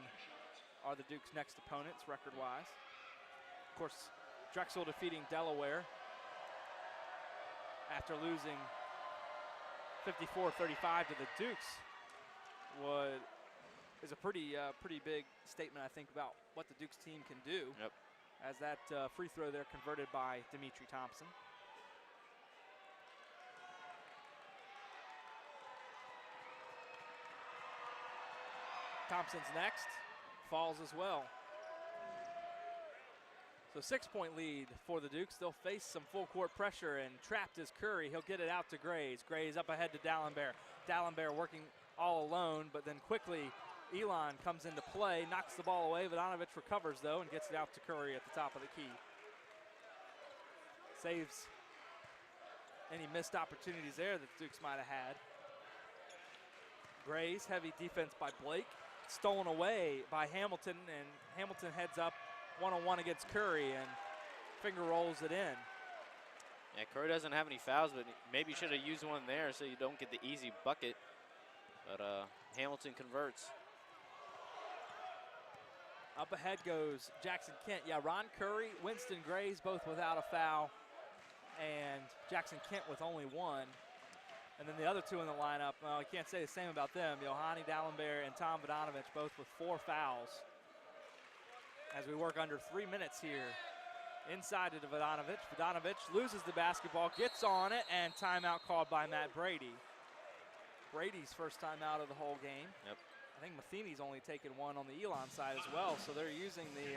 are the Dukes' next opponents record-wise. Of course, Drexel defeating Delaware after losing 54-35 to the Dukes is a pretty big statement, I think, about what the Dukes team can do. Yep. As that free throw there converted by Dimitri Thompson. Thompson's next, falls as well. So 6-point lead for the Dukes. They'll face some full court pressure, and trapped is Curry. He'll get it out to Grays. Grays up ahead to Dallenberg. Dallenberg working all alone, but then quickly Elon comes into play, knocks the ball away. Vodanovic recovers though and gets it out to Curry at the top of the key. Saves any missed opportunities there that the Dukes might have had. Grays, heavy defense by Blake. Stolen away by Hamilton, and Hamilton heads up one-on-one against Curry and finger rolls it in. Yeah, Curry doesn't have any fouls, but maybe should have used one there so you don't get the easy bucket. But Hamilton converts. Up ahead goes Jackson Kent. Yeah, Ron Curry, Winston Grays both without a foul, and Jackson Kent with only one. And then the other two in the lineup, well, I can't say the same about them. Yohani Dallenberg and Tom Vodanovic both with 4 fouls. As we work under 3 minutes here. Inside to Vodanovic. Vodanovic loses the basketball, gets on it, and timeout called by Matt Brady. Brady's first timeout of the whole game. Yep. I think Matheny's only taken one on the Elon side as well, so they're using the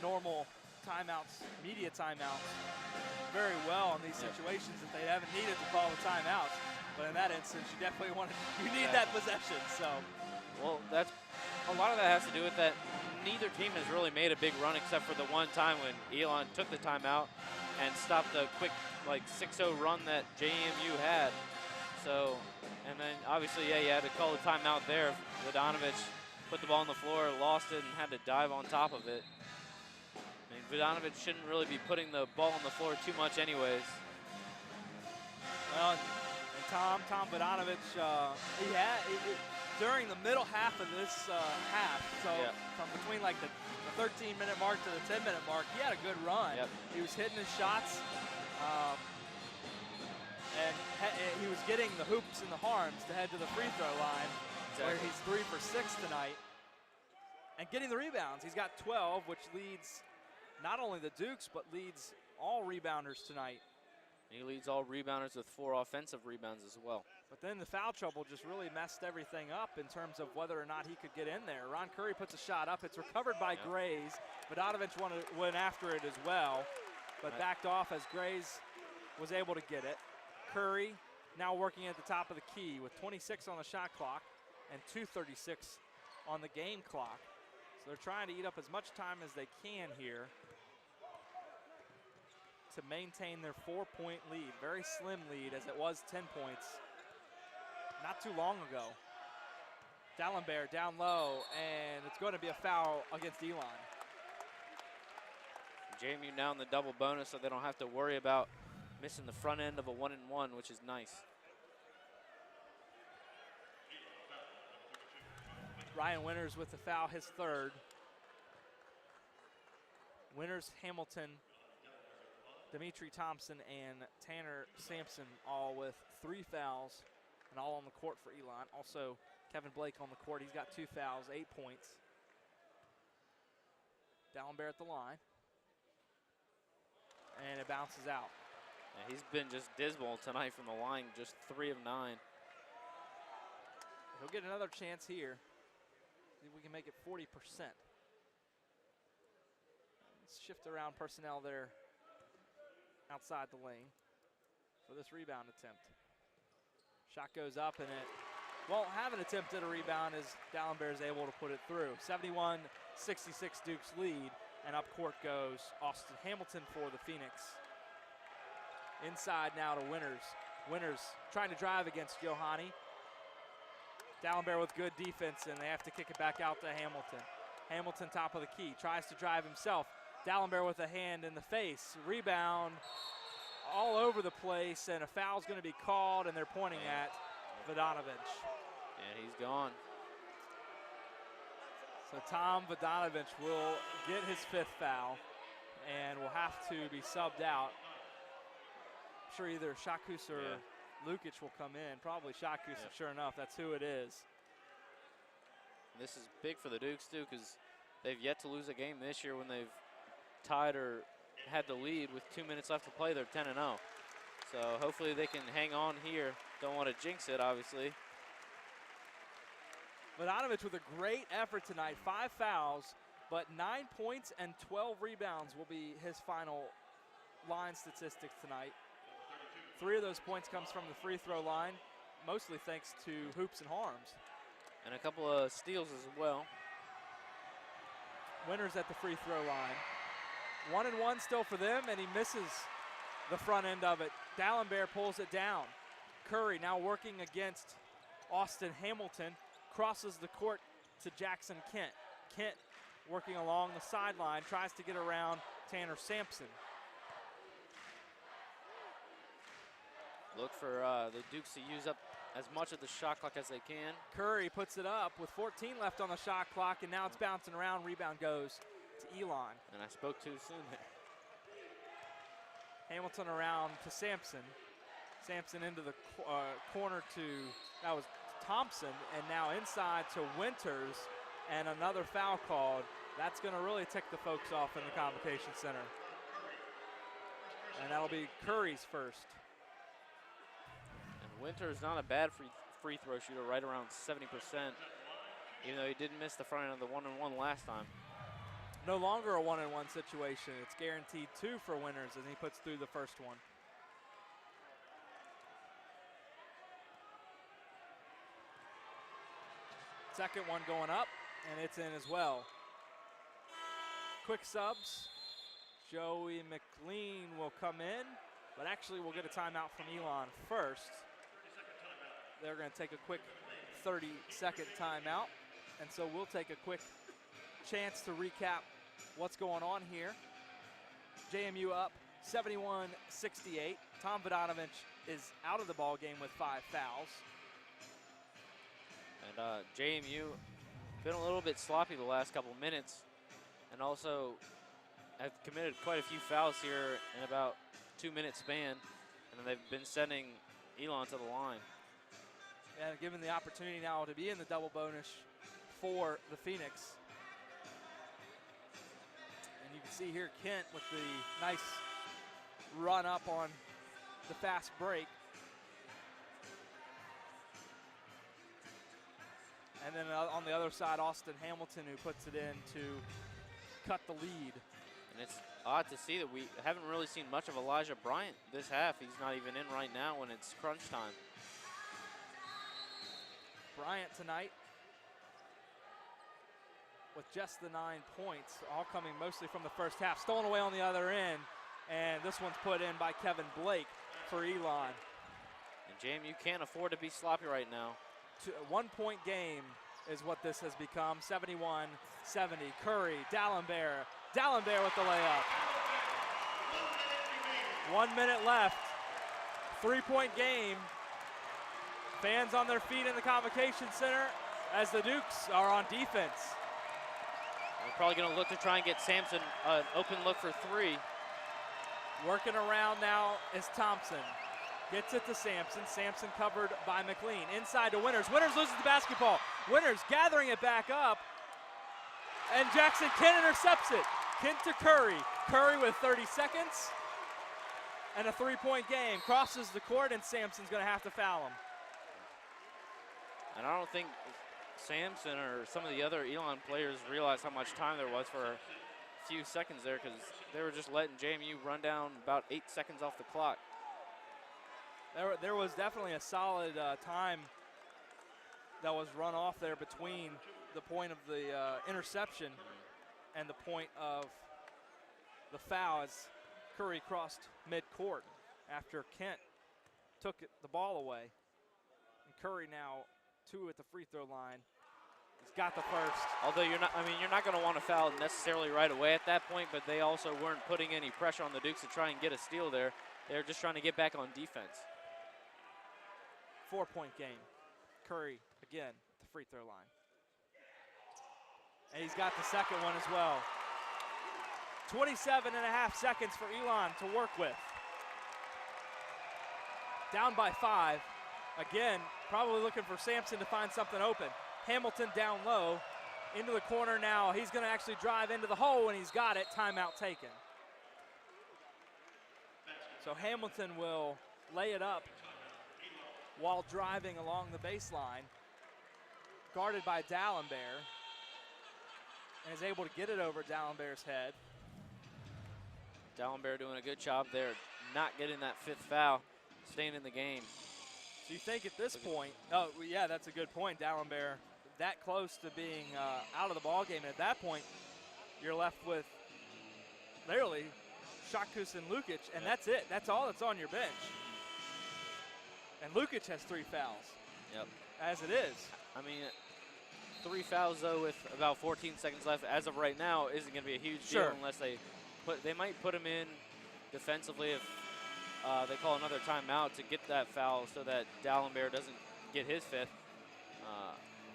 normal timeouts, media timeouts, very well in these situations that they haven't needed to call the timeouts. But in that instance, you definitely need that possession. So, well, that's a lot of that has to do with that neither team has really made a big run except for the one time when Elon took the timeout and stopped the quick 6-0 run that JMU had. So, and then obviously, yeah, you had to call the timeout there. Vodanovic put the ball on the floor, lost it, and had to dive on top of it. I mean, Vodanovic shouldn't really be putting the ball on the floor too much anyways. Well, and Tom Vodanovic, during the middle half of this half, so from between like the 13-minute mark to the 10-minute mark, he had a good run. Yep. He was hitting his shots, and he was getting the hoops and the harms to head to the free throw line, where he's 3 for 6 tonight, and getting the rebounds. He's got 12, which leads not only the Dukes, but leads all rebounders tonight. He leads all rebounders with 4 offensive rebounds as well. But then the foul trouble just really messed everything up in terms of whether or not he could get in there. Ron Curry puts a shot up. It's recovered by Grays. Vodanovic went after it as well, but backed off as Grays was able to get it. Curry now working at the top of the key with 26 on the shot clock and 2:36 on the game clock. So they're trying to eat up as much time as they can here to maintain their 4-point lead. Very slim lead, as it was 10 points not too long ago. Dallenberg down low, and it's going to be a foul against Elon. JMU now in the double bonus, so they don't have to worry about missing the front end of a 1-and-1, which is nice. Ryan Winters with the foul, his 3rd. Winters, Hamilton, Dimitri Thompson, and Tanner Sampson all with 3 fouls and all on the court for Elon. Also, Kevin Blake on the court. He's got 2 fouls, 8 points. Dallenberg at the line. And it bounces out. Yeah, he's been just dismal tonight from the line, just 3 of 9. He'll get another chance here. See if we can make it 40%. Let's shift around personnel there outside the lane for this rebound attempt. Shot goes up, and it won't have an attempt at a rebound as Dallenberg is able to put it through. 71-66 Dukes lead, and up court goes Austin Hamilton for the Phoenix. Inside now to Winters. Winters trying to drive against Yohani. Dallenberg with good defense, and they have to kick it back out to Hamilton. Hamilton top of the key, tries to drive himself. Dallenberg with a hand in the face. Rebound all over the place, and a foul's going to be called, and they're pointing at Vodanovic. And he's gone. So Tom Vodanovic will get his 5th foul and will have to be subbed out. I'm sure either Shakus or Lukic will come in. Probably Shakus, sure enough, that's who it is. This is big for the Dukes, too, because they've yet to lose a game this year when they've tied or had the lead with 2 minutes left to play. They're 10-0. So hopefully they can hang on here. Don't want to jinx it, obviously. Vodanovich with a great effort tonight. 5 fouls, but 9 points and 12 rebounds will be his final line statistics tonight. 3 of those points comes from the free throw line, mostly thanks to hoops and harms. And a couple of steals as well. Winters at the free throw line. 1-and-1 still for them, and he misses the front end of it. Dallenberg pulls it down. Curry now working against Austin Hamilton, crosses the court to Jackson Kent. Kent working along the sideline, tries to get around Tanner Sampson. Look for the Dukes to use up as much of the shot clock as they can. Curry puts it up with 14 left on the shot clock, and now it's bouncing around. Rebound goes to Elon. And I spoke too soon there. Hamilton around to Sampson. Sampson into the corner to, that was Thompson, and now inside to Winters, and another foul called. That's going to really tick the folks off in the Convocation Center. And that'll be Curry's first. Winters not a bad free throw shooter, right around 70%, even though he did miss the front end of the 1-and-1 last time. No longer a 1-and-1 situation. It's guaranteed 2 for Winters, and he puts through the first one. Second one going up, and it's in as well. Quick subs. Joey McLean will come in, but actually we'll get a timeout from Elon first. They're going to take a quick 30-second timeout, and so we'll take a quick chance to recap what's going on here. JMU up 71-68. Tom Vodanovich is out of the ball game with 5 fouls. And JMU been a little bit sloppy the last couple minutes, and also have committed quite a few fouls here in about 2-minute span, and they've been sending Elon to the line. And given the opportunity now to be in the double bonus for the Phoenix. And you can see here Kent with the nice run up on the fast break. And then on the other side, Austin Hamilton, who puts it in to cut the lead. And it's odd to see that we haven't really seen much of Elijah Bryant this half. He's not even in right now when it's crunch time. Bryant tonight with just the 9 points, all coming mostly from the first half. Stolen away on the other end, and this one's put in by Kevin Blake for Elon. And JMU can't afford to be sloppy right now. 1-point game is what this has become, 71-70. Curry, Dallenberg with the layup. 1 minute left, 3-point game. Fans on their feet in the Convocation Center as the Dukes are on defense. We're probably going to look to try and get Sampson an open look for 3. Working around now is Thompson. Gets it to Sampson. Sampson covered by McLean. Inside to Winters. Winters loses the basketball. Winters gathering it back up. And Jackson Kent intercepts it. Kent to Curry. Curry with 30 seconds. And a 3-point game. Crosses the court, and Sampson's going to have to foul him. And I don't think Sampson or some of the other Elon players realized how much time there was for a few seconds there, because they were just letting JMU run down about 8 seconds off the clock. There was definitely a solid time that was run off there between the point of the interception and the point of the foul as Curry crossed midcourt after Kent took the ball away. And Curry now 2 at the free throw line. He's got the first. Although you're not going to want to foul necessarily right away at that point, but they also weren't putting any pressure on the Dukes to try and get a steal there. They're just trying to get back on defense. 4-point game. Curry again at the free throw line. And he's got the second one as well. 27.5 seconds for Elon to work with. Down by 5. Again, probably looking for Sampson to find something open. Hamilton down low, into the corner now. He's going to actually drive into the hole, and he's got it. Timeout taken. So Hamilton will lay it up while driving along the baseline. guarded by Dallenberg, and is able to get it over Dallenberg's head. Dallenberg doing a good job there, not getting that 5th foul, staying in the game. So you think at this point, oh, yeah, that's a good point. Dallenberg that close to being out of the ball game. And at that point, you're left with literally Shakus and Lukic, and that's it. That's all that's on your bench. And Lukic has 3 fouls. Yep. As it is. I mean, 3 fouls, though, with about 14 seconds left, as of right now, isn't going to be a huge deal unless they might put him in defensively if they call another timeout to get that foul so that Dallenberg doesn't get his 5th.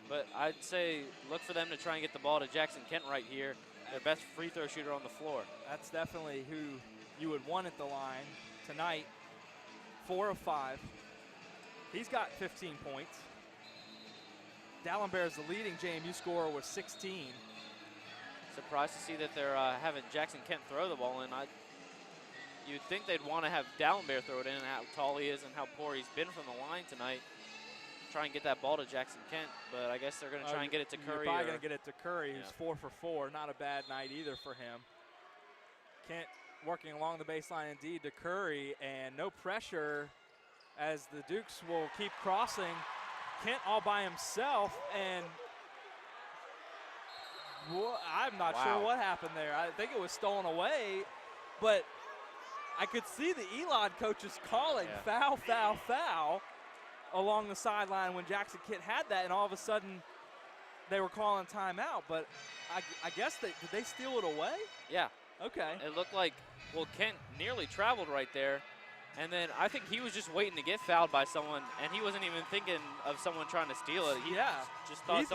But I'd say look for them to try and get the ball to Jackson Kent right here, their best free throw shooter on the floor. That's definitely who you would want at the line tonight. 4 of 5. He's got 15 points. Dallenberg is the leading JMU scorer with 16. Surprised to see that they're having Jackson Kent throw the ball in. You'd think they'd want to have Dallenberg throw it in, how tall he is and how poor he's been from the line tonight. Try and get that ball to Jackson Kent, but I guess they're going to try and get it to Curry. You're probably going to get it to Curry, who's 4 for 4. Not a bad night either for him. Kent working along the baseline indeed to Curry, and no pressure as the Dukes will keep crossing. Kent all by himself, and I'm not sure what happened there. I think it was stolen away, but I could see the Elon coaches calling foul, foul, foul along the sideline when Jackson Kent had that, and all of a sudden they were calling timeout. But I guess did they steal it away? Yeah. Okay. It looked like, well, Kent nearly traveled right there. And then I think he was just waiting to get fouled by someone, and he wasn't even thinking of someone trying to steal it. He just thought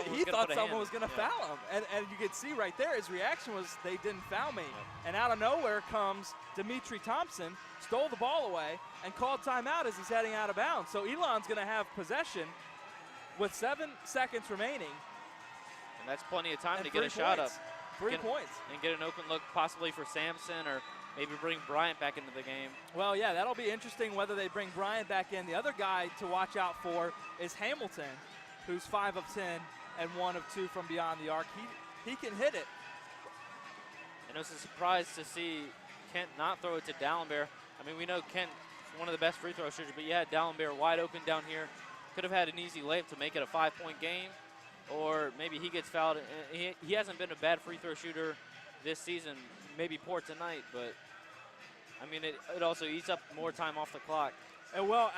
someone was going to foul him. And you could see right there, his reaction was, they didn't foul me. And out of nowhere comes Dimitri Thompson, stole the ball away, and called timeout as he's heading out of bounds. So Elon's going to have possession with 7 seconds remaining. And that's plenty of time to get a shot up. 3 points. And get an open look possibly for Sampson, or maybe bring Bryant back into the game. Well, yeah, that'll be interesting whether they bring Bryant back in. The other guy to watch out for is Hamilton, who's 5 of 10 and 1 of 2 from beyond the arc. He can hit it. And it was a surprise to see Kent not throw it to Dallenberg. I mean, we know Kent's one of the best free throw shooters, but you had Dallenberg wide open down here. Could have had an easy layup to make it a 5-point game, or maybe he gets fouled. He hasn't been a bad free throw shooter this season. Maybe poor tonight, but I mean, it also eats up more time off the clock. And well,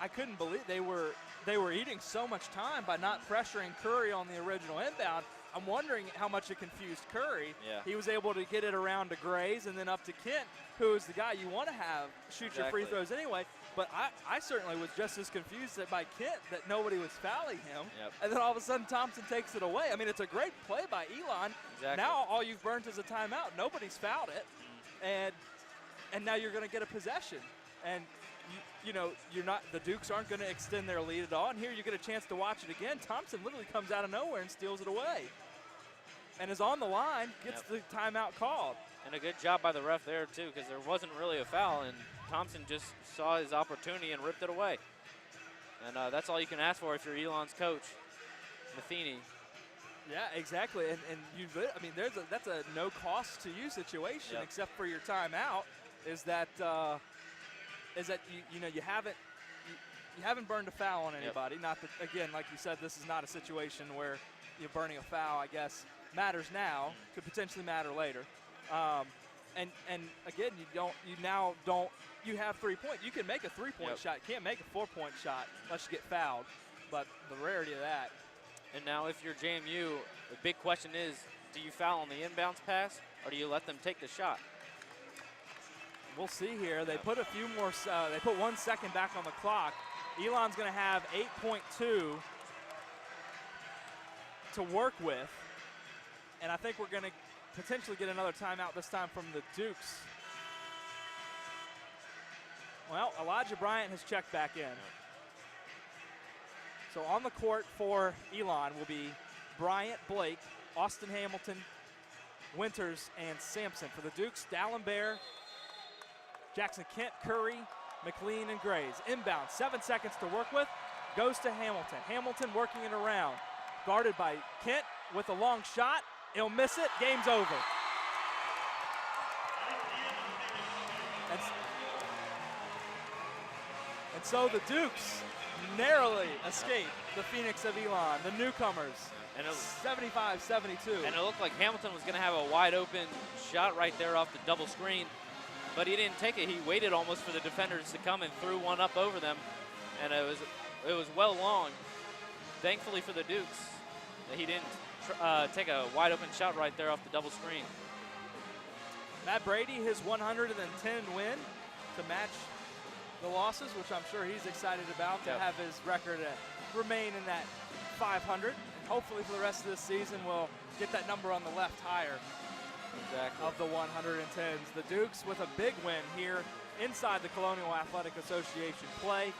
I couldn't believe they were eating so much time by not pressuring Curry on the original inbound. I'm wondering how much it confused Curry. Yeah. He was able to get it around to Grays and then up to Kent, who is the guy you want to have shoot your free throws anyway. But I certainly was just as confused by Kent that nobody was fouling him. Yep. And then all of a sudden Thompson takes it away. I mean, it's a great play by Elon. Exactly. Now all you've burnt is a timeout. Nobody's fouled it. And now you're going to get a possession. And you know, the Dukes aren't going to extend their lead at all. And here you get a chance to watch it again. Thompson literally comes out of nowhere and steals it away. And is on the line, gets the timeout called. And a good job by the ref there, too, because there wasn't really a foul, and Thompson just saw his opportunity and ripped it away. And that's all you can ask for if you're Elon's coach, Matheny. Yeah, exactly. I mean, that's a no cost to you situation, except for your timeout. Is that you haven't burned a foul on anybody. Not that, again, like you said, this is not a situation where you're burning a foul. I guess matters now, could potentially matter later. And again, you have 3 points. You can make a 3-point shot. You can't make a 4-point shot unless you get fouled. But the rarity of that. And now if you're JMU, the big question is, do you foul on the inbounds pass or do you let them take the shot? We'll see here. They put a few more, they put 1 second back on the clock. Elon's going to have 8.2 to work with. And I think we're going to potentially get another timeout this time from the Dukes. Well, Elijah Bryant has checked back in. So on the court for Elon will be Bryant, Blake, Austin Hamilton, Winters, and Sampson. For the Dukes, Dallenberg, Jackson Kent, Curry, McLean, and Grays. Inbound, 7 seconds to work with. Goes to Hamilton. Hamilton working it around. guarded by Kent with a long shot. He'll miss it. Game's over. And so the Dukes narrowly escape the Phoenix of Elon, the newcomers, and 75-72. And it looked like Hamilton was going to have a wide open shot right there off the double screen, but he didn't take it. He waited almost for the defenders to come and threw one up over them, and it was well long. Thankfully for the Dukes, that he didn't take a wide open shot right there off the double screen. Matt Brady, his 110 win to match the losses, which I'm sure he's excited about, to have his record remain in that 500. And hopefully for the rest of this season, we'll get that number on the left higher of the 110s. The Dukes with a big win here inside the Colonial Athletic Association play,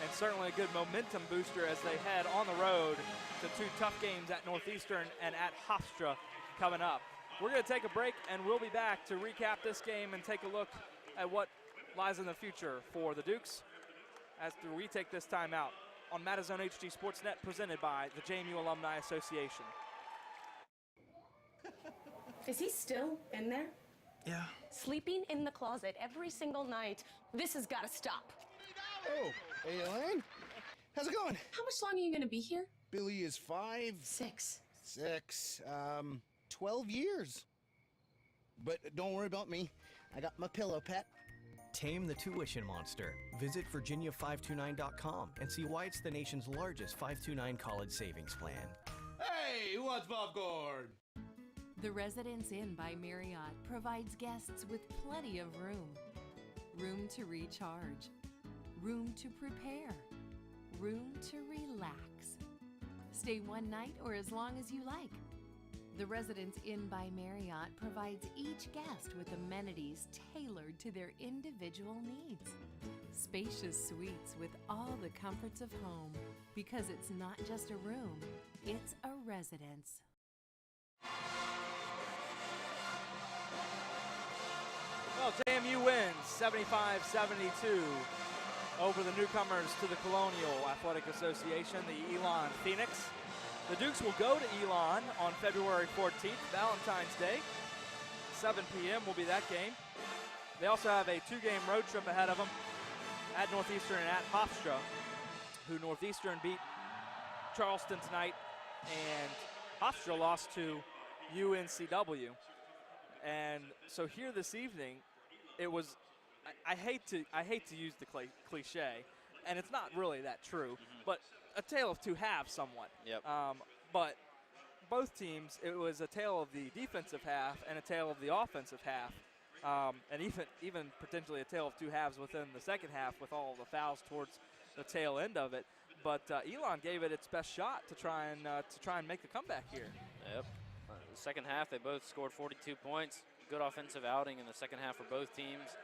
and certainly a good momentum booster as they head on the road to 2 tough games at Northeastern and at Hofstra coming up. We're going to take a break, and we'll be back to recap this game and take a look at what lies in the future for the Dukes after we take this time out on MadiZONE HD SportsNet, presented by the JMU Alumni Association. Is he still in there? Yeah. Sleeping in the closet every single night. This has got to stop. Oh, hey, Elaine. How's it going? How much longer are you going to be here? Billy is 5. 6. 12 years. But don't worry about me. I got my pillow pet. Tame the tuition monster. Visit Virginia529.com and see why it's the nation's largest 529 college savings plan. Hey, who wants popcorn? The Residence Inn by Marriott provides guests with plenty of room. Room to recharge. Room to prepare. Room to relax. Stay one night or as long as you like. The Residence Inn by Marriott provides each guest with amenities tailored to their individual needs. Spacious suites with all the comforts of home, because it's not just a room, it's a residence. Well, JMU wins 75-72 over the newcomers to the Colonial Athletic Association, the Elon Phoenix. The Dukes will go to Elon on February 14th, Valentine's Day. 7 p.m. will be that game. They also have a 2-game road trip ahead of them at Northeastern and at Hofstra, who Northeastern beat Charleston tonight, and Hofstra lost to UNCW. And so here this evening, it was, I hate to use the cliche, and it's not really that true, but a tale of two halves somewhat. Yep. But both teams, it was a tale of the defensive half and a tale of the offensive half, and even potentially a tale of two halves within the second half with all the fouls towards the tail end of it. But Elon gave it its best shot to try and make a comeback here. Yep. The second half, they both scored 42 points. Good offensive outing in the second half for both teams.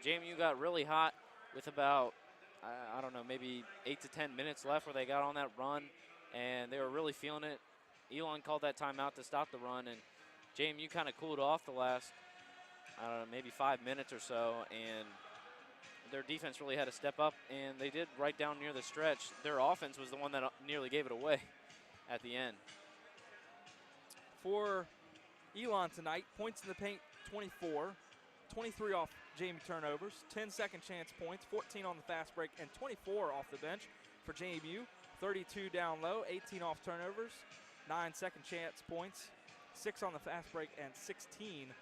JMU got really hot with about, I don't know, maybe 8 to 10 minutes left where they got on that run, and they were really feeling it. Elon called that timeout to stop the run, and JMU kind of cooled off the last, I don't know, maybe 5 minutes or so, and their defense really had to step up, and they did right down near the stretch. Their offense was the one that nearly gave it away at the end. For Elon tonight, points in the paint, 24, 23 off JMU turnovers, 10 second chance points, 14 on the fast break, and 24 off the bench for JMU. 32 down low, 18 off turnovers, 9 second chance points, 6 on the fast break, and 16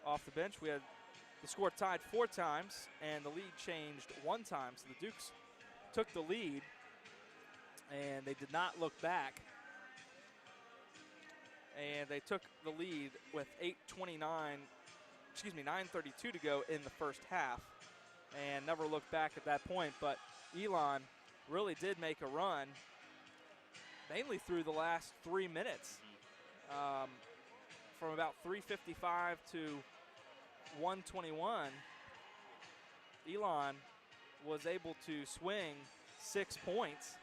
off the bench. We had the score tied 4 times, and the lead changed 1 time. So the Dukes took the lead, and they did not look back. And they took the lead with 9:32 to go in the first half, and never looked back at that point. But Elon really did make a run, mainly through the last 3 minutes, from about 3:55 to 1:21. Elon was able to swing 6 points.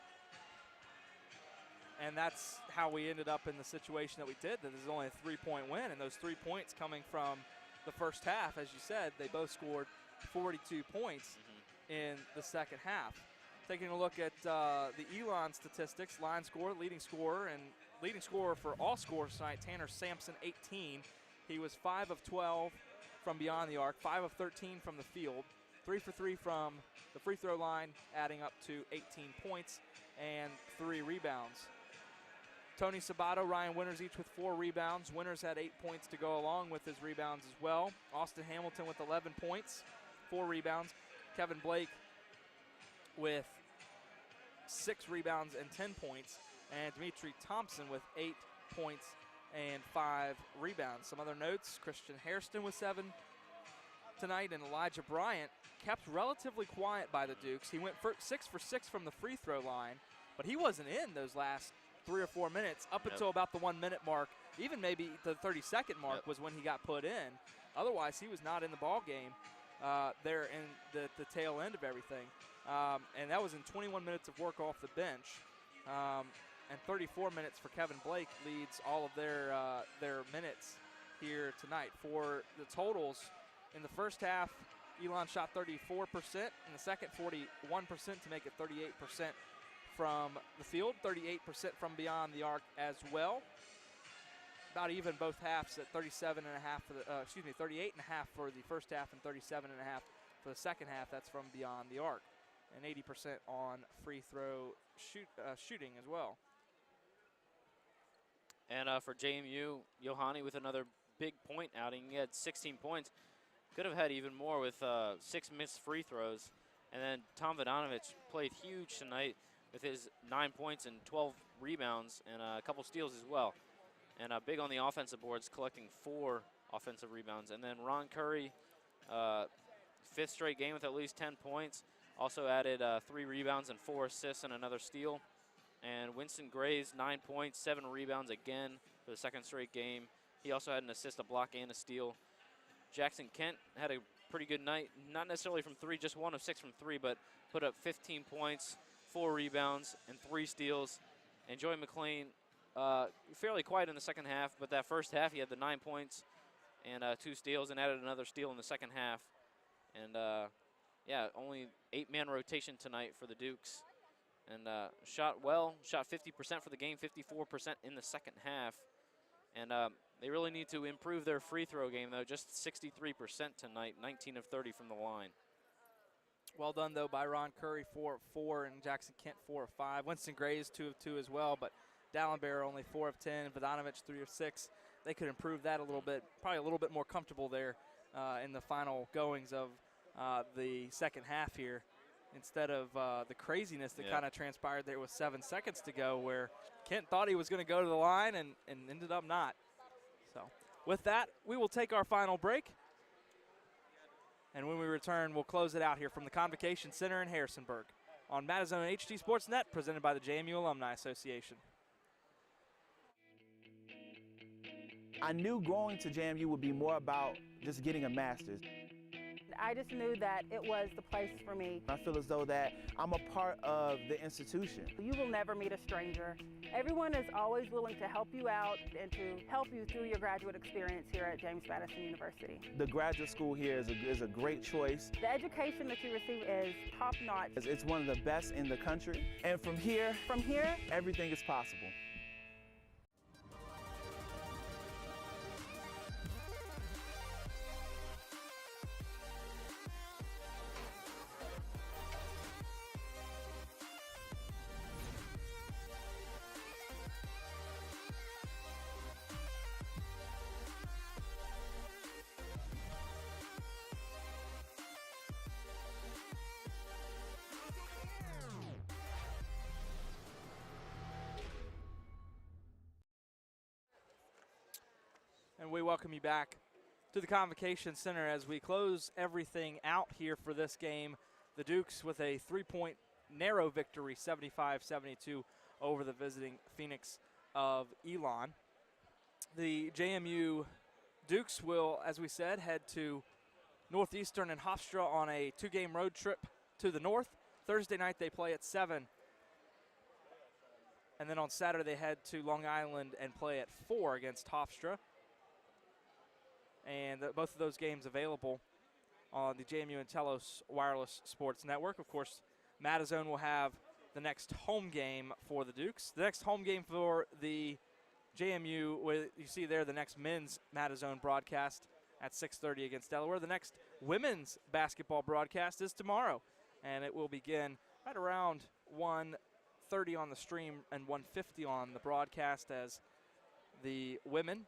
And that's how we ended up in the situation that we did. That there's only a 3-point win, and those 3 points coming from the first half. As you said, they both scored 42 points in the second half. Taking a look at the Elon statistics, line score, leading scorer, and leading scorer for all scores tonight, Tanner Sampson, 18. He was 5 of 12 from beyond the arc, 5 of 13 from the field, 3 for 3 from the free throw line, adding up to 18 points and 3 rebounds. Tony Sabato, Ryan Winters each with 4 rebounds. Winters had 8 points to go along with his rebounds as well. Austin Hamilton with 11 points, 4 rebounds. Kevin Blake with 6 rebounds and 10 points. And Dimitri Thompson with 8 points and 5 rebounds. Some other notes, Christian Hairston with 7 tonight, and Elijah Bryant kept relatively quiet by the Dukes. He went 6 for 6 from the free throw line, but he wasn't in those last 3 or 4 minutes up until about the 1 minute mark. Even maybe the 30-second mark was when he got put in. Otherwise, he was not in the ball game there in the tail end of everything. And that was in 21 minutes of work off the bench. And 34 minutes for Kevin Blake leads all of their minutes here tonight. For the totals, in the first half, Elon shot 34%. In the second, 41% to make it 38% from the field, 38% from beyond the arc as well. About even both halves at 38.5 for the first half and 37.5 for the second half. That's from beyond the arc, and 80% on free throw shooting as well. And for JMU, Yohani with another big point outing. He had 16 points. Could have had even more with 6 missed free throws. And then Tom Vodanovich played huge tonight with his 9 points and 12 rebounds and a couple steals as well. And big on the offensive boards, collecting 4 offensive rebounds. And then Ron Curry, 5th straight game with at least 10 points. Also added 3 rebounds and 4 assists and another steal. And Winston Gray's 9 points, 7 rebounds again for the 2nd straight game. He also had an assist, a block, and a steal. Jackson Kent had a pretty good night, not necessarily from 3, just 1 of 6 from 3, but put up 15 points, 4 rebounds, and 3 steals. And Joey McLean, fairly quiet in the second half, but that first half he had the 9 points and 2 steals and added another steal in the second half. And yeah, only 8-man rotation tonight for the Dukes. And shot well, shot 50% for the game, 54% in the second half. And they really need to improve their free throw game, though, just 63% tonight, 19 of 30 from the line. Well done, though, by Ron Curry, 4 of 4, and Jackson Kent, 4 of 5. Winston Gray's 2 of 2 as well, but Dallenberg only 4 of 10, Vodanovich 3 of 6. They could improve that a little bit, probably a little bit more comfortable there in the final goings of the second half here, instead of the craziness that kind of transpired there with 7 seconds to go, where Kent thought he was going to go to the line and ended up not. So with that, we will take our final break. And when we return, we'll close it out here from the Convocation Center in Harrisonburg on MadiZONE HD SportsNet, presented by the JMU Alumni Association. I knew going to JMU would be more about just getting a master's. I just knew that it was the place for me. I feel as though that I'm a part of the institution. You will never meet a stranger. Everyone is always willing to help you out and to help you through your graduate experience here at James Madison University. The graduate school here is a great choice. The education that you receive is top-notch. It's one of the best in the country. And from here, everything is possible. And we welcome you back to the Convocation Center as we close everything out here for this game. The Dukes with a 3-point narrow victory, 75-72 over the visiting Phoenix of Elon. The JMU Dukes will, as we said, head to Northeastern and Hofstra on a 2-game road trip to the north. Thursday night they play at 7. And then on Saturday they head to Long Island and play at 4 against Hofstra. And both of those games available on the JMU and Telos Wireless Sports Network. Of course, MadiZONE will have the next home game for the Dukes. The next home game for the JMU, you see there the next men's MadiZONE broadcast at 6:30 against Delaware. The next women's basketball broadcast is tomorrow, and it will begin right around 1:30 on the stream and 1:50 on the broadcast as the women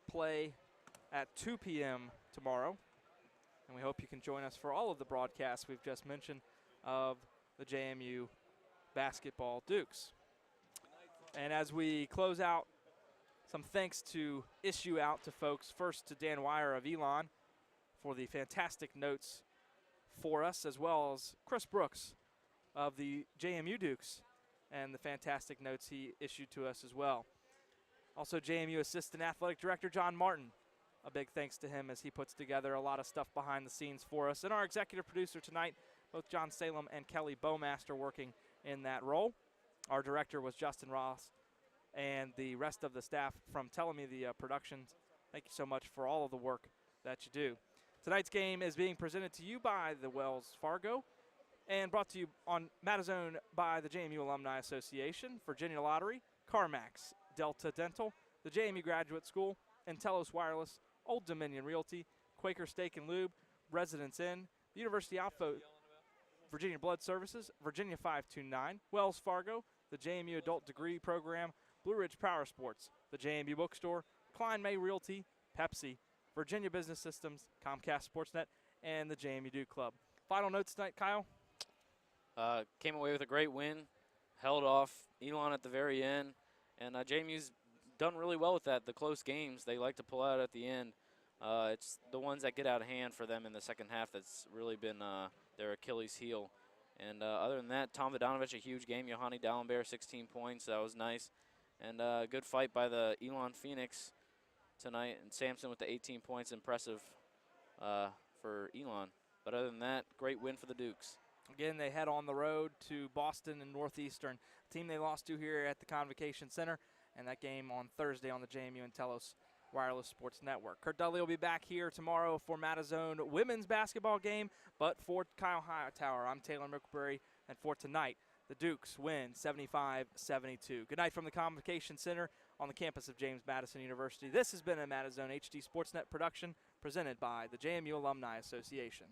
play at 2 p.m. tomorrow. And we hope you can join us for all of the broadcasts we've just mentioned of the JMU basketball Dukes. And as we close out, some thanks to issue out to folks. First to Dan Wire of Elon for the fantastic notes for us, as well as Chris Brooks of the JMU Dukes and the fantastic notes he issued to us as well. Also JMU Assistant Athletic Director John Martin. A big thanks to him as he puts together a lot of stuff behind the scenes for us. And our executive producer tonight, both John Salem and Kelly Bowmaster working in that role. Our director was Justin Ross, and the rest of the staff from Telemedia Productions. Thank you so much for all of the work that you do. Tonight's game is being presented to you by the Wells Fargo and brought to you on MadiZONE by the JMU Alumni Association, Virginia Lottery, CarMax, Delta Dental, the JMU Graduate School, Intellos Wireless, Old Dominion Realty, Quaker Steak and Lube, Residence Inn, the University Outfit, Virginia Blood Services, Virginia 529, Wells Fargo, the JMU Adult Degree Program, Blue Ridge Power Sports, the JMU Bookstore, Klein May Realty, Pepsi, Virginia Business Systems, Comcast SportsNet, and the JMU Duke Club. Final notes tonight, Kyle? Came away with a great win, held off Elon at the very end, and JMU's done really well with that. The close games they like to pull out at the end. It's the ones that get out of hand for them in the second half that's really been their Achilles heel. And other than that, Tom Vodanovich, a huge game. Yohani Dallenberg, 16 points. That was nice. And a good fight by the Elon Phoenix tonight. And Sampson with the 18 points. Impressive for Elon. But other than that, great win for the Dukes. Again, they head on the road to Boston and Northeastern, a team they lost to here at the Convocation Center. And that game on Thursday on the JMU and Telos Wireless Sports Network. Kurt Dudley will be back here tomorrow for MadiZONE women's basketball game. But for Kyle Hightower, I'm Taylor McBurry. And for tonight, the Dukes win 75-72. Good night from the Convocation Center on the campus of James Madison University. This has been a MadiZONE HD SportsNet production presented by the JMU Alumni Association.